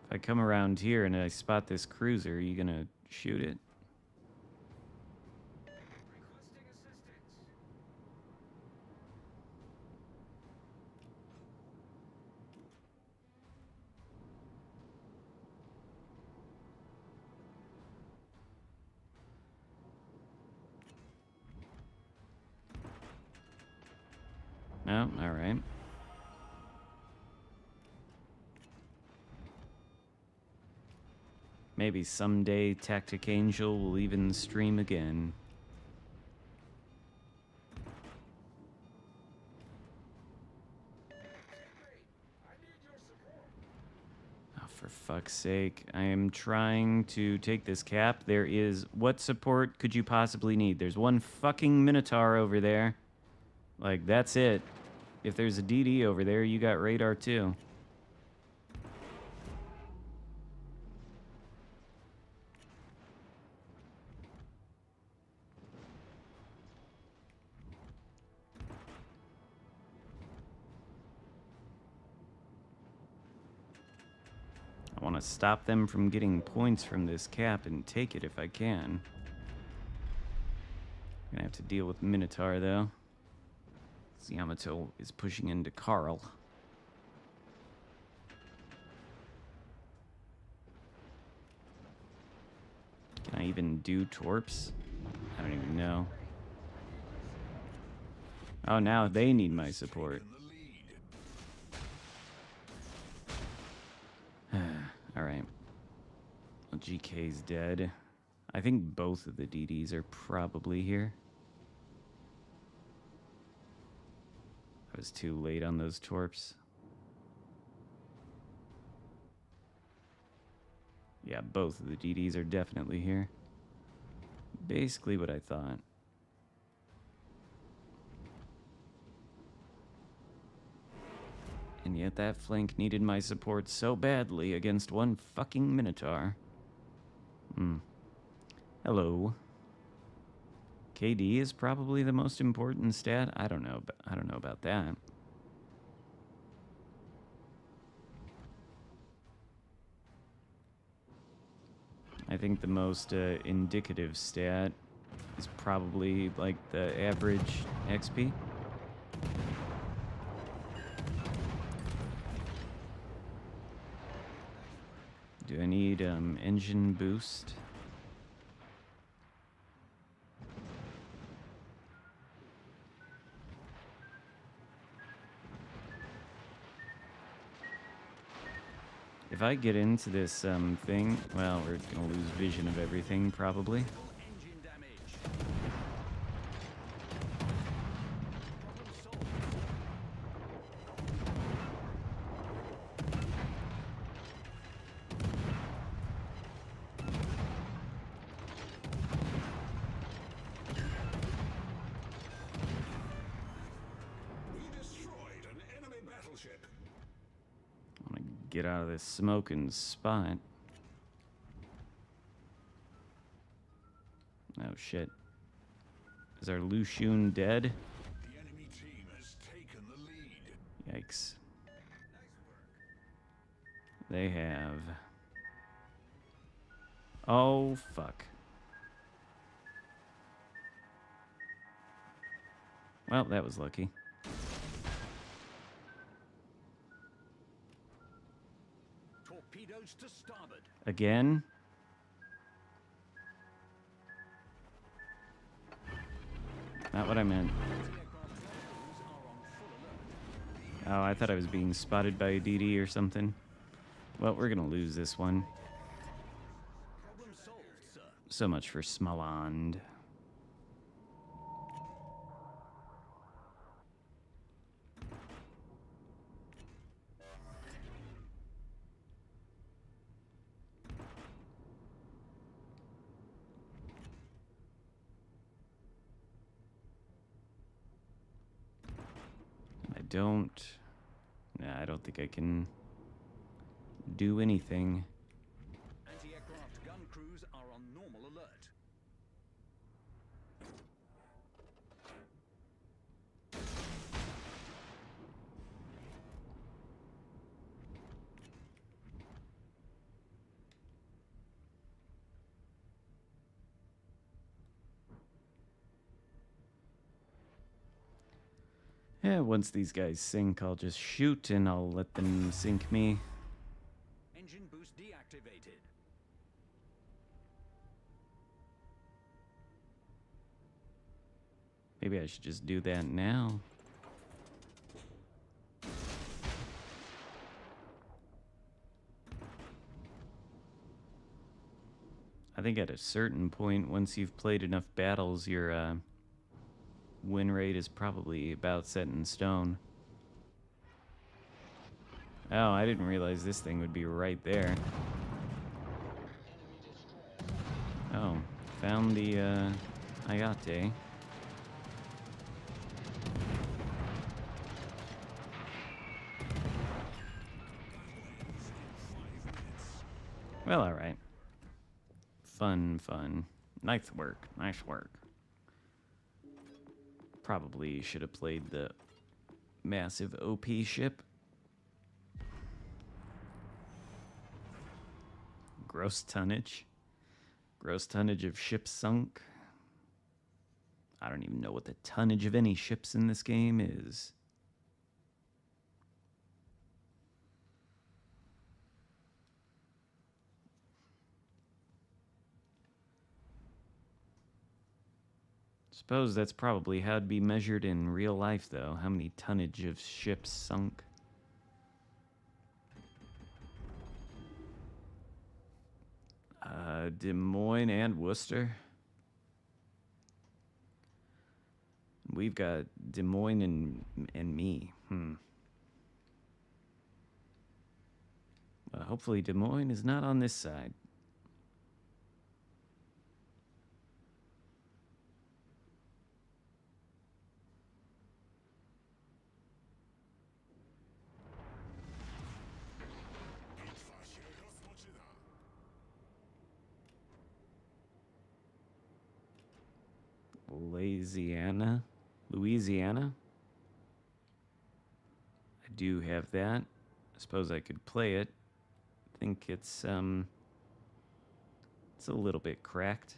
If I come around here and I spot this cruiser, are you gonna shoot it? Requesting assistance. No? Alright. Maybe someday Tactic Angel will even stream again. Teammate, I need your support. Oh, for fuck's sake. I am trying to take this cap. There is... What support could you possibly need? There's one fucking Minotaur over there. Like, that's it. If there's a DD over there, you got radar too. I want to stop them from getting points from this cap and take it if I can. Gonna have to deal with Minotaur though. Yamato is pushing into Carl. Can I even do torps? I don't even know. Oh, now they need my support. Alright. Well, GK's dead. I think both of the DDs are probably here. I was too late on those torps. Yeah, both of the DDs are definitely here. Basically what I thought. And yet that flank needed my support so badly against one fucking Minotaur. Hello. KD is probably the most important stat. I don't know about that. I think the most indicative stat is probably like the average XP. Do I need engine boost? If I get into this thing, well, we're gonna lose vision of everything probably. Engine damage. Get out of this smoking spot. Oh shit. Is our Lushun dead? The enemy team has taken the lead. Yikes. They have. Oh, fuck. Well, that was lucky. Torpedoes to starboard. Again? Not what I meant. Oh, I thought I was being spotted by a DD or something. Well, we're gonna lose this one. Problem solved, sir. So much for Smaland. I don't think I can do anything. Anti-aircraft gun crews are on normal alert. Yeah, once these guys sink, I'll just shoot and I'll let them sink me. Engine boost deactivated. Maybe I should just do that now. I think at a certain point, once you've played enough battles, your win rate is probably about set in stone. Oh, I didn't realize this thing would be right there. Oh, found the Ayate. Well, alright. Fun. Nice work. Nice work. Probably should have played the massive OP ship. Gross tonnage. Gross tonnage of ships sunk. I don't even know what the tonnage of any ships in this game is. Suppose that's probably how it'd be measured in real life, though. How many tonnage of ships sunk? Des Moines and Worcester. We've got Des Moines and me. Well, hopefully Des Moines is not on this side. Bitwa się rozpoczyna. Louisiana. I do have that. I suppose I could play it. I think it's a little bit cracked.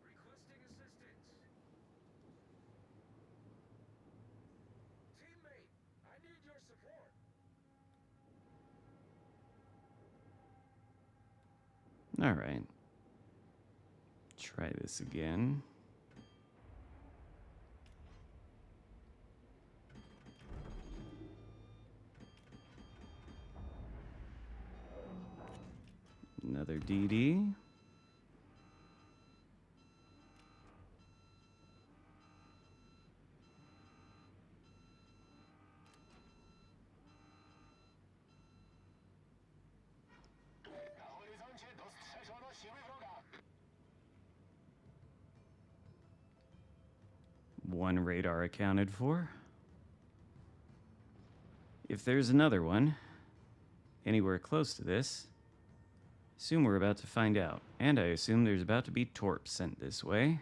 Requesting assistance. Teammate, I need your support. All right. Try this again. Another DD. Na horyzoncie dostrzeżono siły wroga. one radar accounted for. If there's another one anywhere close to this, assume we're about to find out. And I assume there's about to be torps sent this way.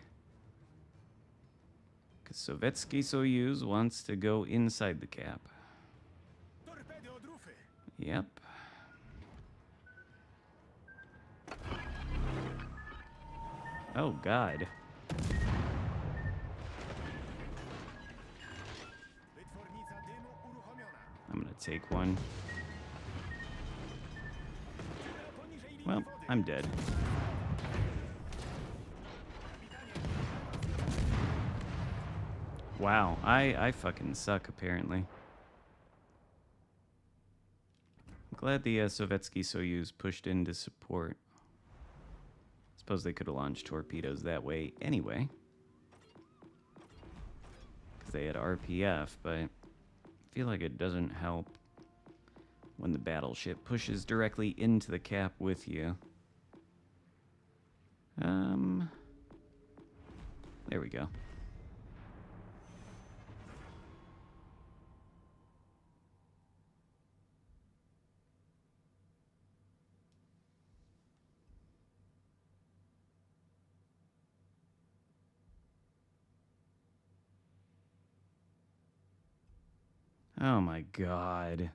Because Sovietsky Soyuz wants to go inside the cap. Yep. Oh, God. I'm gonna take one. Well, I'm dead. Wow, I fucking suck, apparently. I'm glad the Sovietsky Soyuz pushed in to support. Suppose they could have launched torpedoes that way anyway. Because they had RPF, but I feel like it doesn't help when the battleship pushes directly into the cap with you. There we go. Oh my God.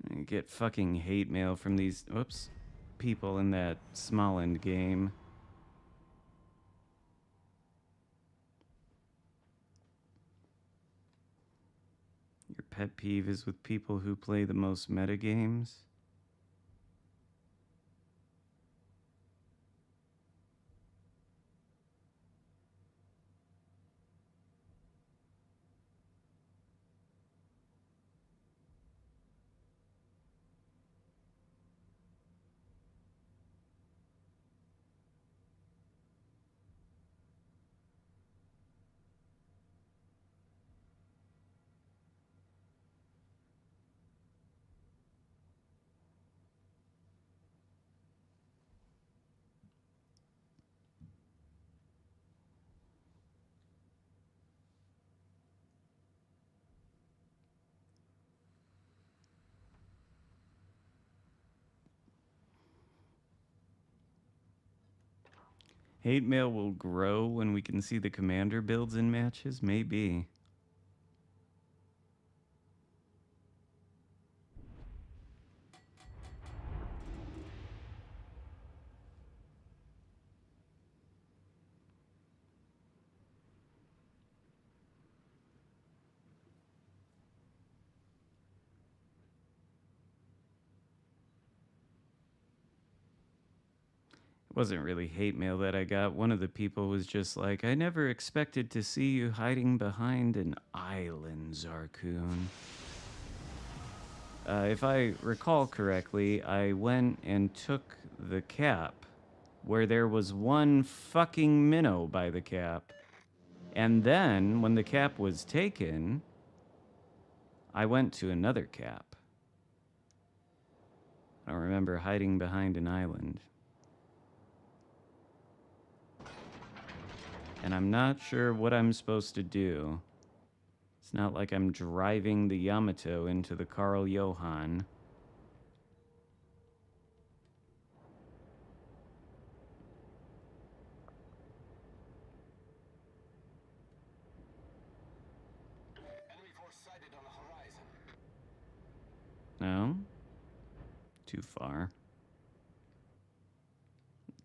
I get fucking hate mail from these, whoops, people in that Smolensk game. Your pet peeve is with people who play the most meta games? Hate mail will grow when we can see the commander builds in matches? Maybe. It wasn't really hate mail that I got. One of the people was just like, I never expected to see you hiding behind an island, Xarkun. If I recall correctly, I went and took the cap where there was one fucking minnow by the cap. And then, when the cap was taken, I went to another cap. I don't remember hiding behind an island. And I'm not sure what I'm supposed to do. It's not like I'm driving the Yamato into the Karl Johann. Enemy force sighted on the horizon. No? Too far.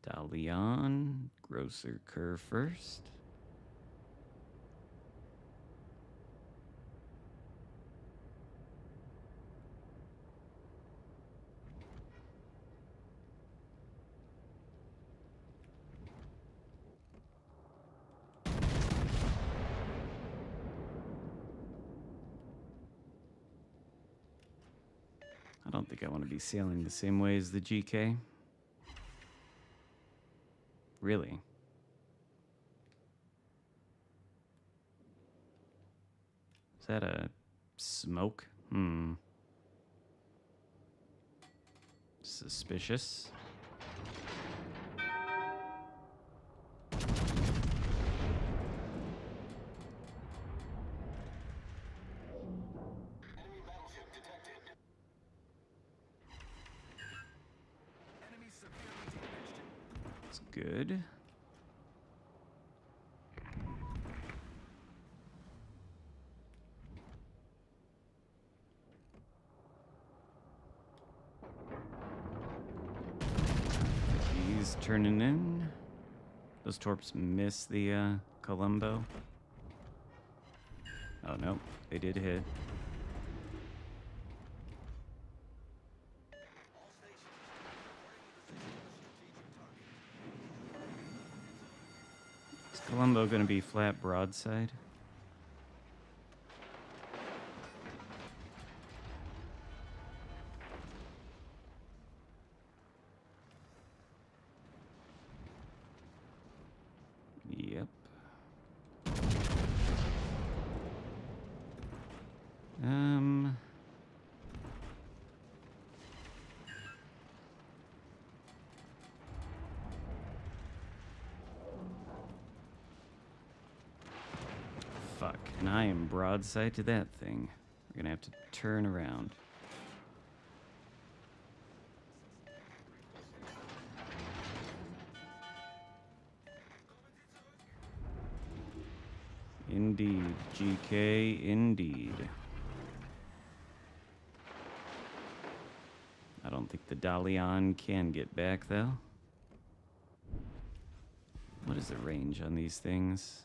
Dalian, Grosser Kerr first. I don't think I want to be sailing the same way as the GK. Really? Is that a smoke? Suspicious. good. He's turning in. Those torps miss the Columbo. Oh no, they did hit. Is Columbo gonna be flat broadside? Yep. Fuck, and I am broadside to that thing. We're gonna have to turn around. Indeed, GK, indeed. I don't think the Dalian can get back, though. What is the range on these things?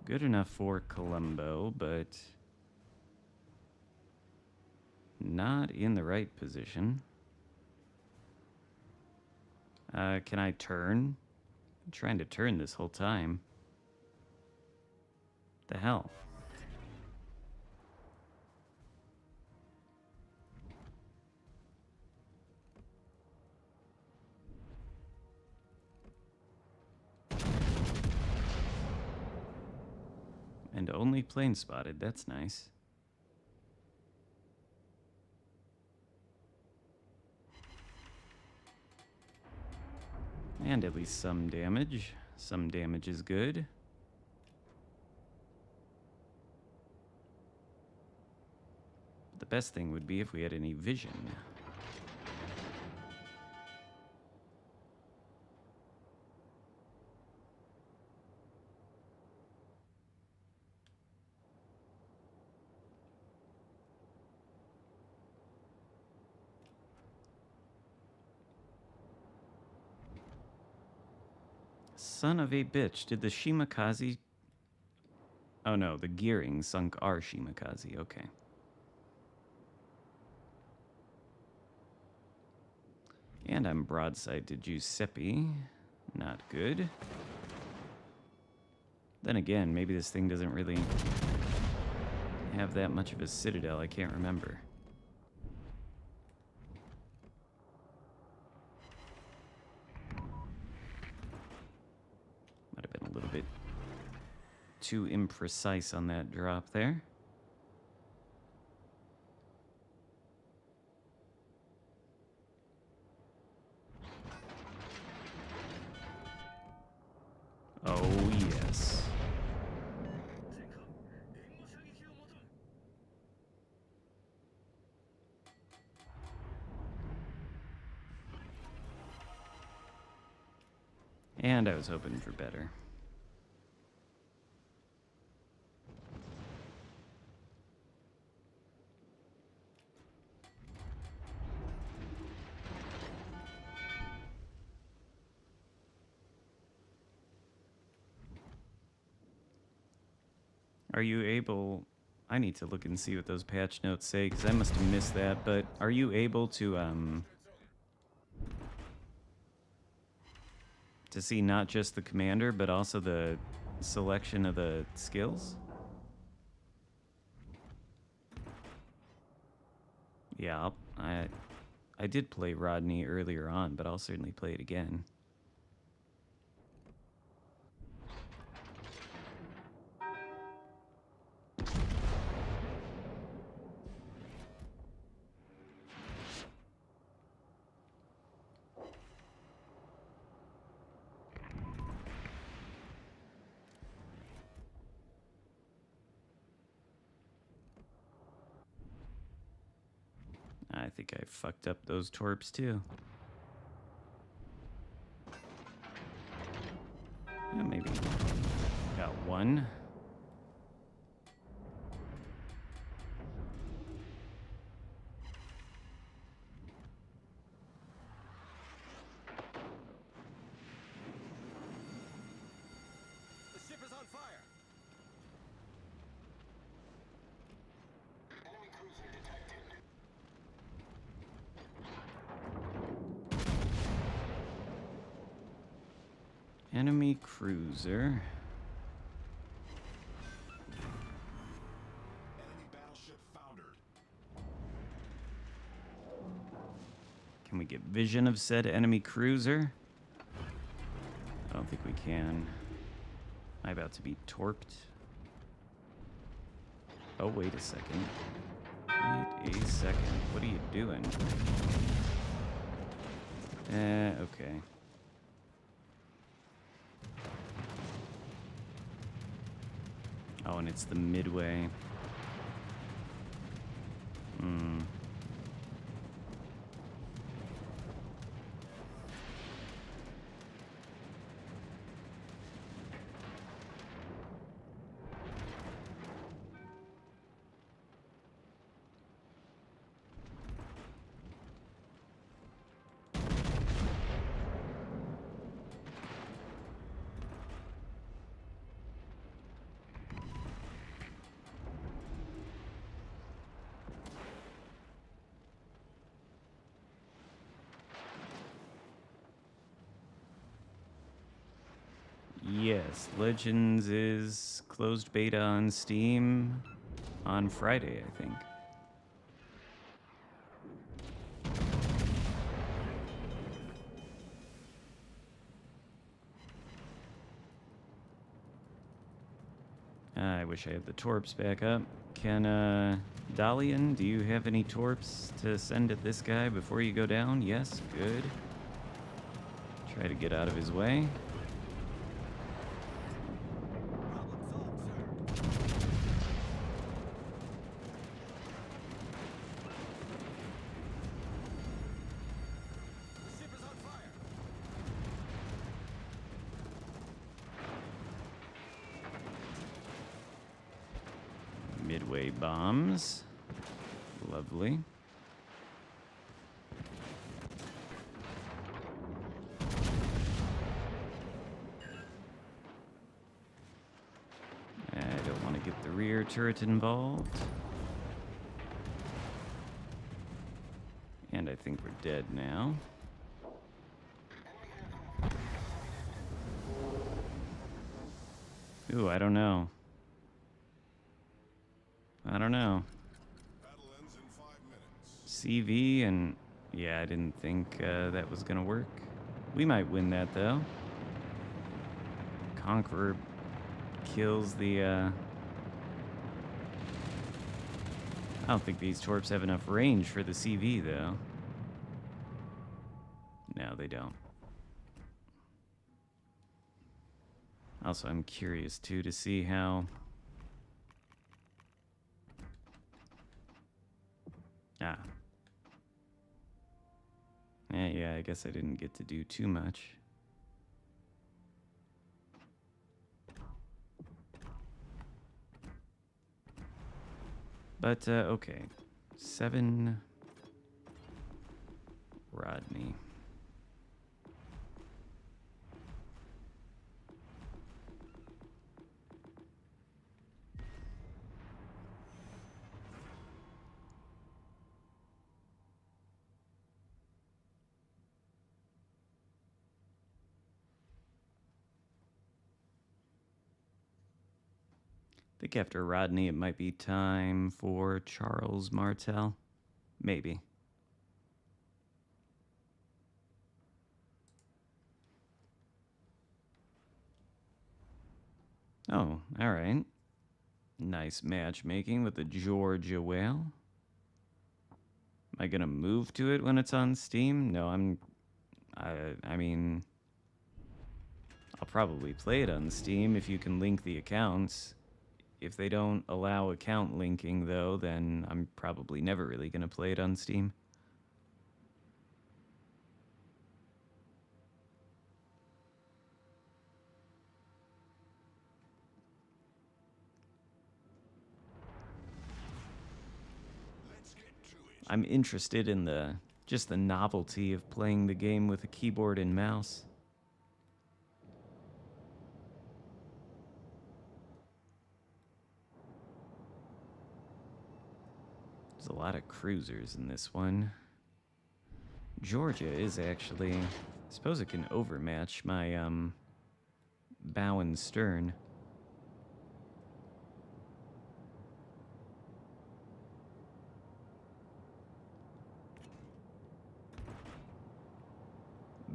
Good enough for Columbo, but not in the right position. Can I turn? I'm trying to turn this whole time. The hell? And only plane spotted, that's nice. And at least some damage. Some damage is good. The best thing would be if we had any vision. Son of a bitch, did the Shimakaze... Oh no, the gearing sunk our Shimakaze, okay. And I'm broadside to Giuseppe. Not good. Then again, maybe this thing doesn't really have that much of a citadel, I can't remember. Might have been a little bit too imprecise on that drop there. Oh, yes. And I was hoping for better. Are you able... I need to look and see what those patch notes say, because I must have missed that, but are you able to see not just the commander, but also the selection of the skills? Yeah, I did play Rodney earlier on, but I'll certainly play it again. I think I fucked up those torps too. Maybe got one. The ship is on fire. Enemy cruiser detected. Enemy cruiser. Enemy battleship foundered. Can we get vision of said enemy cruiser? I don't think we can. Am I about to be torped? Oh, wait a second. Wait a second. What are you doing? Okay. Oh, and it's the midway. Hmm. Yes, Legends is closed beta on Steam on Friday, I think. I wish I had the torps back up. Can, Dalian, do you have any torps to send at this guy before you go down? Yes, good. Try to get out of his way. Problem solved, sir. The ship is on fire. Midway bombs. Lovely. I don't want to get the rear turret involved. And I think we're dead now. Ooh, I don't know. I don't know. Battle ends in 5 minutes. CV and... yeah, I didn't think that was gonna work. We might win that, though. Conqueror kills the... I don't think these torps have enough range for the CV, though. No, they don't. Also, I'm curious, too, to see how... Ah. Yeah, I guess I didn't get to do too much. But, okay. 7... Rodney. I think after Rodney, it might be time for Charles Martel. Maybe. Oh, all right. Nice matchmaking with the Georgia whale. Am I gonna move to it when it's on Steam? No, I mean, I'll probably play it on Steam if you can link the accounts. If they don't allow account linking, though, then I'm probably never really gonna play it on Steam. I'm interested in just the novelty of playing the game with a keyboard and mouse. There's a lot of cruisers in this one. Georgia is actually, I suppose it can overmatch my bow and stern.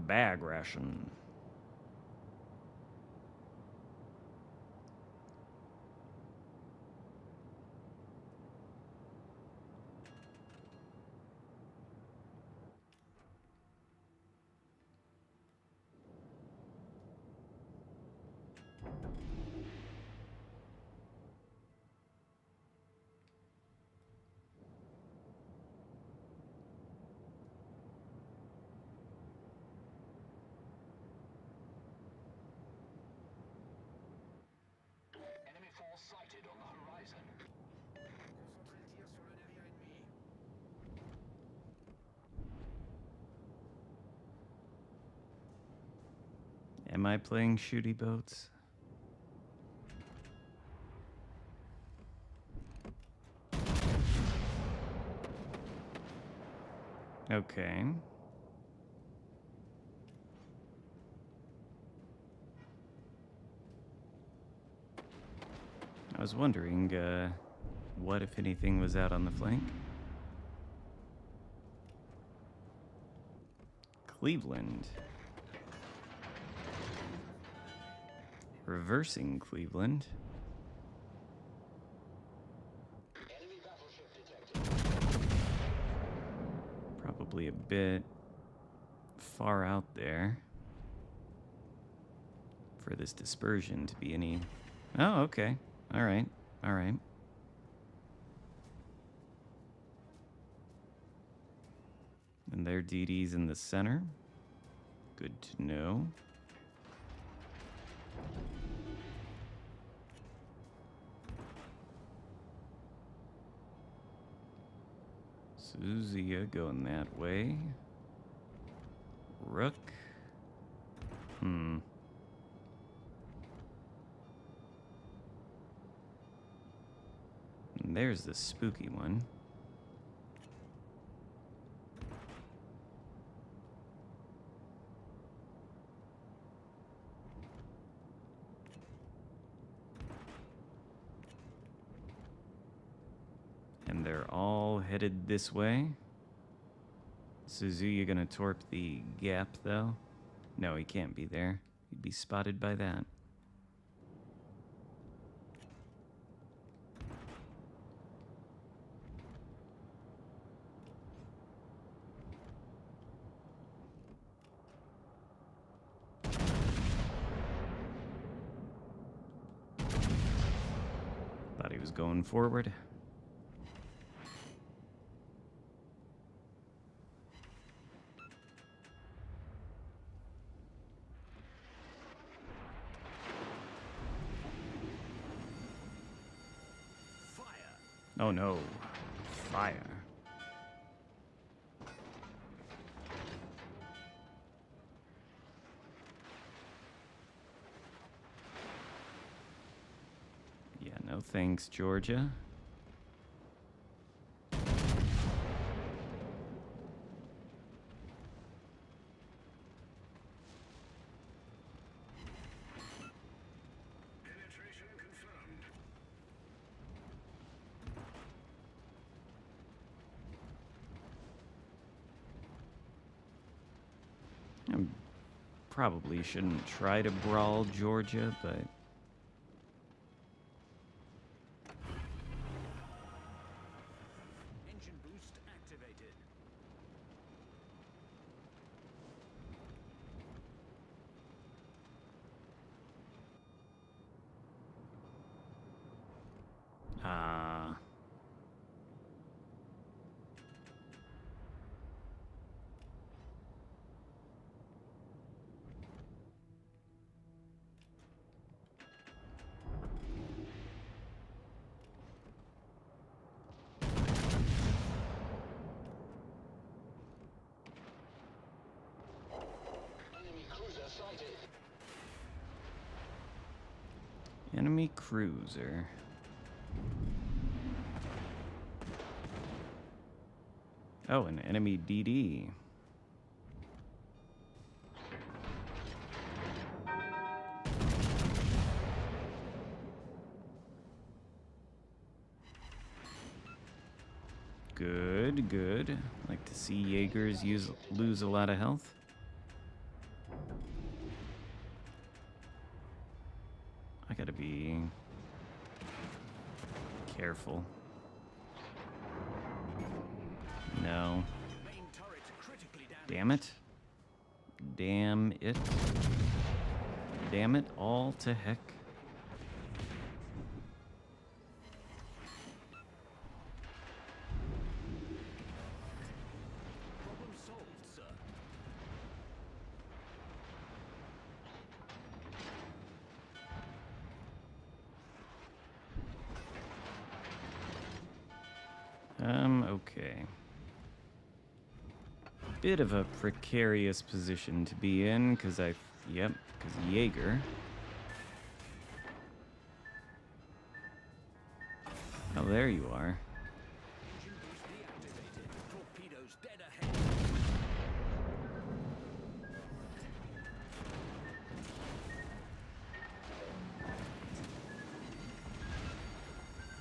Bag ration. Enemy force sighted on the horizon. Concentrez le tir sur le navire ennemi. Am I playing shooty boats? Okay. I was wondering, what, if anything, was out on the flank? Cleveland. Reversing Cleveland. Enemy battleship detected. Probably a bit far out there for this dispersion to be any... Oh, okay. All right. All right. And their DD's in the center. Good to know. Suzia going that way. Rook. And there's the spooky one. And they're all headed this way. Suzuya gonna torp the gap, though? No, he can't be there. He'd be spotted by that. Thought he was going forward. Oh no, fire. Yeah, no thanks, Georgia. Penetration confirmed. I probably shouldn't try to brawl Georgia, but... Engine boost activated. Ah... Enemy cruiser. Oh, an enemy DD. Good, good. Like to see Jaegers lose a lot of health. I gotta be careful. No. Main turret critically damaged. Damn it. Damn it. Damn it all to heck. Problem solved, sir. Okay. Bit of a precarious position to be in, because because Jaeger. Oh, there you are. Engine boost deactivated. Torpedoes dead ahead.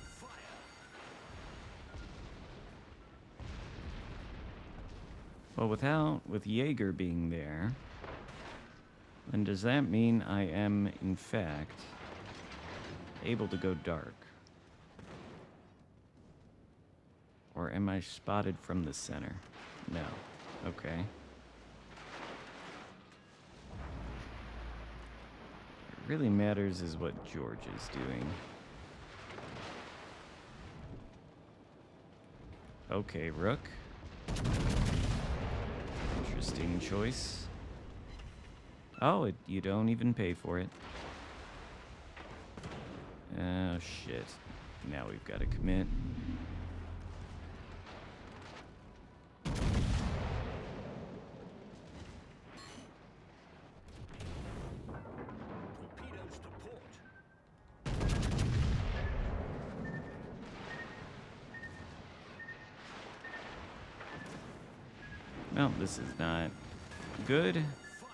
Fire. Well, with Jaeger being there, then does that mean I am, in fact, able to go dark? Or am I spotted from the center? No. Okay. What really matters is what George is doing. Okay, Rook. Interesting choice. Oh, you don't even pay for it. Oh, shit. Now we've got to commit. Torpedoes to port. Well, this is not good. Fire.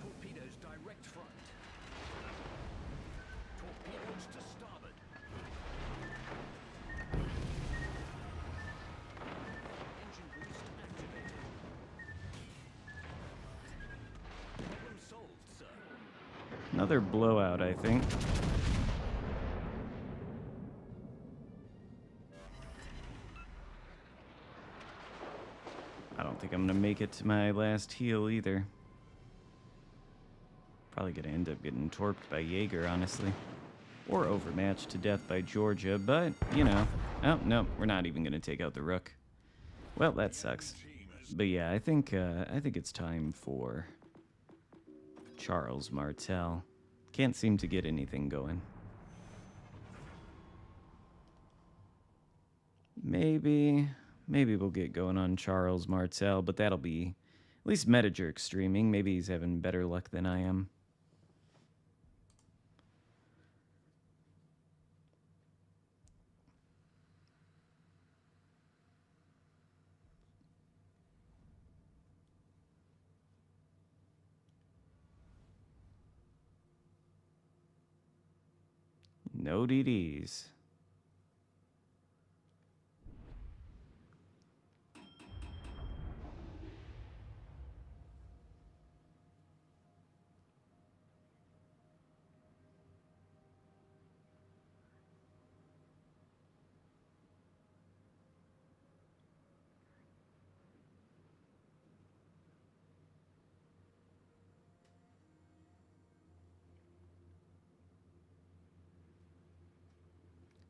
Torpedoes direct front. Torpedoes to starboard. Engine boost activated. Problem solved, sir. Another blowout, I think. I don't think I'm gonna make it to my last heal either. Probably gonna end up getting torped by Jaeger, honestly. Or overmatched to death by Georgia, but, you know. Oh, no, we're not even gonna take out the Rook. Well, that sucks. But yeah, I think it's time for Charles Martel. Can't seem to get anything going. Maybe we'll get going on Charles Martel, but that'll be at least Metajerk streaming. Maybe he's having better luck than I am. No DDs.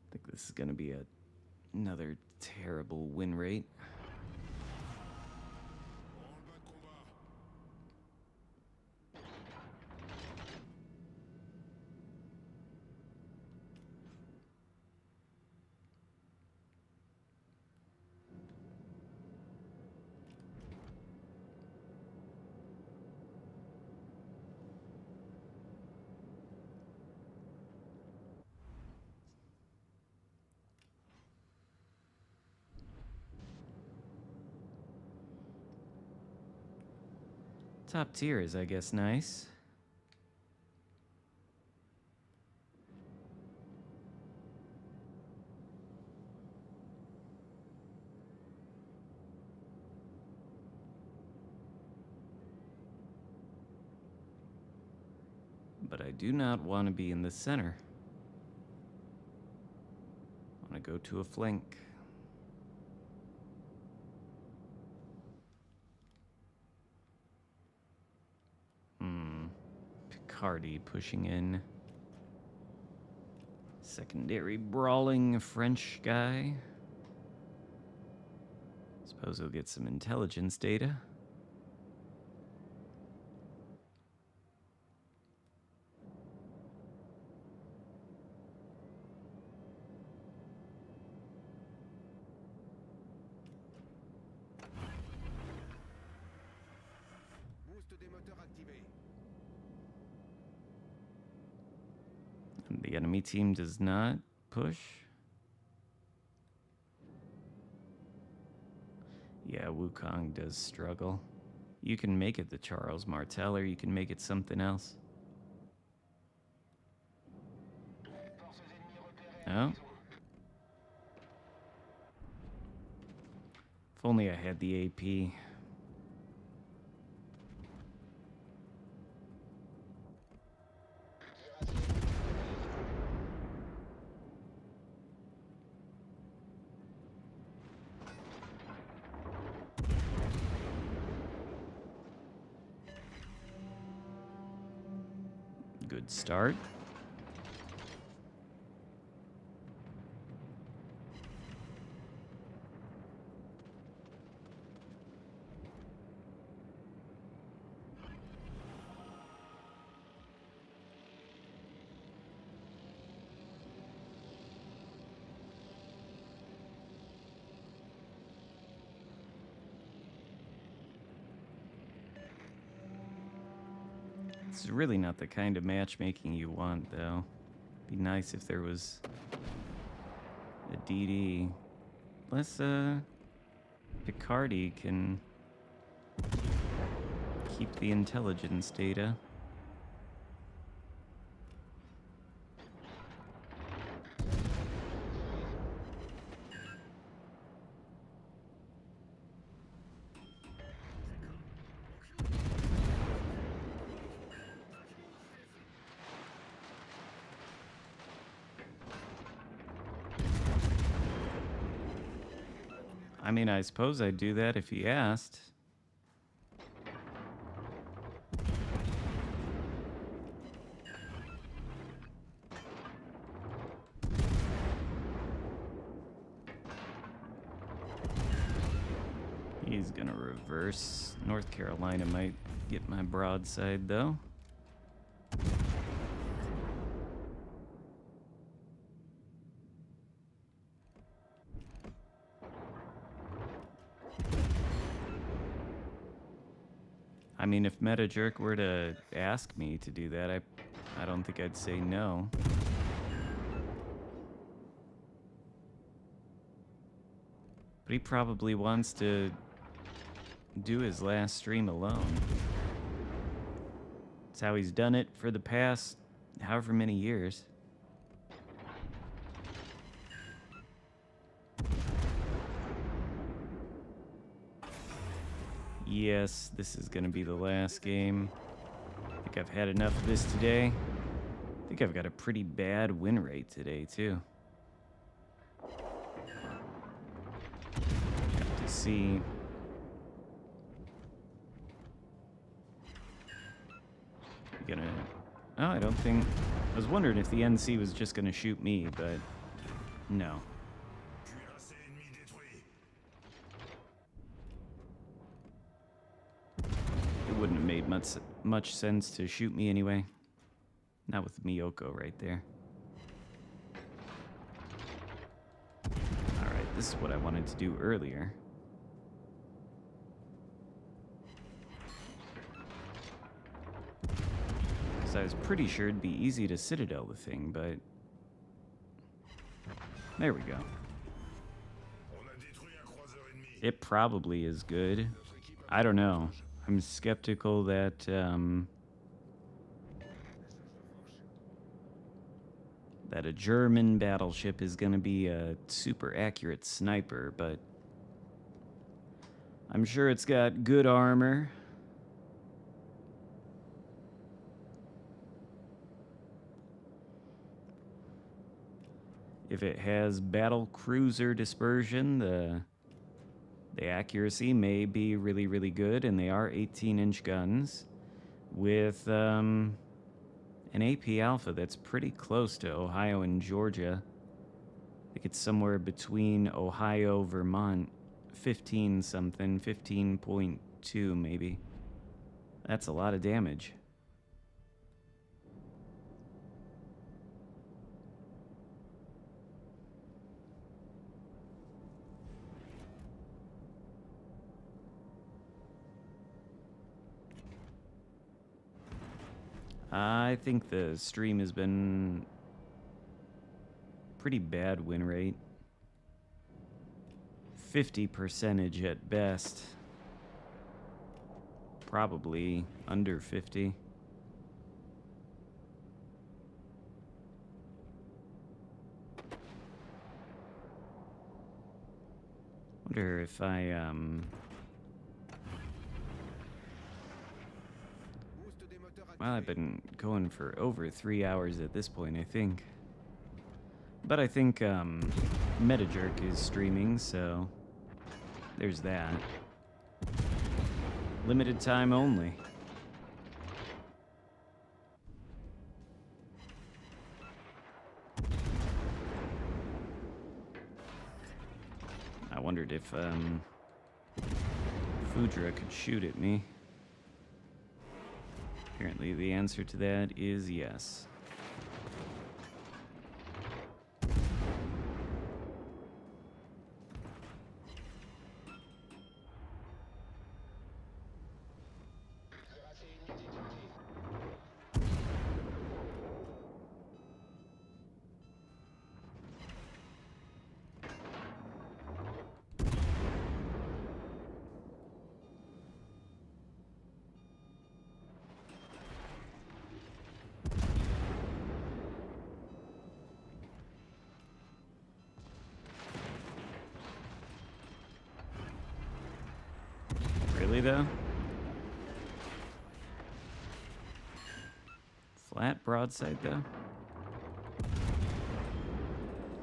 I think this is going to be another terrible win rate. Top tier is, I guess, nice. But I do not want to be in the center. I want to go to a flank. Picardy pushing in. Secondary brawling French guy. Suppose he'll get some intelligence data. And the enemy team does not push. Yeah, Wukong does struggle. You can make it the Charles Martel, or you can make it something else. Oh. If only I had the AP. Good start. It's really not the kind of matchmaking you want, though. Be nice if there was a DD. Unless, Picardy can keep the intelligence data. I mean, I suppose I'd do that if he asked. He's gonna reverse. North Carolina might get my broadside, though. I mean, if Meta Jerk were to ask me to do that, I don't think I'd say no. But he probably wants to do his last stream alone. It's how he's done it for the past however many years. Yes, this is gonna be the last game. I think I've had enough of this today. I think I've got a pretty bad win rate today, too. Have to see. Gonna. Oh, I don't think. I was wondering if the NC was just gonna shoot me, but no. It wouldn't have made much sense to shoot me anyway. Not with Miyoko right there. Alright, this is what I wanted to do earlier. Because I was pretty sure it'd be easy to Citadel the thing, but... There we go. It probably is good. I don't know. I'm skeptical that that a German battleship is going to be a super accurate sniper, but I'm sure it's got good armor. If it has battle cruiser dispersion, the accuracy may be really, really good, and they are 18-inch guns with an AP Alpha that's pretty close to Ohio and Georgia. I think it's somewhere between Ohio, Vermont, 15 something, 15.2 maybe. That's a lot of damage. I think the stream has been pretty bad win rate. 50% at best. Probably under 50. Wonder if well, I've been going for over 3 hours at this point, I think. But I think Metajerk is streaming, so there's that. Limited time only. I wondered if Foudra could shoot at me. Apparently the answer to that is yes. Really though? Flat broadside though?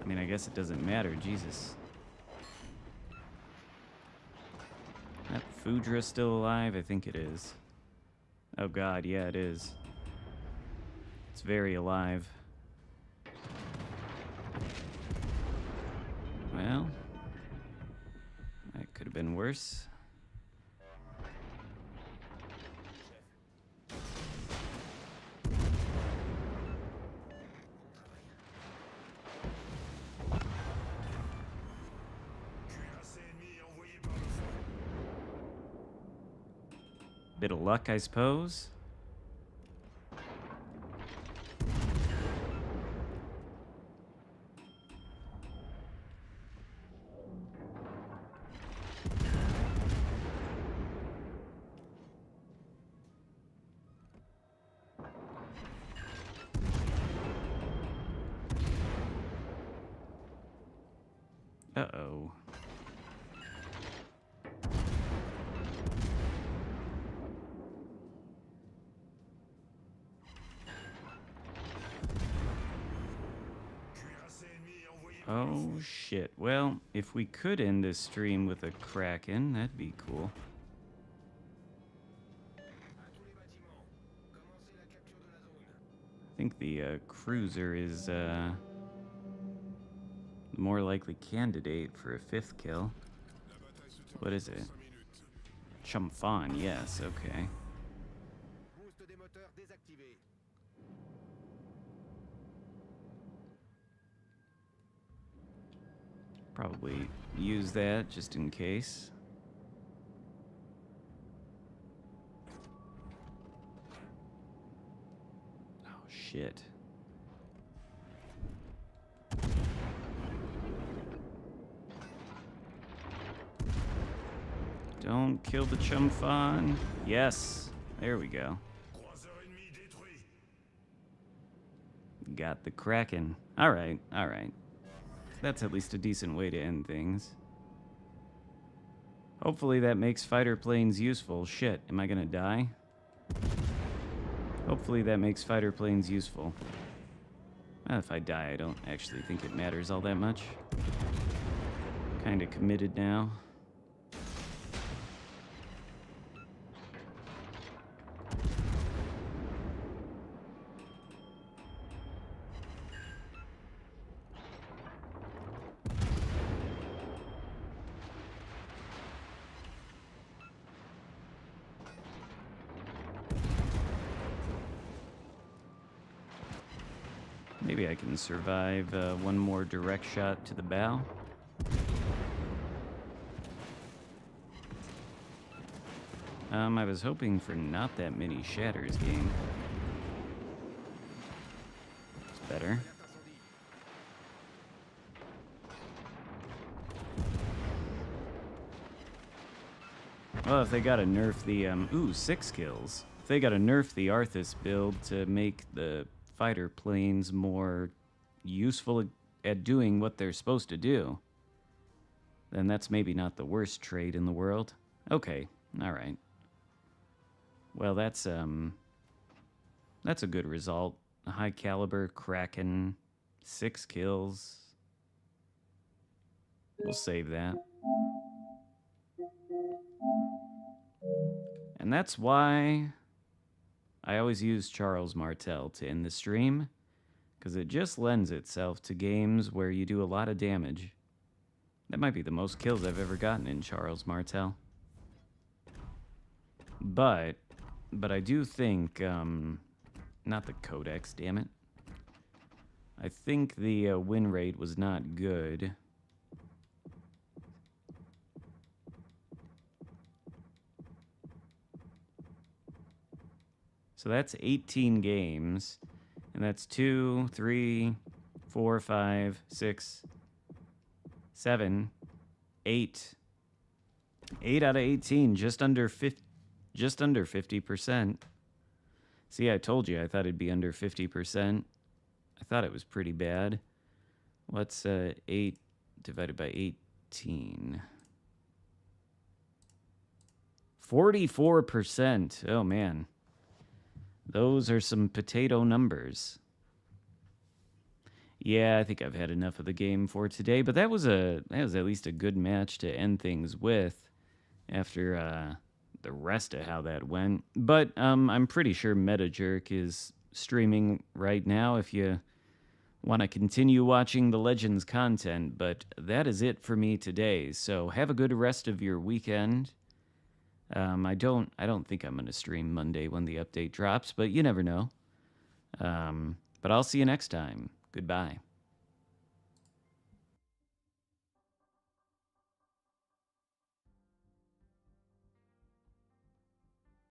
I mean, I guess it doesn't matter, Jesus. That Foudra still alive? I think it is. Oh god, yeah it is. It's very alive. Well, that could have been worse. Bit of luck, I suppose. Uh-oh. Oh shit. Well, if we could end this stream with a Kraken, that'd be cool. I think the cruiser is the more likely candidate for a 5th kill. What is it? Champhan, yes, okay. Probably use that just in case. Oh, shit. Don't kill the chumfon. Yes. There we go. Croiseur ennemi détruit. Got the Kraken. Alright, alright. That's at least a decent way to end things. Hopefully that makes fighter planes useful. Shit, am I gonna die? Hopefully that makes fighter planes useful. Well, if I die, I don't actually think it matters all that much. Kinda committed now. Maybe I can survive one more direct shot to the bow. I was hoping for not that many shatters game. It's better. Well, if they gotta nerf the, ooh, 6 kills. If they gotta nerf the Arthas build to make the fighter planes more useful at doing what they're supposed to do, then that's maybe not the worst trade in the world. Okay, alright. Well, that's a good result. A high caliber Kraken, 6 kills. We'll save that. And that's why I always use Charles Martel to end the stream, because it just lends itself to games where you do a lot of damage. That might be the most kills I've ever gotten in Charles Martel. But I do think, not the codex, damn it. I think the win rate was not good. So that's 18 games, and that's 2, 3, 4, 5, 6, 7, 8. 8 out of 18, just under 50%. See, I told you I thought it'd be under 50%. I thought it was pretty bad. What's 8 divided by 18? 44%. Oh, man. Those are some potato numbers. Yeah, I think I've had enough of the game for today, but that was at least a good match to end things with after the rest of how that went. But I'm pretty sure MetaJerk is streaming right now if you want to continue watching the Legends content, but that is it for me today. So have a good rest of your weekend. I don't think I'm going to stream Monday when the update drops, but you never know. But I'll see you next time. Goodbye.